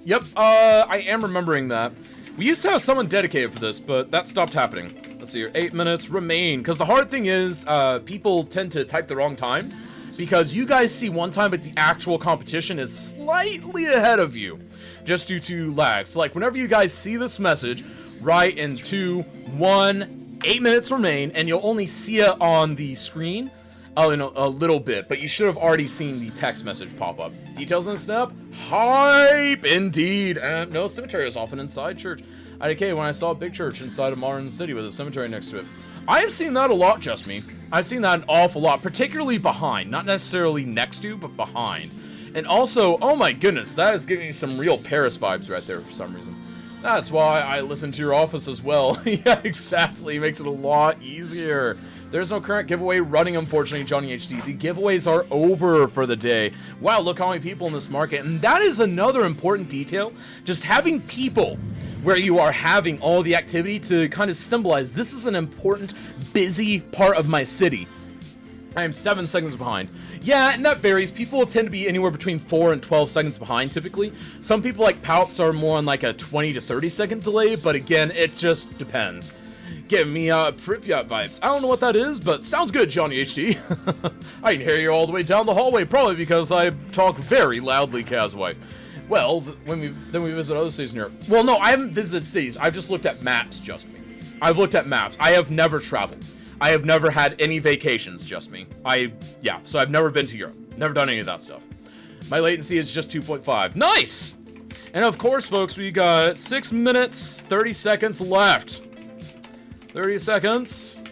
Yep, I am remembering that. We used to have someone dedicated for this, but that stopped happening. Let's see here, 8 minutes remain. Because the hard thing is, people tend to type the wrong times. Because you guys see one time, but the actual competition is slightly ahead of you. Just due to lag. So like, whenever you guys see this message, write in 2, 1, 8 minutes remain, and you'll only see it on the screen in a little bit, but you should have already seen the text message pop up. Details in the snap? Hype indeed! And no, cemetery is often inside church. IDK, when I saw a big church inside a modern city with a cemetery next to it. I have seen that a lot, just me. I've seen that an awful lot, particularly behind. Not necessarily next to, but behind. And also, oh my goodness, that is giving me some real Paris vibes right there for some reason. That's why I listen to your office as well. Yeah, exactly. It makes it a lot easier. There's no current giveaway running, unfortunately, Johnny HD. The giveaways are over for the day. Wow, look how many people in this market. And that is another important detail. Just having people where you are having all the activity to kind of symbolize this is an important, busy part of my city. I am 7 seconds behind. Yeah, and that varies. People tend to be anywhere between 4 and 12 seconds behind, typically. Some people like Palps are more on like a 20 to 30 second delay, but again, it just depends. Give me Pripyat vibes. I don't know what that is, but sounds good, Johnny HD. I can hear you all the way down the hallway, probably because I talk very loudly, Kaz wife. Well, when we visit other cities in Europe. Well, no, I haven't visited cities. I've just looked at maps, just me. I've looked at maps. I have never traveled. I have never had any vacations, just me. So I've never been to Europe. Never done any of that stuff. My latency is just 2.5. Nice! And of course, folks, we got 6 minutes, 30 seconds left. 30 seconds.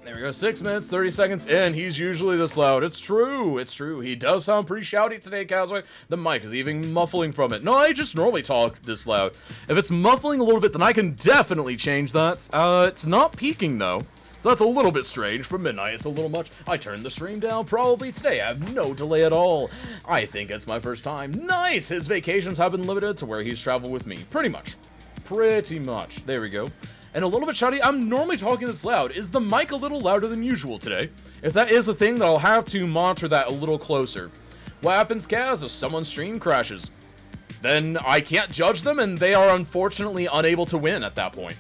There we go, 6 minutes, 30 seconds in. He's usually this loud. It's true, it's true. He does sound pretty shouty today, Cowboy. The mic is even muffling from it. No, I just normally talk this loud. If it's muffling a little bit, then I can definitely change that. It's not peaking, though. So that's a little bit strange. For midnight, it's a little much. I turned the stream down probably today. I have no delay at all. I think it's my first time. Nice! His vacations have been limited to where he's traveled with me. Pretty much. Pretty much. There we go. And a little bit shouty. I'm normally talking this loud. Is the mic a little louder than usual today? If that is a thing, then I'll have to monitor that a little closer. What happens, Kaz, if someone's stream crashes? Then I can't judge them, and they are unfortunately unable to win at that point.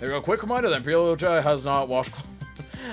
There we go. Quick reminder that Imperial Jai has not washed clothes.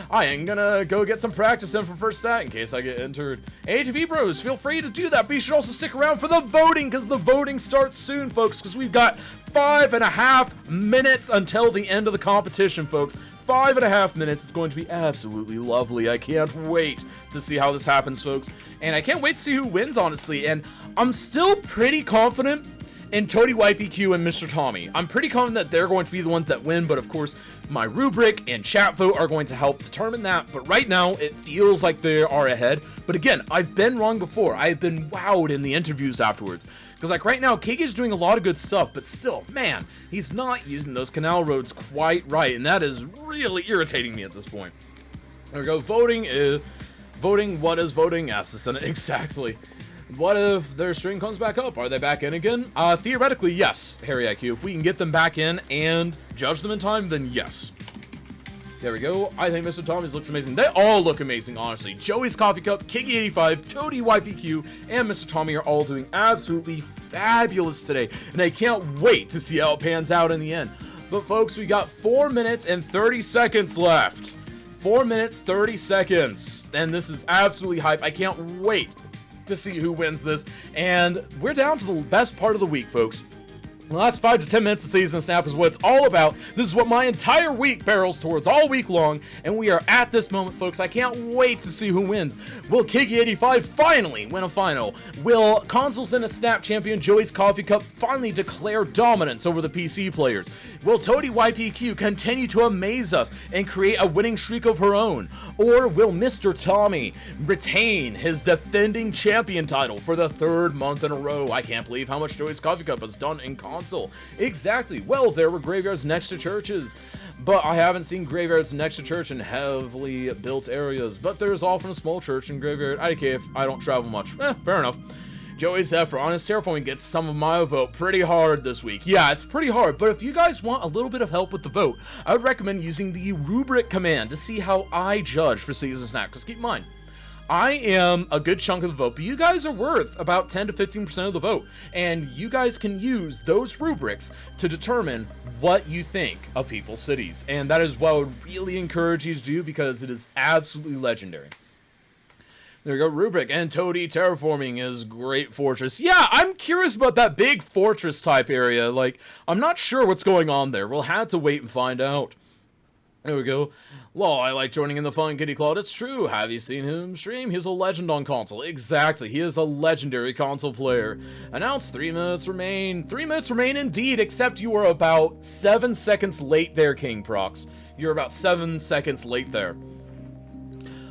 I am gonna go get some practice in for first stat in case I get entered. ATV bros, feel free to do that, but you should also stick around for the voting, because the voting starts soon, folks, because we've got 5.5 minutes until the end of the competition, folks. 5.5 minutes. It's going to be absolutely lovely. I can't wait to see how this happens, folks. And I can't wait to see who wins, honestly. And I'm still pretty confident in Toady YPQ and Mr. Tommy. I'm pretty confident that they're going to be the ones that win, but of course, my rubric and chat vote are going to help determine that. But right now, it feels like they are ahead. But again, I've been wrong before. I've been wowed in the interviews afterwards. Because like right now, Kiki is doing a lot of good stuff, but still, man, he's not using those canal roads quite right. And that is really irritating me at this point. There we go. Voting, what is voting? Assistant, exactly. What if their stream comes back up? Are they back in again? Theoretically, yes, Harry IQ. If we can get them back in and judge them in time, then yes. There we go. I think Mr. Tommy's looks amazing. They all look amazing, honestly. Joey's Coffee Cup, Kiki85, Toady YPQ, and Mr. Tommy are all doing absolutely fabulous today. And I can't wait to see how it pans out in the end. But folks, we got 4 minutes and 30 seconds left. 4 minutes, 30 seconds. And this is absolutely hype. I can't wait to see who wins this. And we're down to the best part of the week, folks. The last 5 to 10 minutes of Season Snap is what it's all about. This is what my entire week barrels towards all week long, and we are at this moment, folks. I can't wait to see who wins. Will Kiki85 finally win a final? Will Consoles in a Snap champion Joey's Coffee Cup finally declare dominance over the PC players? Will Toady YPQ continue to amaze us and create a winning streak of her own? Or will Mr. Tommy retain his defending champion title for the 3rd month in a row? I can't believe how much Joey's Coffee Cup has done in console. Exactly. Well, there were graveyards next to churches, but I haven't seen graveyards next to church in heavily built areas. But there's often a small church and graveyard. IDK if I don't travel much. Fair enough. Joey's Zephyr on his Terraforming gets some of my vote pretty hard this week. Yeah, it's pretty hard, but if you guys want a little bit of help with the vote, I would recommend using the rubric command to see how I judge for Season Snap. Because keep in mind, I am a good chunk of the vote, but you guys are worth about 10 to 15% of the vote, and you guys can use those rubrics to determine what you think of people's cities, and that is what I would really encourage you to do because it is absolutely legendary. There we go, rubric, and Toady Terraforming is Great Fortress. Yeah, I'm curious about that big fortress type area. Like, I'm not sure what's going on there. We'll have to wait and find out. There we go. Lol, I like joining in the fun, Kitty Claude. It's true. Have you seen him stream? He's a legend on console. Exactly. He is a legendary console player. Announced 3 minutes remain. 3 minutes remain indeed, except you are about 7 seconds late there, King Prox. You're about 7 seconds late there.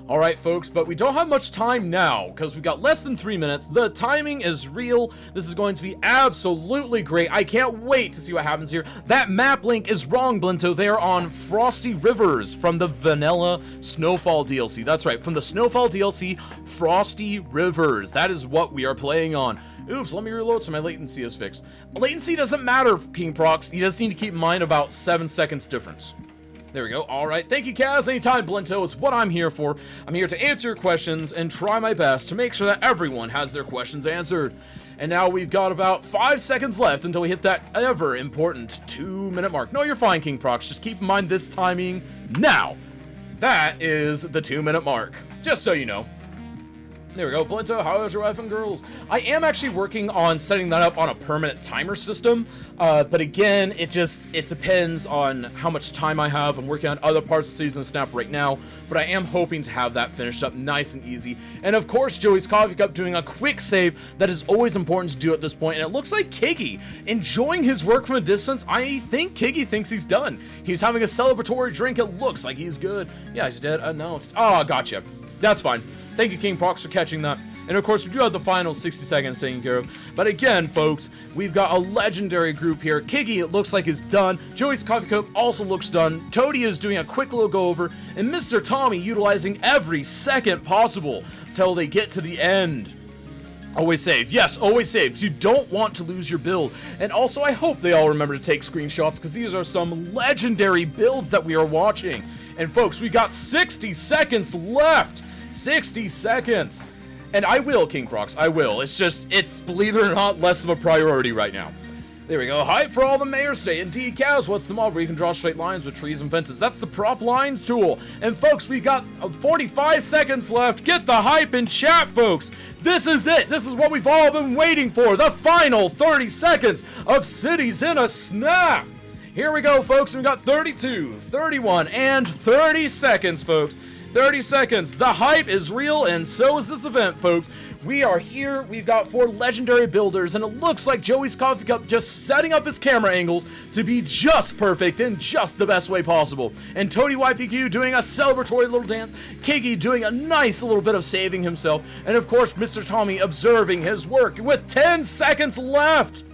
Alright, folks, but we don't have much time now, because we've got less than 3 minutes. The timing is real. This is going to be absolutely great. I can't wait to see what happens here. That map link is wrong, Blinto. They are on Frosty Rivers from the Vanilla Snowfall DLC. That's right, from the Snowfall DLC, Frosty Rivers. That is what we are playing on. Oops, let me reload so my latency is fixed. Latency doesn't matter, King Prox. You just need to keep in mind about 7 seconds difference. There we go. All right. Thank you, Kaz. Anytime, Blinto. It's what I'm here for. I'm here to answer your questions and try my best to make sure that everyone has their questions answered. And now we've got about 5 seconds left until we hit that ever-important 2-minute mark. No, you're fine, King Prox. Just keep in mind this timing now. That is the 2-minute mark. Just so you know. There we go. Blinto, how is your wife and girls? I am actually working on setting that up on a permanent timer system, but again, it depends on how much time I have. I'm working on other parts of Season Snap right now, but I am hoping to have that finished up nice and easy. And of course, Joey's Coffee Cup doing a quick save that is always important to do at this point, and it looks like Kiki enjoying his work from a distance. I think Kiki thinks he's done. He's having a celebratory drink. It looks like he's good. Yeah, he's dead. Announced. Oh, gotcha. That's fine. Thank you, King Prox, for catching that. And of course, we do have the final 60 seconds taken care of. But again, folks, we've got a legendary group here. Kiki, it looks like, is done. Joey's Coffee Cup also looks done. Toady is doing a quick little go over. And Mr. Tommy utilizing every second possible till they get to the end. Always save. Yes, always save, because you don't want to lose your build. And also, I hope they all remember to take screenshots, because these are some legendary builds that we are watching. And folks, we got 60 seconds left. 60 seconds. And I will, King Prox, I will. It's, believe it or not, less of a priority right now. There we go. Hype for all the mayors today. Indeed, cows. What's the mod where you can draw straight lines with trees and fences? That's the prop lines tool. And folks, we got 45 seconds left. Get the hype in chat, folks. This is it. This is what we've all been waiting for. The final 30 seconds of Cities in a Snap. Here we go, folks. We got 32, 31, and 30 seconds, folks. 30 seconds. The hype is real, and so is this event, folks. We are here. We've got 4 legendary builders, and it looks like Joey's Coffee Cup just setting up his camera angles to be just perfect in just the best way possible. And Toady YPQ doing a celebratory little dance. Kiki doing a nice little bit of saving himself. And of course, Mr. Tommy observing his work with 10 seconds left.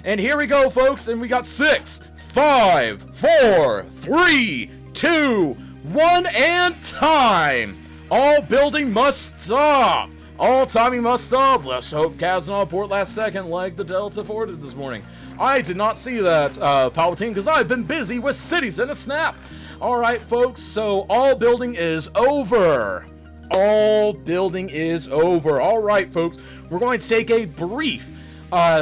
And here we go, folks, and we got 6, 5, 4, 3, 2, 1, and time! All building must stop! All timing must stop! Let's hope Kaz not port last second like the Delta 4 did this morning. I did not see that, Palpatine, because I've been busy with Cities in a Snap! Alright, folks, so all building is over. All building is over. Alright, folks, we're going to take a brief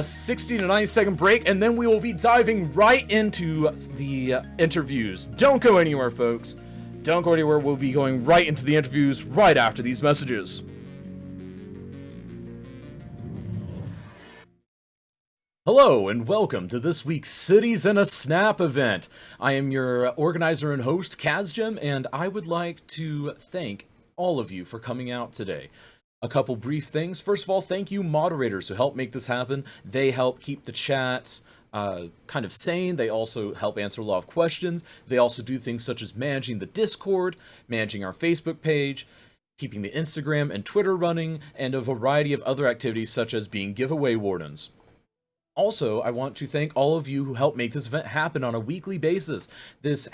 60 to 90 second break, and then we will be diving right into the interviews. Don't go anywhere, folks. Don't go anywhere. We'll be going right into the interviews right after these messages. Hello and welcome to this week's Cities in a Snap event. I am your organizer and host, Kazjem, and I would like to thank all of you for coming out today. A couple brief things. First of all, thank you moderators who help make this happen. They help keep the chat kind of sane. They also help answer a lot of questions. They also do things such as managing the Discord, managing our Facebook page, keeping the Instagram and Twitter running, and a variety of other activities such as being giveaway wardens. Also, I want to thank all of you who help make this event happen on a weekly basis. This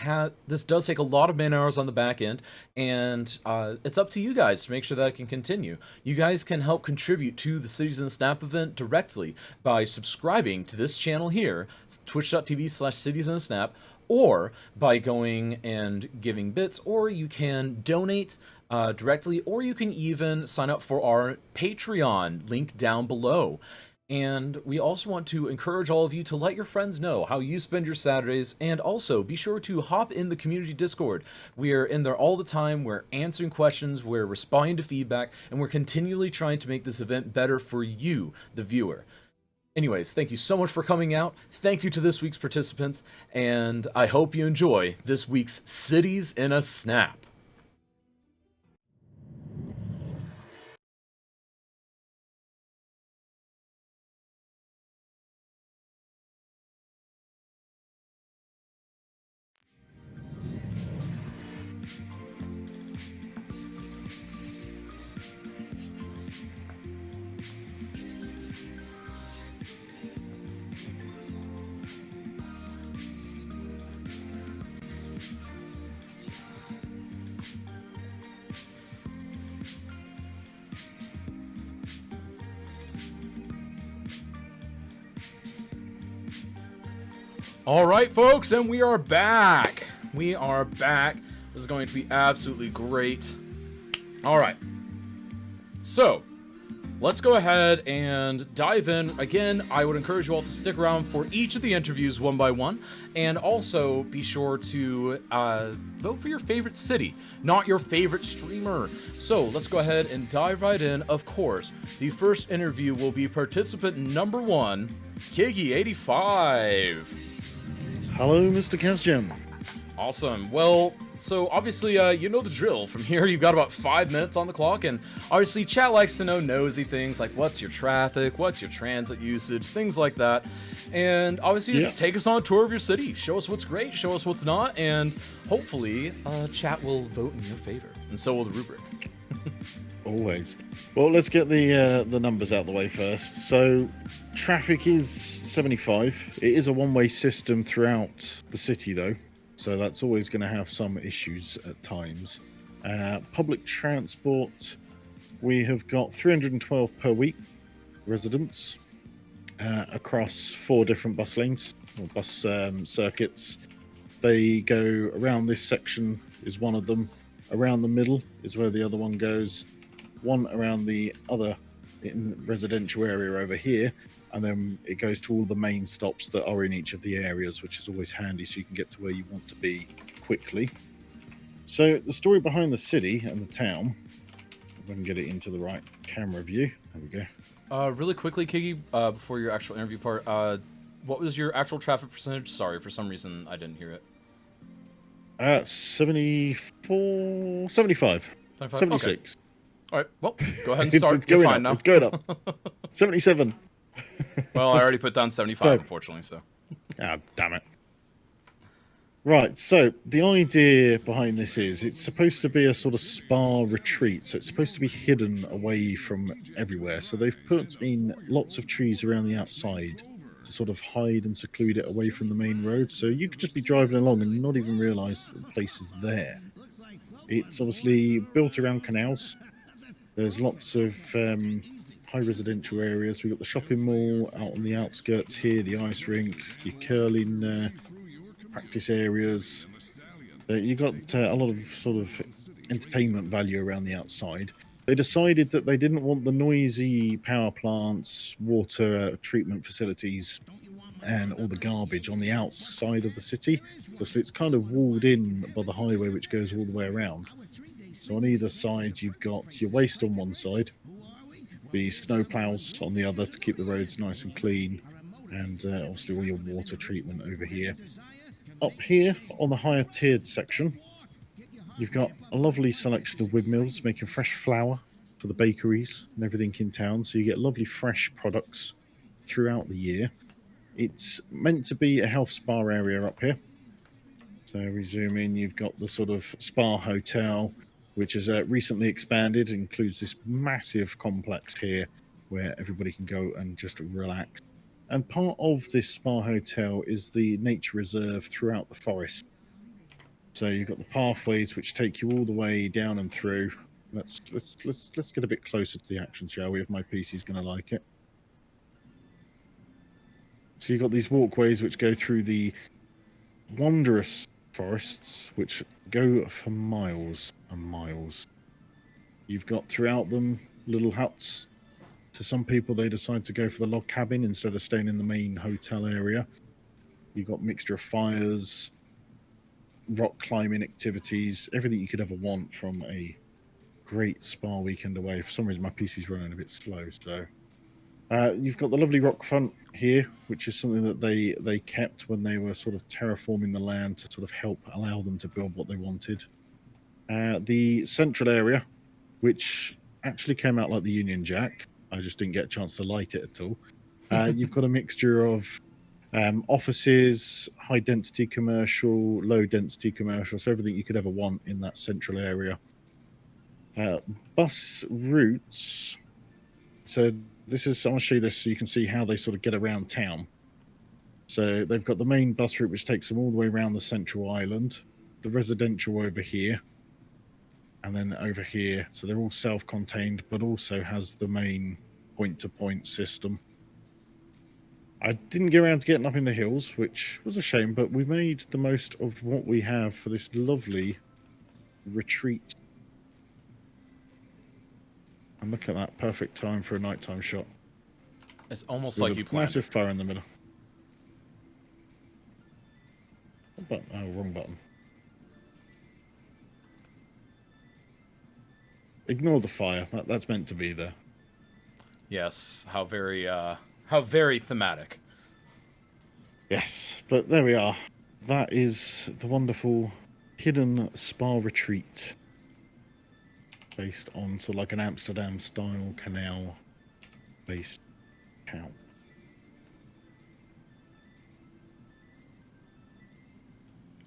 does take a lot of man hours on the back end, and it's up to you guys to make sure that it can continue. You guys can help contribute to the Cities in a Snap event directly by subscribing to this channel here, twitch.tv/citiesinasnap, or by going and giving bits, or you can donate directly, or you can even sign up for our Patreon, link down below. And we also want to encourage all of you to let your friends know how you spend your Saturdays, and also be sure to hop in the community Discord. We're in there all the time, we're answering questions, we're responding to feedback, and we're continually trying to make this event better for you, the viewer. Anyways, thank you so much for coming out, thank you to this week's participants, and I hope you enjoy this week's Cities in a Snap. Alright folks, and we are back! We are back. This is going to be absolutely great. Alright. So, let's go ahead and dive in. Again, I would encourage you all to stick around for each of the interviews one by one, and also be sure to vote for your favorite city, not your favorite streamer. So, let's go ahead and dive right in. Of course, the first interview will be participant number 1, Kiggy85. Hello, Mr. Kazjem. Awesome. Well, so obviously, you know the drill. From here, you've got about 5 minutes on the clock, and obviously, chat likes to know nosy things like what's your traffic, what's your transit usage, things like that. And obviously, just take us on a tour of your city. Show us what's great, show us what's not, and hopefully, chat will vote in your favor, and so will the rubric. Always. Well, let's get the numbers out of the way first. So, traffic is 75. It is a one-way system throughout the city, though, so that's always going to have some issues at times. Public transport, we have got 312 per week residents across 4 different bus lanes or bus circuits. They go around this section is one of them. Around the middle is where the other one goes. One around the other in residential area over here, and then it goes to all the main stops that are in each of the areas, which is always handy so you can get to where you want to be quickly. So the story behind the city and the town, if I can get it into the right camera view. There we go. Really quickly, Kiggy, before your actual interview part, what was your actual traffic percentage? Sorry, for some reason I didn't hear it. 74, 75, 76. Okay. All right, well, go ahead and start. It's going up. Now. It's going up. 77. Well, I already put down 75, unfortunately, so. Ah, damn it. Right, so the idea behind this is it's supposed to be a sort of spa retreat, so it's supposed to be hidden away from everywhere. So they've put in lots of trees around the outside to sort of hide and seclude it away from the main road. So you could just be driving along and not even realise that the place is there. It's obviously built around canals. There's lots of high residential areas. We've got the shopping mall out on the outskirts here, the ice rink, your curling practice areas. You've got a lot of sort of entertainment value around the outside. They decided that they didn't want the noisy power plants, water treatment facilities, and all the garbage on the outside of the city. So it's kind of walled in by the highway, which goes all the way around. So on either side, you've got your waste on one side, the snow plows on the other to keep the roads nice and clean, and obviously all your water treatment over here. Up here on the higher tiered section, you've got a lovely selection of windmills making fresh flour for the bakeries and everything in town. So you get lovely fresh products throughout the year. It's meant to be a health spa area up here. So we zoom in, you've got the sort of spa hotel, which has recently expanded, includes this massive complex here where everybody can go and just relax. And part of this spa hotel is the nature reserve throughout the forest. So you've got the pathways which take you all the way down and through. Let's get a bit closer to the action, shall we? If my PC's going to like it. So you've got these walkways which go through the wondrous forests, which go for miles and miles. You've got throughout them little huts. To some people, they decide to go for the log cabin instead of staying in the main hotel area. You've got mixture of fires, rock climbing activities, everything you could ever want from a great spa weekend away. For some reason, my PC's running a bit slow, so you've got the lovely rock front here, which is something that they kept when they were sort of terraforming the land to sort of help allow them to build what they wanted. The central area, which actually came out like the Union Jack. I just didn't get a chance to light it at all. You've got a mixture of offices, high density commercial, low density commercial, so everything you could ever want in that central area. Bus routes. So this is, I want to show you this so you can see how they sort of get around town. So they've got the main bus route which takes them all the way around the central island, the residential over here, and then over here. So they're all self-contained, but also has the main point-to-point system. I didn't get around to getting up in the hills, which was a shame, but we made the most of what we have for this lovely retreat. And look at that, perfect time for a nighttime shot. It's almost With like a you planned. massive fire in the middle. What button? Oh, wrong button. Ignore the fire. That's meant to be there. Yes, how very thematic. Yes, but there we are. That is the wonderful hidden spa retreat, based on sort of like an Amsterdam style canal based town.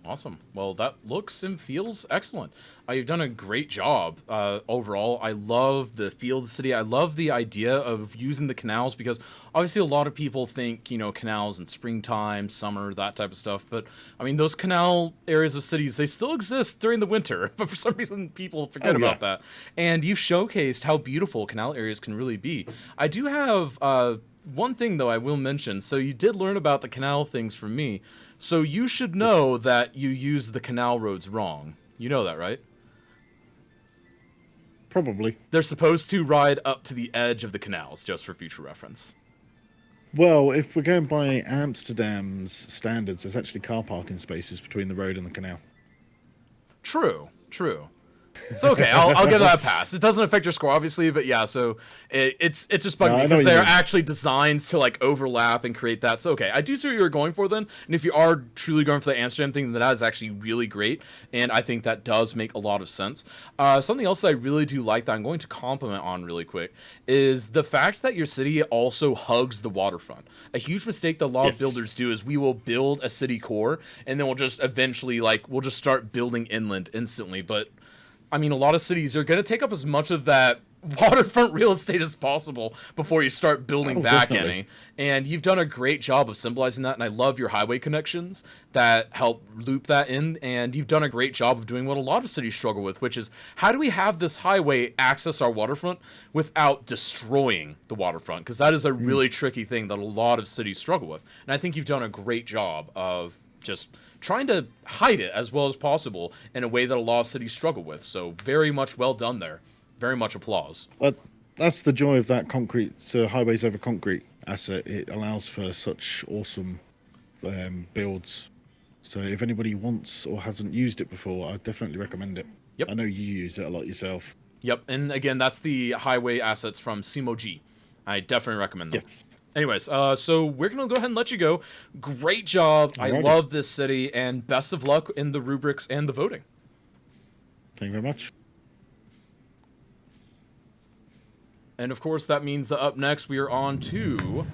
Awesome. Well, that looks and feels excellent. You've done a great job overall. I love the feel of the city. I love the idea of using the canals because obviously a lot of people think, you know, canals in springtime, summer, that type of stuff. But, I mean, those canal areas of cities, they still exist during the winter. But for some reason, people forget about that. And you've showcased how beautiful canal areas can really be. I do have one thing, though, I will mention. So you did learn about the canal things from me. So you should know that you use the canal roads wrong. You know that, right? Probably. They're supposed to ride up to the edge of the canals, just for future reference. Well, if we're going by Amsterdam's standards, there's actually car parking spaces between the road and the canal. True, true. It's okay. I'll give that a pass. It doesn't affect your score, obviously, but yeah. So it's just bugging me because they're actually designed to like overlap and create that. So okay, I do see what you were going for then. And if you are truly going for the Amsterdam thing, then that is actually really great, and I think that does make a lot of sense. Something else I really do like that I'm going to compliment on really quick is the fact that your city also hugs the waterfront. A huge mistake that a lot of builders do is we will build a city core and then we'll just eventually we'll just start building inland instantly, but I mean, a lot of cities are going to take up as much of that waterfront real estate as possible before you start building back any. And you've done a great job of symbolizing that, and I love your highway connections that help loop that in. And you've done a great job of doing what a lot of cities struggle with, which is how do we have this highway access our waterfront without destroying the waterfront? Because that is a really tricky thing that a lot of cities struggle with. And I think you've done a great job of just trying to hide it as well as possible in a way that a lot of cities struggle with. So very much well done there. Very much applause. But that's the joy of that concrete, highways over concrete asset. It allows for such awesome builds. So if anybody wants or hasn't used it before, I definitely recommend it. Yep. I know you use it a lot yourself. Yep. And again, that's the highway assets from Simo G. I definitely recommend them. Yes. Anyways, so we're gonna go ahead and let you go. Great job. I Alrighty. love this city, and best of luck in the rubrics and the voting. Thank you very much. And of course, that means that up next we are on to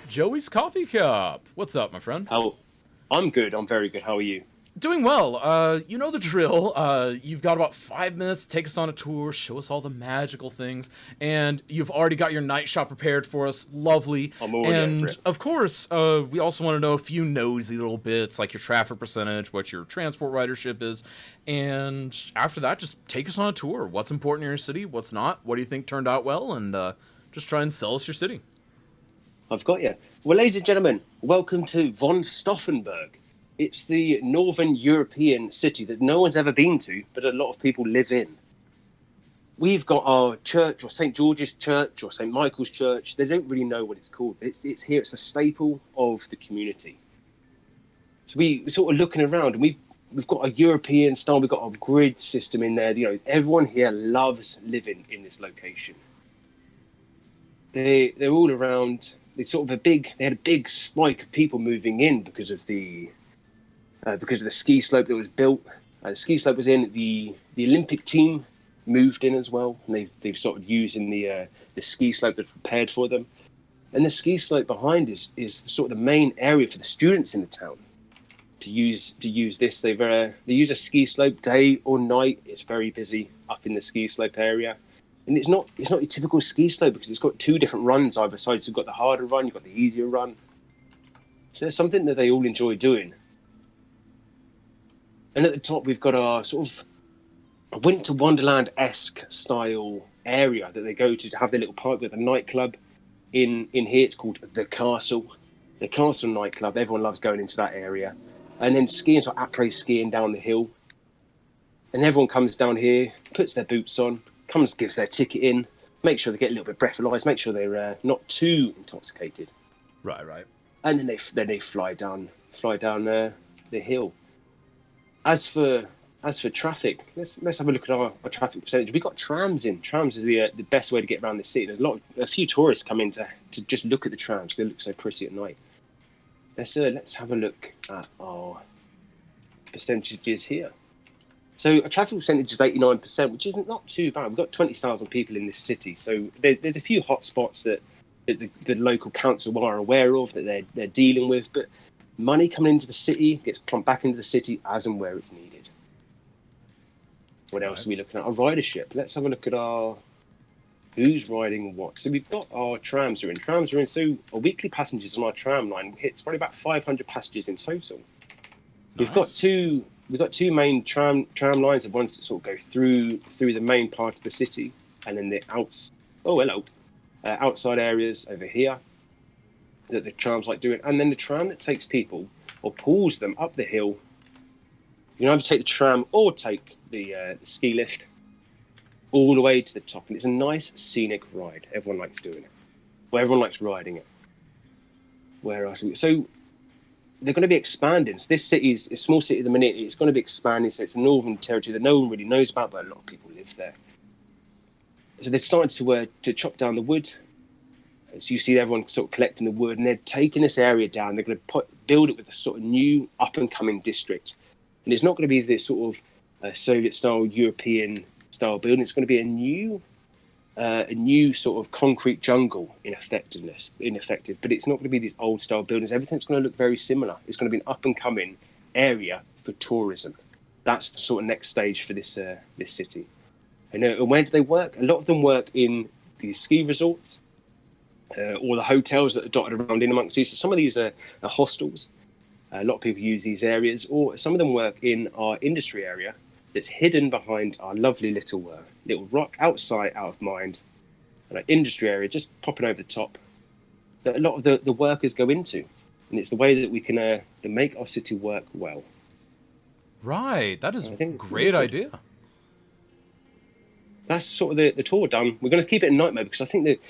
Joey's Coffee Cup. What's up, my friend? I'm good. I'm very good. How are you? Doing well. You know the drill. You've got about 5 minutes to take us on a tour, show us all the magical things, and you've already got your night shot prepared for us. Lovely. I'm already over And it. of course, we also want to know a few nosy little bits, like your traffic percentage, what your transport ridership is, and after that, just take us on a tour. What's important in your city? What's not? What do you think turned out well? And just try and sell us your city. I've got you. Well, ladies and gentlemen, welcome to von Stauffenberg. It's the northern European city that no one's ever been to, but a lot of people live in. We've got our church, or St. George's Church, or St. Michael's Church. They don't really know what it's called. It's here. It's the staple of the community. So we're sort of looking around, and we've got a European style. We've got a grid system in there. You know, everyone here loves living in this location. They're all around. They had a big spike of people moving in because of the ski slope that was built. The ski slope was in. The Olympic team moved in as well, and they've started using the ski slope that's prepared for them. And the ski slope behind is sort of the main area for the students in the town to use this. They use a ski slope day or night. It's very busy up in the ski slope area. And it's not your typical ski slope because it's got two different runs either side. So you've got the harder run, you've got the easier run. So it's something that they all enjoy doing. And at the top, we've got our sort of a Winter Wonderland-esque style area that they go to have their little park with a nightclub. In here, it's called The Castle. The Castle nightclub, everyone loves going into that area. And then skiing, so après skiing down the hill. And everyone comes down here, puts their boots on, gives their ticket in, make sure they get a little bit breathalyzed, make sure they're not too intoxicated. Right. And then they fly down the hill. As for traffic, let's have a look at our traffic percentage. We've got trams in. Trams is the best way to get around the city. There's a few tourists come in to just look at the trams. They look so pretty at night. Let's have a look at our percentages here. So a traffic percentage is 89%, which isn't not too bad. We've got 20,000 people in this city, so there's a few hot spots that the local council are aware of that they're dealing with, but money coming into the city gets pumped back into the city as and where it's needed. What else are we looking at? Our ridership. Let's have a look at who's riding what. So we've got our trams are in. So our weekly passengers on our tram line hits probably about 500 passengers in total. Nice. We've got two main tram lines. The ones that sort of go through the main part of the city, and then the outside areas over here that the trams like doing, and then the tram that takes people or pulls them up the hill. You can either take the tram or take the ski lift all the way to the top, and it's a nice scenic ride. Everyone likes doing it. Well, everyone likes riding it. Where else? So they're going to be expanding. So this city is a small city at the minute. It's going to be expanding. So it's a northern territory that no one really knows about, but a lot of people live there. So they're starting to chop down the wood. So you see everyone sort of collecting the wood, and they're taking this area down. They're going to build it with a sort of new up-and-coming district. And it's not going to be this sort of Soviet-style, European-style building. It's going to be a new sort of concrete jungle ineffective, but it's not going to be these old-style buildings. Everything's going to look very similar. It's going to be an up-and-coming area for tourism. That's the sort of next stage for this city. And where do they work? A lot of them work in these ski resorts, or the hotels that are dotted around in amongst these. So some of these are hostels. A lot of people use these areas, or some of them work in our industry area that's hidden behind our lovely little rock outside, out of mind, and our industry area just popping over the top that a lot of the workers go into. And it's the way that we can make our city work well. Right, that is a great idea. That's sort of the tour done. We're going to keep it in night mode because I think that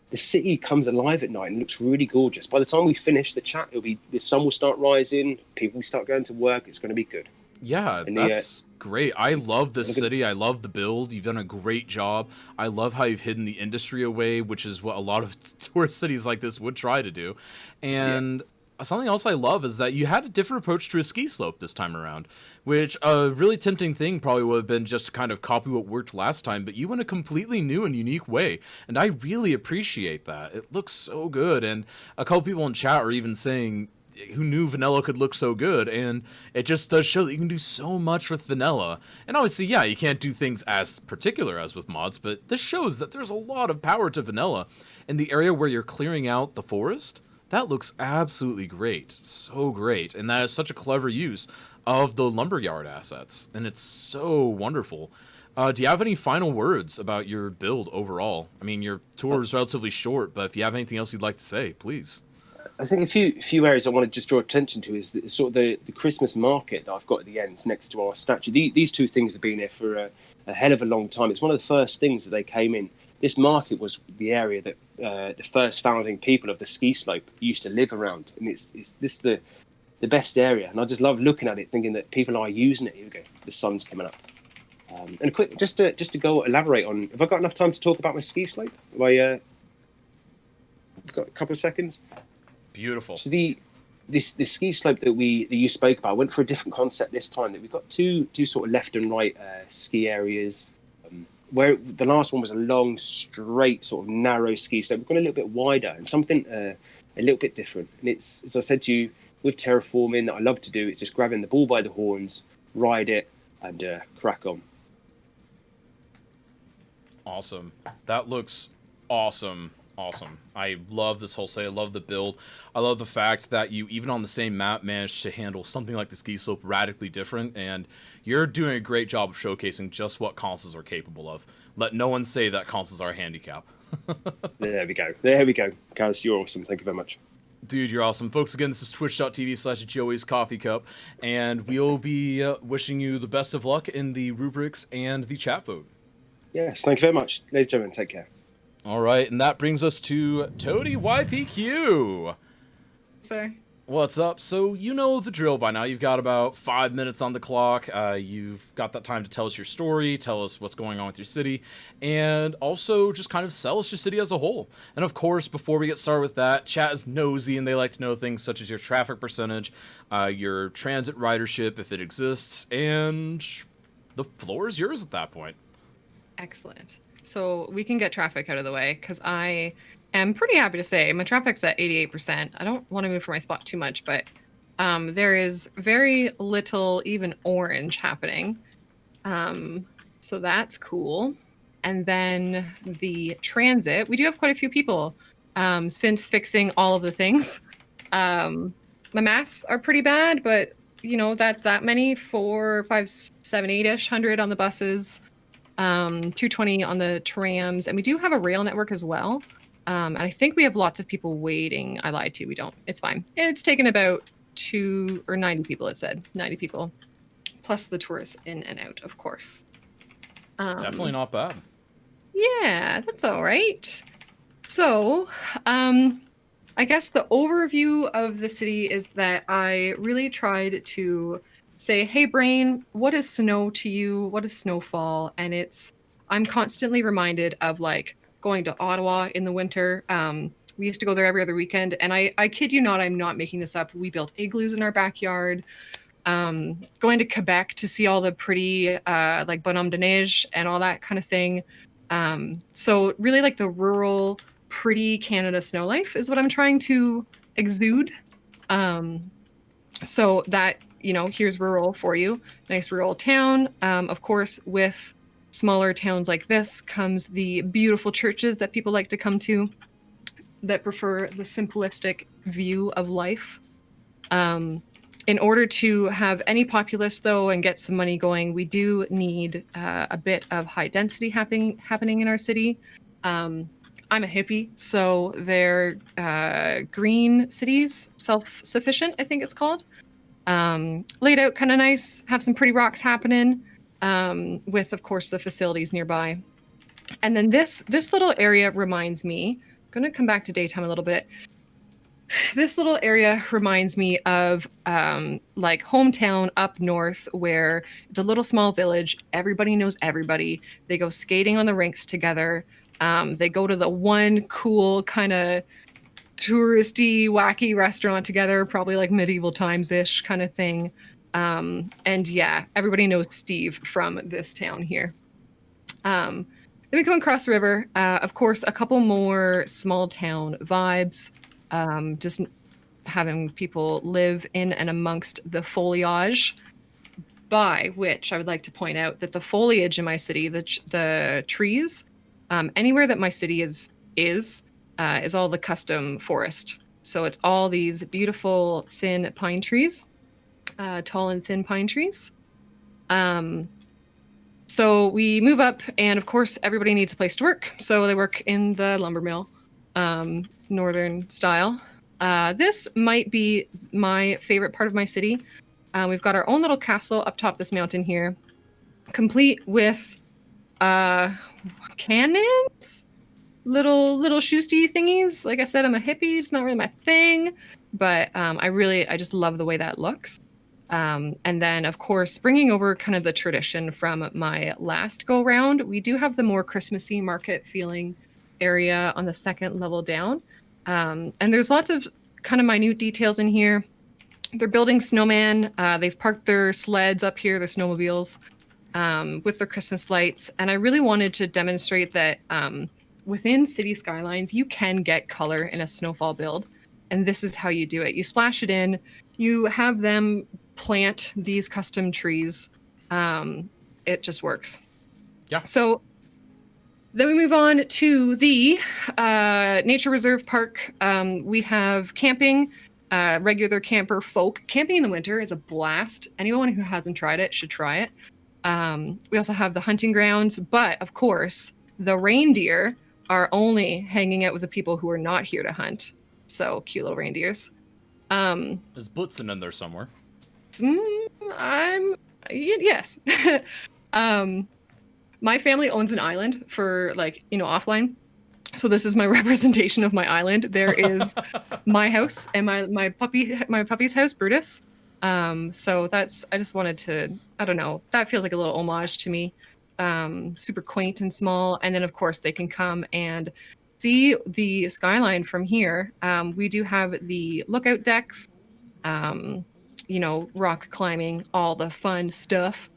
the city comes alive at night and looks really gorgeous. By the time we finish the chat, the sun will start rising, people will start going to work. It's going to be good. Yeah, And that's great. I love this look at- city. I love the build. You've done a great job. I love how you've hidden the industry away, which is what a lot of tourist cities like this would try to do. And something else I love is that you had a different approach to a ski slope this time around, which a really tempting thing probably would have been just to kind of copy what worked last time, but you went a completely new and unique way. And I really appreciate that. It looks so good. And a couple people in chat are even saying, who knew vanilla could look so good, and it just does show that you can do so much with vanilla. And obviously, yeah, you can't do things as particular as with mods, but this shows that there's a lot of power to vanilla. In the area where you're clearing out the forest, that looks absolutely great, so great, and that is such a clever use of the lumberyard assets, and it's so wonderful. Do you have any final words about your build overall? I mean, your tour is relatively short, but if you have anything else you'd like to say, please. I think a few areas I want to just draw attention to is sort of the Christmas market that I've got at the end next to our statue. These two things have been here for a hell of a long time. It's one of the first things that they came in. This market was the area that the first founding people of the ski slope used to live around, and it's this the best area. And I just love looking at it, thinking that people are using it. Here we go. The sun's coming up. And quick, just to go elaborate on. Have I got enough time to talk about my ski slope? Have I got a couple of seconds? Beautiful. So this ski slope that you spoke about went for a different concept this time. That we've got two sort of left and right ski areas. Where the last one was a long, straight, sort of narrow ski slope. We've gone a little bit wider and something a little bit different. And it's, as I said to you, with terraforming that I love to do, it's just grabbing the bull by the horns, ride it, and crack on. Awesome. That looks awesome. Awesome. I love this whole set. I love the build. I love the fact that you, even on the same map, managed to handle something like the ski slope radically different, and you're doing a great job of showcasing just what consoles are capable of. Let no one say that consoles are a handicap. There we go. There we go. Guys, you're awesome. Thank you very much. Dude, you're awesome. Folks, again, this is twitch.tv/Joey's Coffee Cup, and we'll be wishing you the best of luck in the rubrics and the chat vote. Yes, thank you very much. Ladies and gentlemen, take care. All right, and that brings us to Toady YPQ. Sir. What's up? So you know the drill by now. You've got about 5 minutes on the clock. You've got that time to tell us your story, tell us what's going on with your city, and also just kind of sell us your city as a whole. And of course, before we get started with that, chat is nosy and they like to know things such as your traffic percentage, your transit ridership if it exists, and the floor is yours at that point. Excellent. So we can get traffic out of the way because I am pretty happy to say my traffic's at 88%. I don't want to move from my spot too much, but there is very little even orange happening. So that's cool. And then the transit, we do have quite a few people since fixing all of the things. My maths are pretty bad, but you know, that's that many, 4, 5, 7, 8-ish, 100 on the buses. 220 on the trams, and we do have a rail network as well. And I think we have lots of people waiting. I lied to you. We don't. It's fine. It's taken about 90 people, it said. 90 people. Plus the tourists in and out, of course. Definitely not bad. Yeah, that's all right. So, I guess the overview of the city is that I really tried to say, hey brain, what is snow to you? What is Snowfall? And I'm constantly reminded of like going to Ottawa in the winter. We used to go there every other weekend, and I kid you not, I'm not making this up. We built igloos in our backyard. Going to Quebec to see all the pretty like bonhomme de neige and all that kind of thing. So really like the rural, pretty Canada snow life is what I'm trying to exude. So that, you know, here's rural for you. Nice rural town. Of course, with smaller towns like this comes the beautiful churches that people like to come to that prefer the simplistic view of life. In order to have any populace, though, and get some money going, we do need a bit of high density happening in our city. I'm a hippie, so they're green cities, self-sufficient, I think it's called. Laid out kind of nice, have some pretty rocks happening, with, of course, the facilities nearby. And then this little area reminds me, I'm going to come back to daytime a little bit. This little area reminds me of like hometown up north where it's a little small village. Everybody knows everybody. They go skating on the rinks together. They go to the one cool kind of touristy, wacky restaurant together, probably like medieval times-ish kind of thing. And yeah, everybody knows Steve from this town here. Then we come across the river. Of course, a couple more small town vibes. Just having people live in and amongst the foliage. By which I would like to point out that the foliage in my city, the trees, anywhere that my city is all the custom forest. So it's all these beautiful thin pine trees, tall and thin pine trees. So we move up, and of course, everybody needs a place to work. So they work in the lumber mill, northern style. This might be my favorite part of my city. We've got our own little castle up top this mountain here, complete with cannons, little shoosty thingies. Like I said, I'm a hippie. It's not really my thing, but I just love the way that looks. And then, of course, bringing over kind of the tradition from my last go round, we do have the more Christmassy market feeling area on the second level down. And there's lots of kind of minute details in here. They're building snowman. They've parked their sleds up here, their snowmobiles, with their Christmas lights. And I really wanted to demonstrate that within city skylines, you can get color in a Snowfall build. And this is how you do it. You splash it in. You have them plant these custom trees. It just works. Yeah. So then we move on to the Nature Reserve Park. We have camping, regular camper folk. Camping in the winter is a blast. Anyone who hasn't tried it should try it. We also have the hunting grounds, but of course, the reindeer are only hanging out with the people who are not here to hunt. So cute little reindeers. There's Blitzen in there somewhere. Yes. My family owns an island for offline. So this is my representation of my island. There is my house and my puppy's house, Brutus. So I just wanted to, I don't know, that feels like a little homage to me. Super quaint and small. And then of course they can come and see the skyline from here. We do have the lookout decks, rock climbing, all the fun stuff.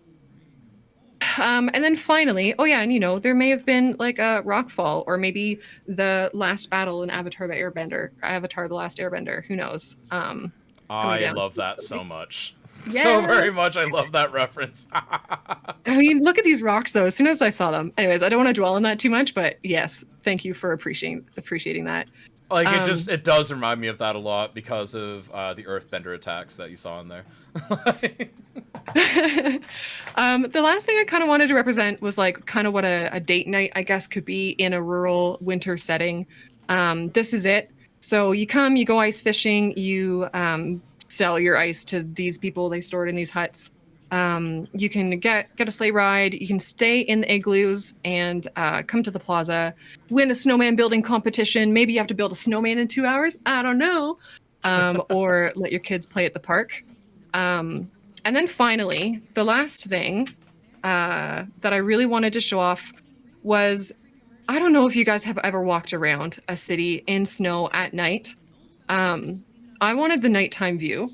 And then finally, there may have been like a rock fall, or maybe the last battle in Avatar the Last Airbender. Who knows? I love that so much. Yeah. So very much. I love that reference. I mean, look at these rocks, though. As soon as I saw them. Anyways, I don't want to dwell on that too much, but yes, thank you for appreciating that. Like, it does remind me of that a lot because of the Earthbender attacks that you saw in there. The last thing I kind of wanted to represent was like kind of what a date night, I guess, could be in a rural winter setting. This is it. So you come, you go ice fishing, you sell your ice to these people. They store it in these huts. You can get a sleigh ride. You can stay in the igloos and come to the plaza, win a snowman building competition. Maybe you have to build a snowman in 2 hours. I don't know. Or let your kids play at the park. And then finally, the last thing that I really wanted to show off was, I don't know if you guys have ever walked around a city in snow at night. I wanted the nighttime view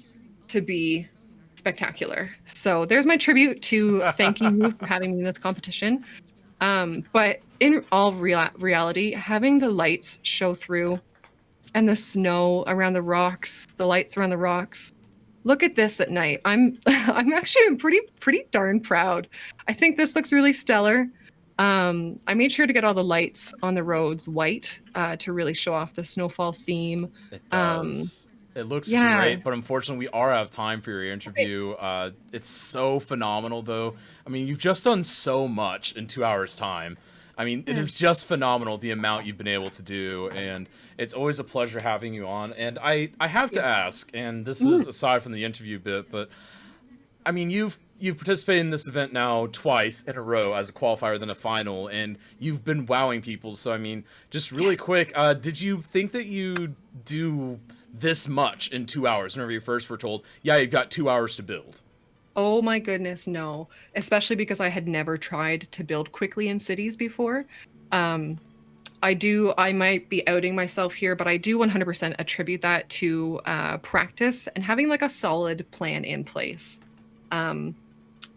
to be spectacular. So there's my tribute to thanking you for having me in this competition. But in all reality, having the lights show through and the snow around the rocks, the lights around the rocks. Look at this at night. I'm actually pretty darn proud. I think this looks really stellar. I made sure to get all the lights on the roads white to really show off the Snowfall theme. It does. It looks great, but unfortunately we are out of time for your interview. It's so phenomenal, though. I mean, you've just done so much in 2 hours' time. I mean, it is just phenomenal the amount you've been able to do, and it's always a pleasure having you on. And I have to ask, and this is aside from the interview bit, but I mean, you've participated in this event now twice in a row as a qualifier, then a final, and you've been wowing people. So I mean, just really quick, did you think that you'd do this much in 2 hours whenever you first were told, yeah, you've got 2 hours to build? Oh my goodness, no. Especially because I had never tried to build quickly in cities before. I might be outing myself here, but I do 100% attribute that to practice and having like a solid plan in place.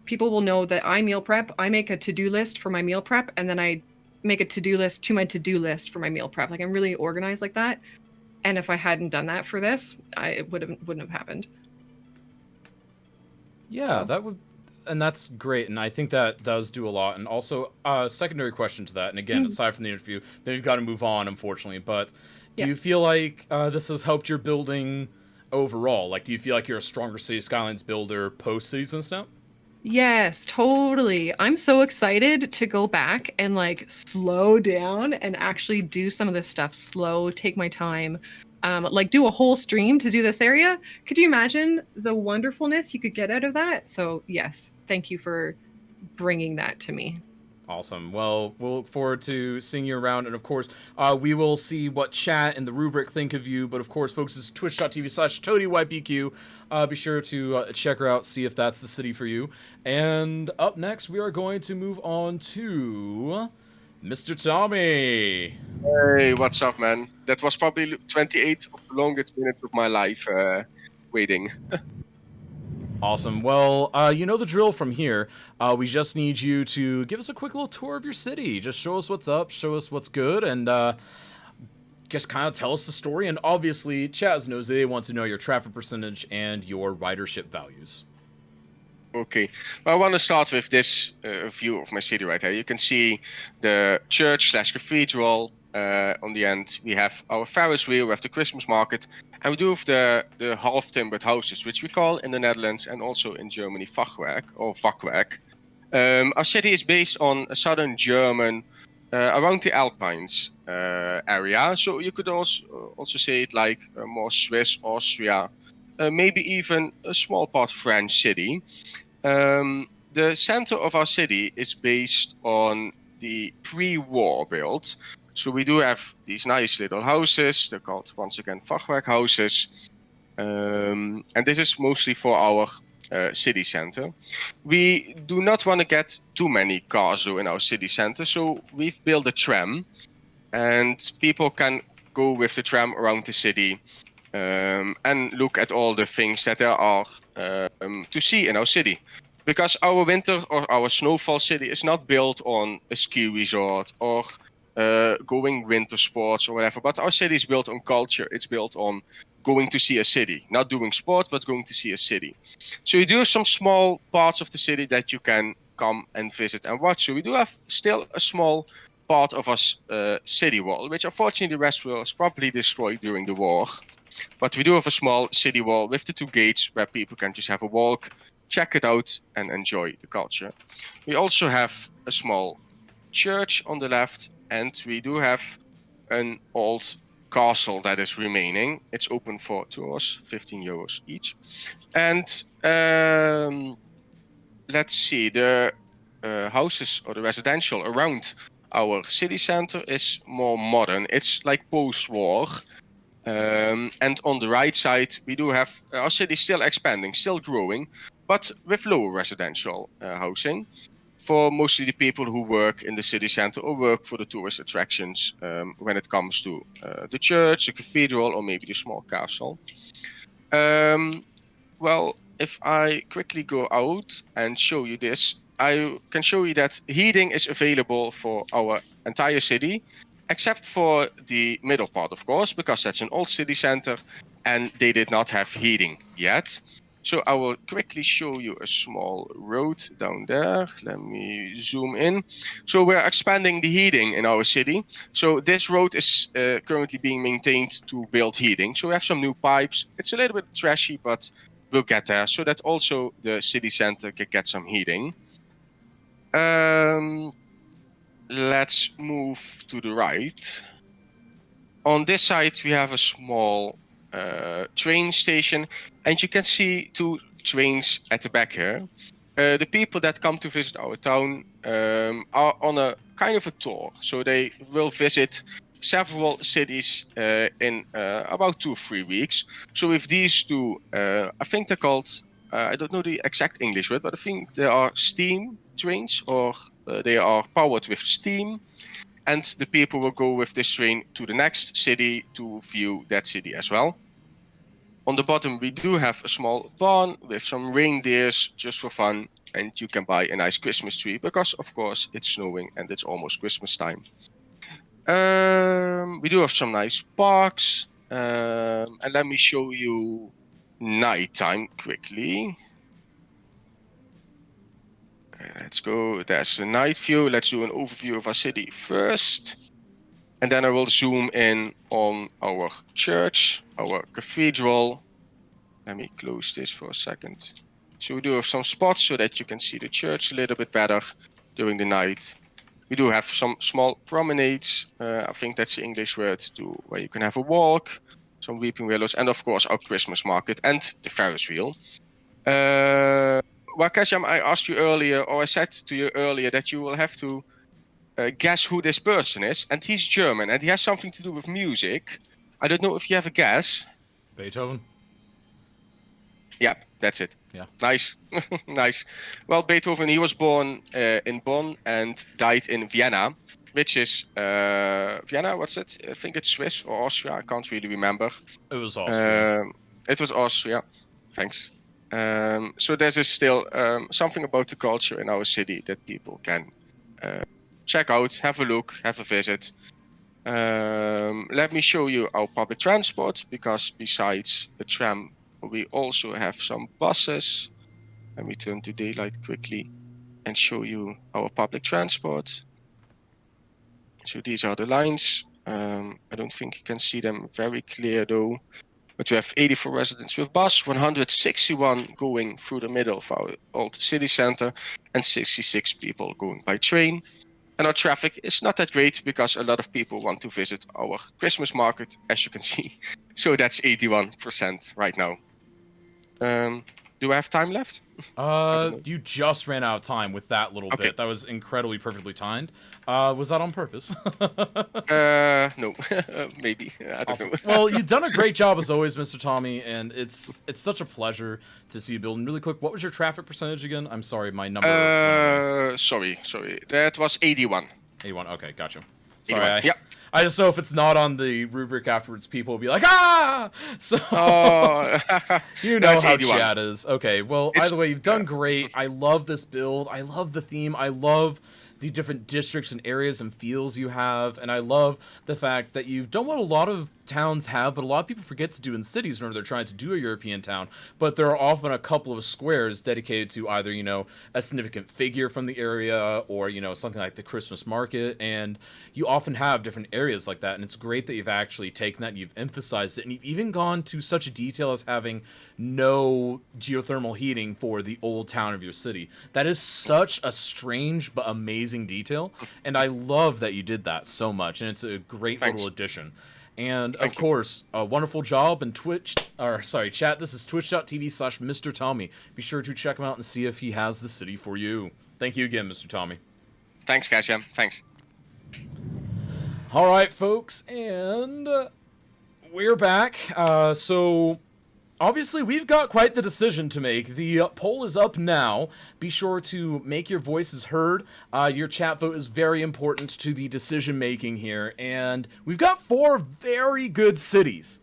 People will know that I meal prep. I make a to-do list for my meal prep, and then I make a to-do list to my to-do list for my meal prep. Like I'm really organized like that. And if I hadn't done that for this, it wouldn't have happened. Yeah, So. that would, and that's great, and I think that does do a lot. And also, secondary question to that, and again, aside from the interview, then you've got to move on, unfortunately. But do you feel like this has helped your building overall? Like, do you feel like you're a stronger City Skylines builder post Seasons now? Yes, totally. I'm so excited to go back and like slow down and actually do some of this stuff slow, take my time. Like do a whole stream to do this area. Could you imagine the wonderfulness you could get out of that? So yes, thank you for bringing that to me. Awesome. Well, we'll look forward to seeing you around, and of course, we will see what chat and the rubric think of you. But of course, folks, it's twitch.tv/ToadieYPQ. Be sure to check her out, see if that's the city for you. And up next, we are going to move on to Mr. Tommy. Hey, what's up, man? That was probably 28 of the longest minutes of my life waiting. Awesome. Well, you know the drill from here. We just need you to give us a quick little tour of your city. Just show us what's up, show us what's good, and just kind of tell us the story. And obviously, Chaz knows they want to know your traffic percentage and your ridership values. Okay, well, I want to start with this view of my city right here. You can see the church/cathedral. On the end, we have our Ferris wheel, we have the Christmas market, and we do have the half-timbered houses, which we call in the Netherlands and also in Germany Fachwerk or Vakwerk. Our city is based on a southern German, around the Alpines area. So you could also say it like a more Swiss, Austria, maybe even a small part French city. The center of our city is based on the pre-war build. So we do have these nice little houses. They're called, once again, Fachwerk houses. And this is mostly for our city center. We do not want to get too many cars though in our city center. So we've built a tram, and people can go with the tram around the city and look at all the things that there are to see in our city. Because our winter or our snowfall city is not built on a ski resort or going winter sports or whatever, but our city is built on culture. It's built on going to see a city, not doing sport, but going to see a city. So you do have some small parts of the city that you can come and visit and watch. So we do have still a small part of our city wall, which unfortunately the rest was probably destroyed during the war. But we do have a small city wall with the two gates where people can just have a walk, check it out, and enjoy the culture. We also have a small church on the left, and we do have an old castle that is remaining. It's open for tours, 15 euros each. And let's see, the houses or the residential around our city center is more modern. It's like post-war. And on the right side, we do have our city still expanding, still growing, but with lower residential housing for mostly the people who work in the city center or work for the tourist attractions when it comes to the church, the cathedral, or maybe the small castle. Well, if I quickly go out and show you this, I can show you that heating is available for our entire city, except for the middle part, of course, because that's an old city center and they did not have heating yet. So I will quickly show you a small road down there. Let me zoom in. So we're expanding the heating in our city. So this road is currently being maintained to build heating. So we have some new pipes. It's a little bit trashy, but we'll get there so that also the city center can get some heating. Let's move to the right. On this side, we have a small train station, and you can see two trains at the back here. The people that come to visit our town are on a kind of a tour. So they will visit several cities in about 2-3 weeks. So with these two, I think they're called, I don't know the exact English word, but I think they are steam trains, or they are powered with steam. And the people will go with this train to the next city to view that city as well. On the bottom, we do have a small barn with some reindeers just for fun. And you can buy a nice Christmas tree because, of course, it's snowing and it's almost Christmas time. We do have some nice parks. And let me show you nighttime quickly. Let's go. There's the night view. Let's do an overview of our city first. And then I will zoom in on our church, our cathedral. Let me close this for a second. So we do have some spots so that you can see the church a little bit better during the night. We do have some small promenades. I think that's the English word, to where you can have a walk, some weeping willows, and of course our Christmas market and the Ferris wheel. Wakasham, I asked you earlier, or I said to you earlier, that you will have to guess who this person is, and he's German, and he has something to do with music. I don't know if you have a guess. Beethoven. Yeah, that's it. Yeah. Nice. Nice. Well, Beethoven, he was born in Bonn and died in Vienna, which is Vienna, what's it? I think it's Swiss or Austria. I can't really remember. It was Austria. It was Austria. Thanks. So there's still something about the culture in our city that people can check out, have a look, have a visit. Let me show you our public transport, because besides the tram, we also have some buses. Let me turn to daylight quickly and show you our public transport. So these are the lines. I don't think you can see them very clear though. But we have 84 residents with bus, 161 going through the middle of our old city center, and 66 people going by train. And our traffic is not that great because a lot of people want to visit our Christmas market, as you can see. So that's 81% right now. Do I have time left? You just ran out of time with that little bit. That was incredibly perfectly timed. Was that on purpose? No, maybe. I don't know. Well, you've done a great job as always, Mr. Tommy, and it's such a pleasure to see you build. And really quick, what was your traffic percentage again? I'm sorry, my number. Sorry. That was 81. 81. Okay, gotcha. Sorry. 81. Yeah. I just know if it's not on the rubric afterwards, people will be like, ah! So, you know how 81. chat is. Okay, well, either way, you've done great. I love this build. I love the theme. I love the different districts and areas and feels you have. And I love the fact that you've done what a lot of towns have, but a lot of people forget to do in cities whenever they're trying to do a European town. But there are often a couple of squares dedicated to either, you know, a significant figure from the area or, you know, something like the Christmas market. And you often have different areas like that. And it's great that you've actually taken that and you've emphasized it. And you've even gone to such a detail as having no geothermal heating for the old town of your city. That is such a strange but amazing detail. And I love that you did that so much. And it's a great little addition. And of course, a wonderful job in chat. This is twitch.tv/Mr. Tommy. Be sure to check him out and see if he has the city for you. Thank you again, Mr. Tommy. Thanks, Kasham. Thanks. All right, folks, and we're back. So obviously, we've got quite the decision to make. The poll is up now. Be sure to make your voices heard. Your chat vote is very important to the decision-making here. And we've got 4 very good cities.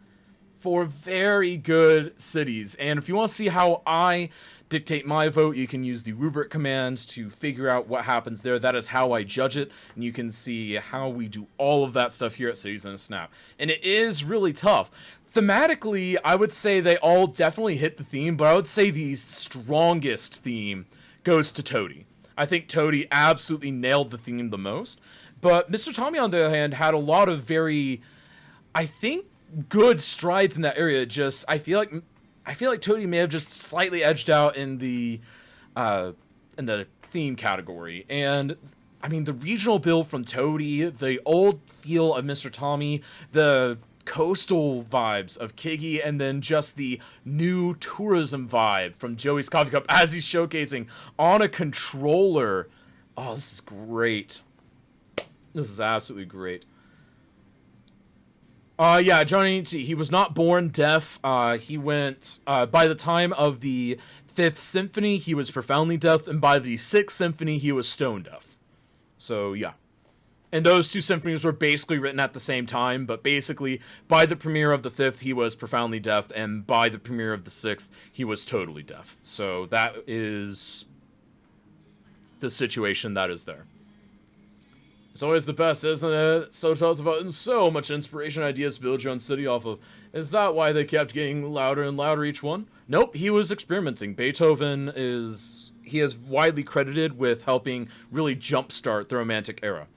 4 very good cities. And if you want to see how I dictate my vote, you can use the rubric commands to figure out what happens there. That is how I judge it. And you can see how we do all of that stuff here at Cities in a Snap. And it is really tough. Thematically, I would say they all definitely hit the theme, but I would say the strongest theme goes to Toady. I think Toady absolutely nailed the theme the most. But Mr. Tommy, on the other hand, had a lot of very, I think, good strides in that area. Just, I feel like Toady may have just slightly edged out in the theme category. And I mean, the regional build from Toady, the old feel of Mr. Tommy, the coastal vibes of Kiggy, and then just the new tourism vibe from Joey's Coffee Cup as he's showcasing on a controller. Oh, this is great. This is absolutely great. Yeah, Johnny, he was not born deaf. He went, by the time of the 5th Symphony, he was profoundly deaf, and by the 6th Symphony, he was stone deaf. So, yeah. And those 2 symphonies were basically written at the same time, but basically, by the premiere of the 5th, he was profoundly deaf, and by the premiere of the 6th, he was totally deaf. So, that is the situation that is there. It's always the best, isn't it? So tough about and so much inspiration ideas to build your own city off of. Is that why they kept getting louder and louder each one? Nope, he was experimenting. Beethoven is widely credited with helping really jumpstart the Romantic era.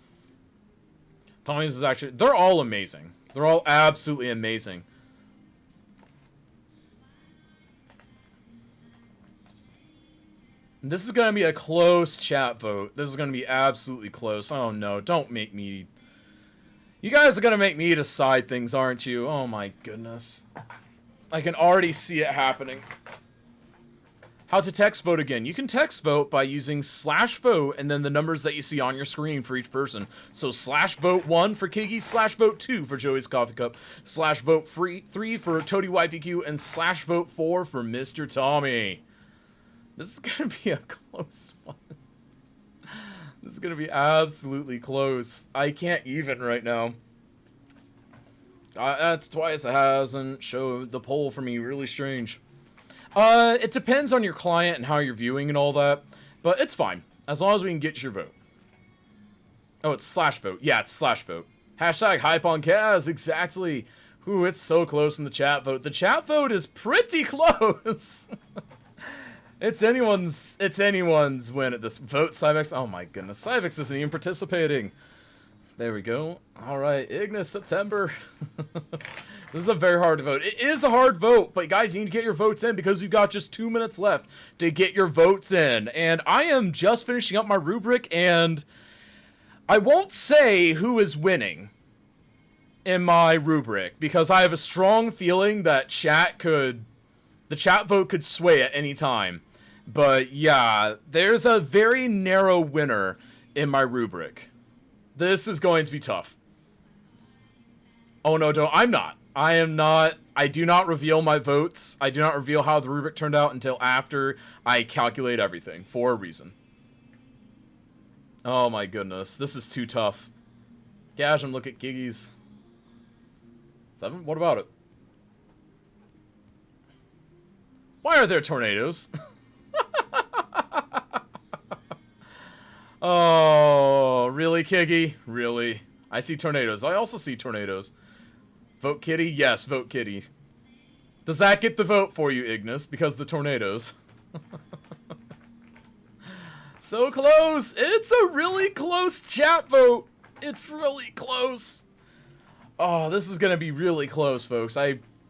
Tommy's is actually, they're all amazing. They're all absolutely amazing. This is going to be a close chat vote. This is going to be absolutely close. Oh no, don't make me... You guys are going to make me decide things, aren't you? Oh my goodness. I can already see it happening. How to text vote again. You can text vote by using /vote and then the numbers that you see on your screen for each person. So /vote1 for Kiki, /vote2 for Joey's Coffee Cup, /vote3 for Toady YPQ, and /vote4 for Mr. Tommy. This is going to be a close one. This is going to be absolutely close. I can't even right now. That's twice it hasn't showed the poll for me. Really strange. It depends on your client and how you're viewing and all that. But it's fine. As long as we can get your vote. Oh, it's /vote. Yeah, it's /vote. Hashtag hype on Kaz. Exactly. Ooh, it's so close in the chat vote. The chat vote is pretty close. It's anyone's win at this vote. Cyvex. Oh my goodness. Cyvex isn't even participating. There we go. Alright, Ignis, September. This is a very hard vote. It is a hard vote, but guys, you need to get your votes in because you've got just 2 minutes left to get your votes in. And I am just finishing up my rubric, and I won't say who is winning in my rubric because I have a strong feeling that the chat vote could sway at any time. But yeah, there's a very narrow winner in my rubric. This is going to be tough. Oh no, I'm not. I am not. I do not reveal my votes. I do not reveal how the rubric turned out until after I calculate everything for a reason. Oh my goodness, this is too tough. Gasham, look at Giggy's. 7? What about it? Why are there tornadoes? Oh, really, Kiggy? Really? I see tornadoes. I also see tornadoes. Vote Kitty? Yes, vote Kitty. Does that get the vote for you, Ignis? Because the tornadoes. So close! It's a really close chat vote! It's really close! Oh, this is gonna be really close, folks.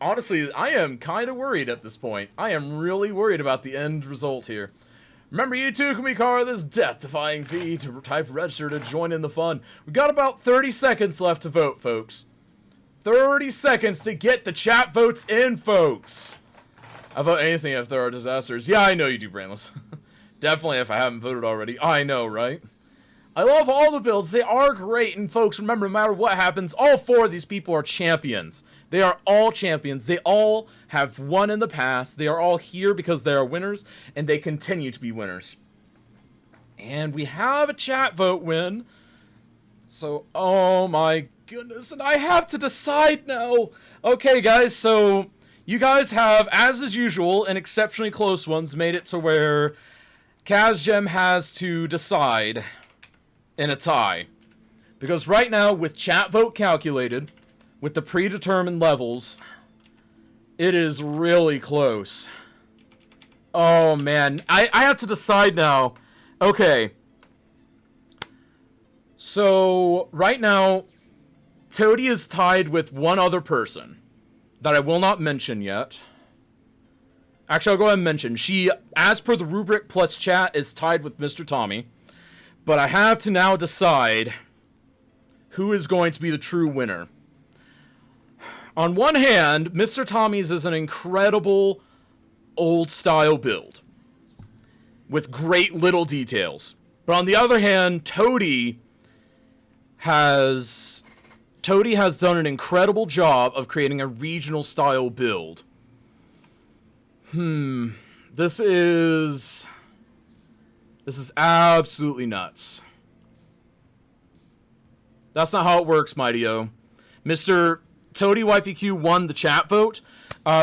Honestly, I am kind of worried at this point. I am really worried about the end result here. Remember, you too can be caught this death-defying fee to type register to join in the fun. We've got about 30 seconds left to vote, folks. 30 seconds to get the chat votes in, folks. I'll vote anything if there are disasters. Yeah, I know you do, Brainless. Definitely if I haven't voted already. I know, right? I love all the builds. They are great. And folks, remember, no matter what happens, all 4 of these people are champions. They are all champions. They all have won in the past. They are all here because they are winners, and they continue to be winners. And we have a chat vote win. So, oh my goodness. And I have to decide now. Okay, guys, so you guys have, as is usual, in exceptionally close ones, made it to where Kazjem has to decide in a tie. Because right now, with chat vote calculated, with the predetermined levels, it is really close. Oh man, I have to decide now. Okay. So, right now, Toady is tied with one other person that I will not mention yet. Actually, I'll go ahead and mention. She, as per the rubric plus chat, is tied with Mr. Tommy. But I have to now decide who is going to be the true winner. On one hand, Mr. Tommy's is an incredible old-style build with great little details. But on the other hand, Toady has Toady has done an incredible job of creating a regional style build. This is absolutely nuts. That's not how it works, Mighty-O. Mr. Toady YPQ won the chat vote,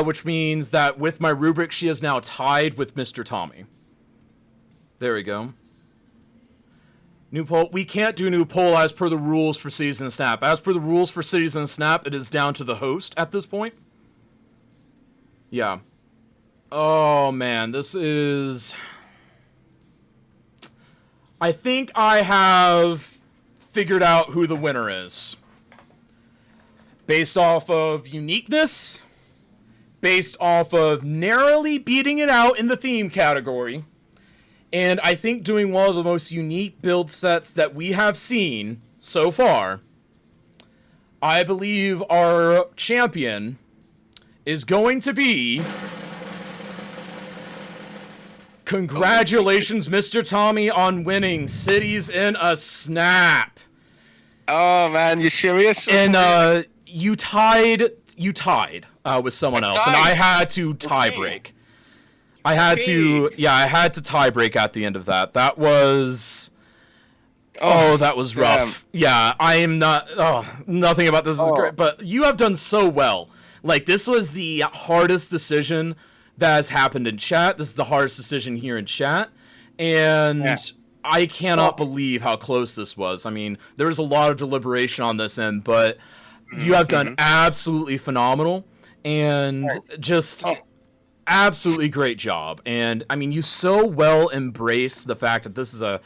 which means that with my rubric, she is now tied with Mr. Tommy. There we go. New poll. We can't do new poll as per the rules for Cities in a Snap. As per the rules for Cities in a Snap, it is down to the host at this point. Yeah. Oh, man. This is... I think I have figured out who the winner is. Based off of uniqueness, based off of narrowly beating it out in the theme category, and I think doing one of the most unique build sets that we have seen so far, I believe our champion is going to be... Congratulations, Mr. Tommy, on winning Cities in a Snap. Oh man, you serious? And you tied with someone else, and I had to tie break. I had to tie break at the end of that. That was that was rough. Yeah, I am not nothing about this is great, but you have done so well. Like, this was the hardest decision that has happened in chat. This is the hardest decision here in chat, and I cannot believe how close this was. I mean, there was a lot of deliberation on this end, but you have done absolutely phenomenal, and just absolutely great job. And I mean, you so well embraced the fact that this is a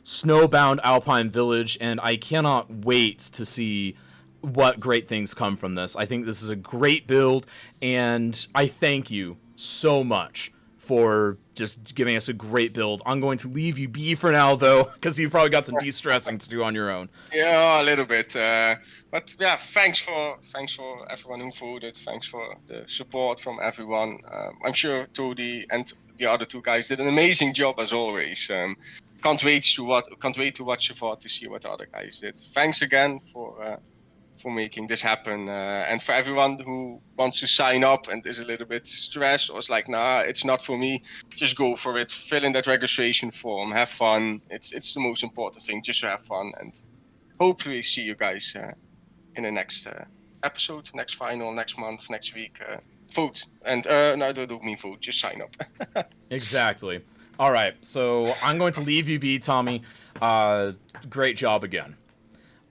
snowbound alpine village, and I cannot wait to see what great things come from this. I think this is a great build, and I thank you so much for just giving us a great build. I'm going to leave you be for now, though, because you've probably got some de-stressing to do on your own. Yeah, a little bit. But yeah, thanks for everyone who voted. Thanks for the support from everyone. I'm sure Toady and the other two guys did an amazing job as always. Can't wait to watch the VOD to see what the other guys did. Thanks again for making this happen, and for everyone who wants to sign up and is a little bit stressed or is like, nah, it's not for me, just go for it. Fill in that registration form, have fun. It's the most important thing, just to have fun, and hopefully see you guys in the next episode, next final, next month, next week. Vote, and no, I don't mean vote, just sign up. Exactly. All right, so I'm going to leave you be, Tommy. Great job again.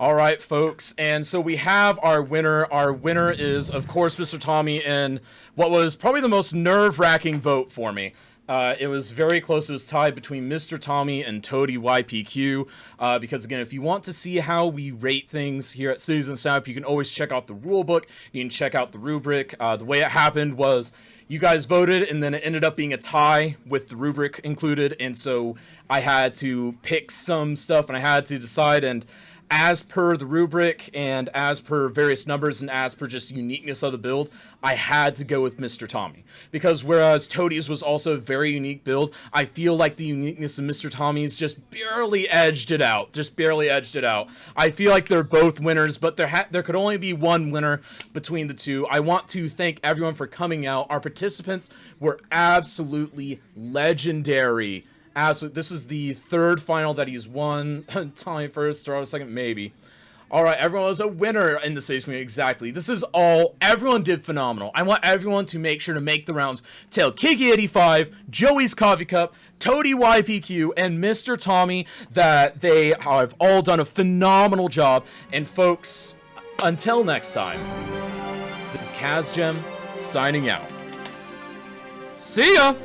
All right, folks, and so we have our winner. Our winner is, of course, Mr. Tommy, in what was probably the most nerve-wracking vote for me. It was very close. It was tied between Mr. Tommy and Toady YPQ, because, again, if you want to see how we rate things here at Cities in Snap, you can always check out the rulebook. You can check out the rubric. The way it happened was you guys voted, and then it ended up being a tie with the rubric included, and so I had to pick some stuff, and I had to decide, and as per the rubric and as per various numbers and as per just uniqueness of the build, I had to go with Mr. Tommy. Because whereas Toady's was also a very unique build, I feel like the uniqueness of Mr. Tommy's just barely edged it out. I feel like they're both winners, but there could only be one winner between the two. I want to thank everyone for coming out. Our participants were absolutely legendary. Absolutely. This is the third final that he's won. Tommy first, Dorado second, maybe. All right, everyone was a winner in the Cities community. Exactly. This is all. Everyone did phenomenal. I want everyone to make sure to make the rounds. Tell Kiki85, Joey's Coffee Cup, Toady YPQ, and Mr. Tommy that they have all done a phenomenal job. And folks, until next time, this is KazGem signing out. See ya!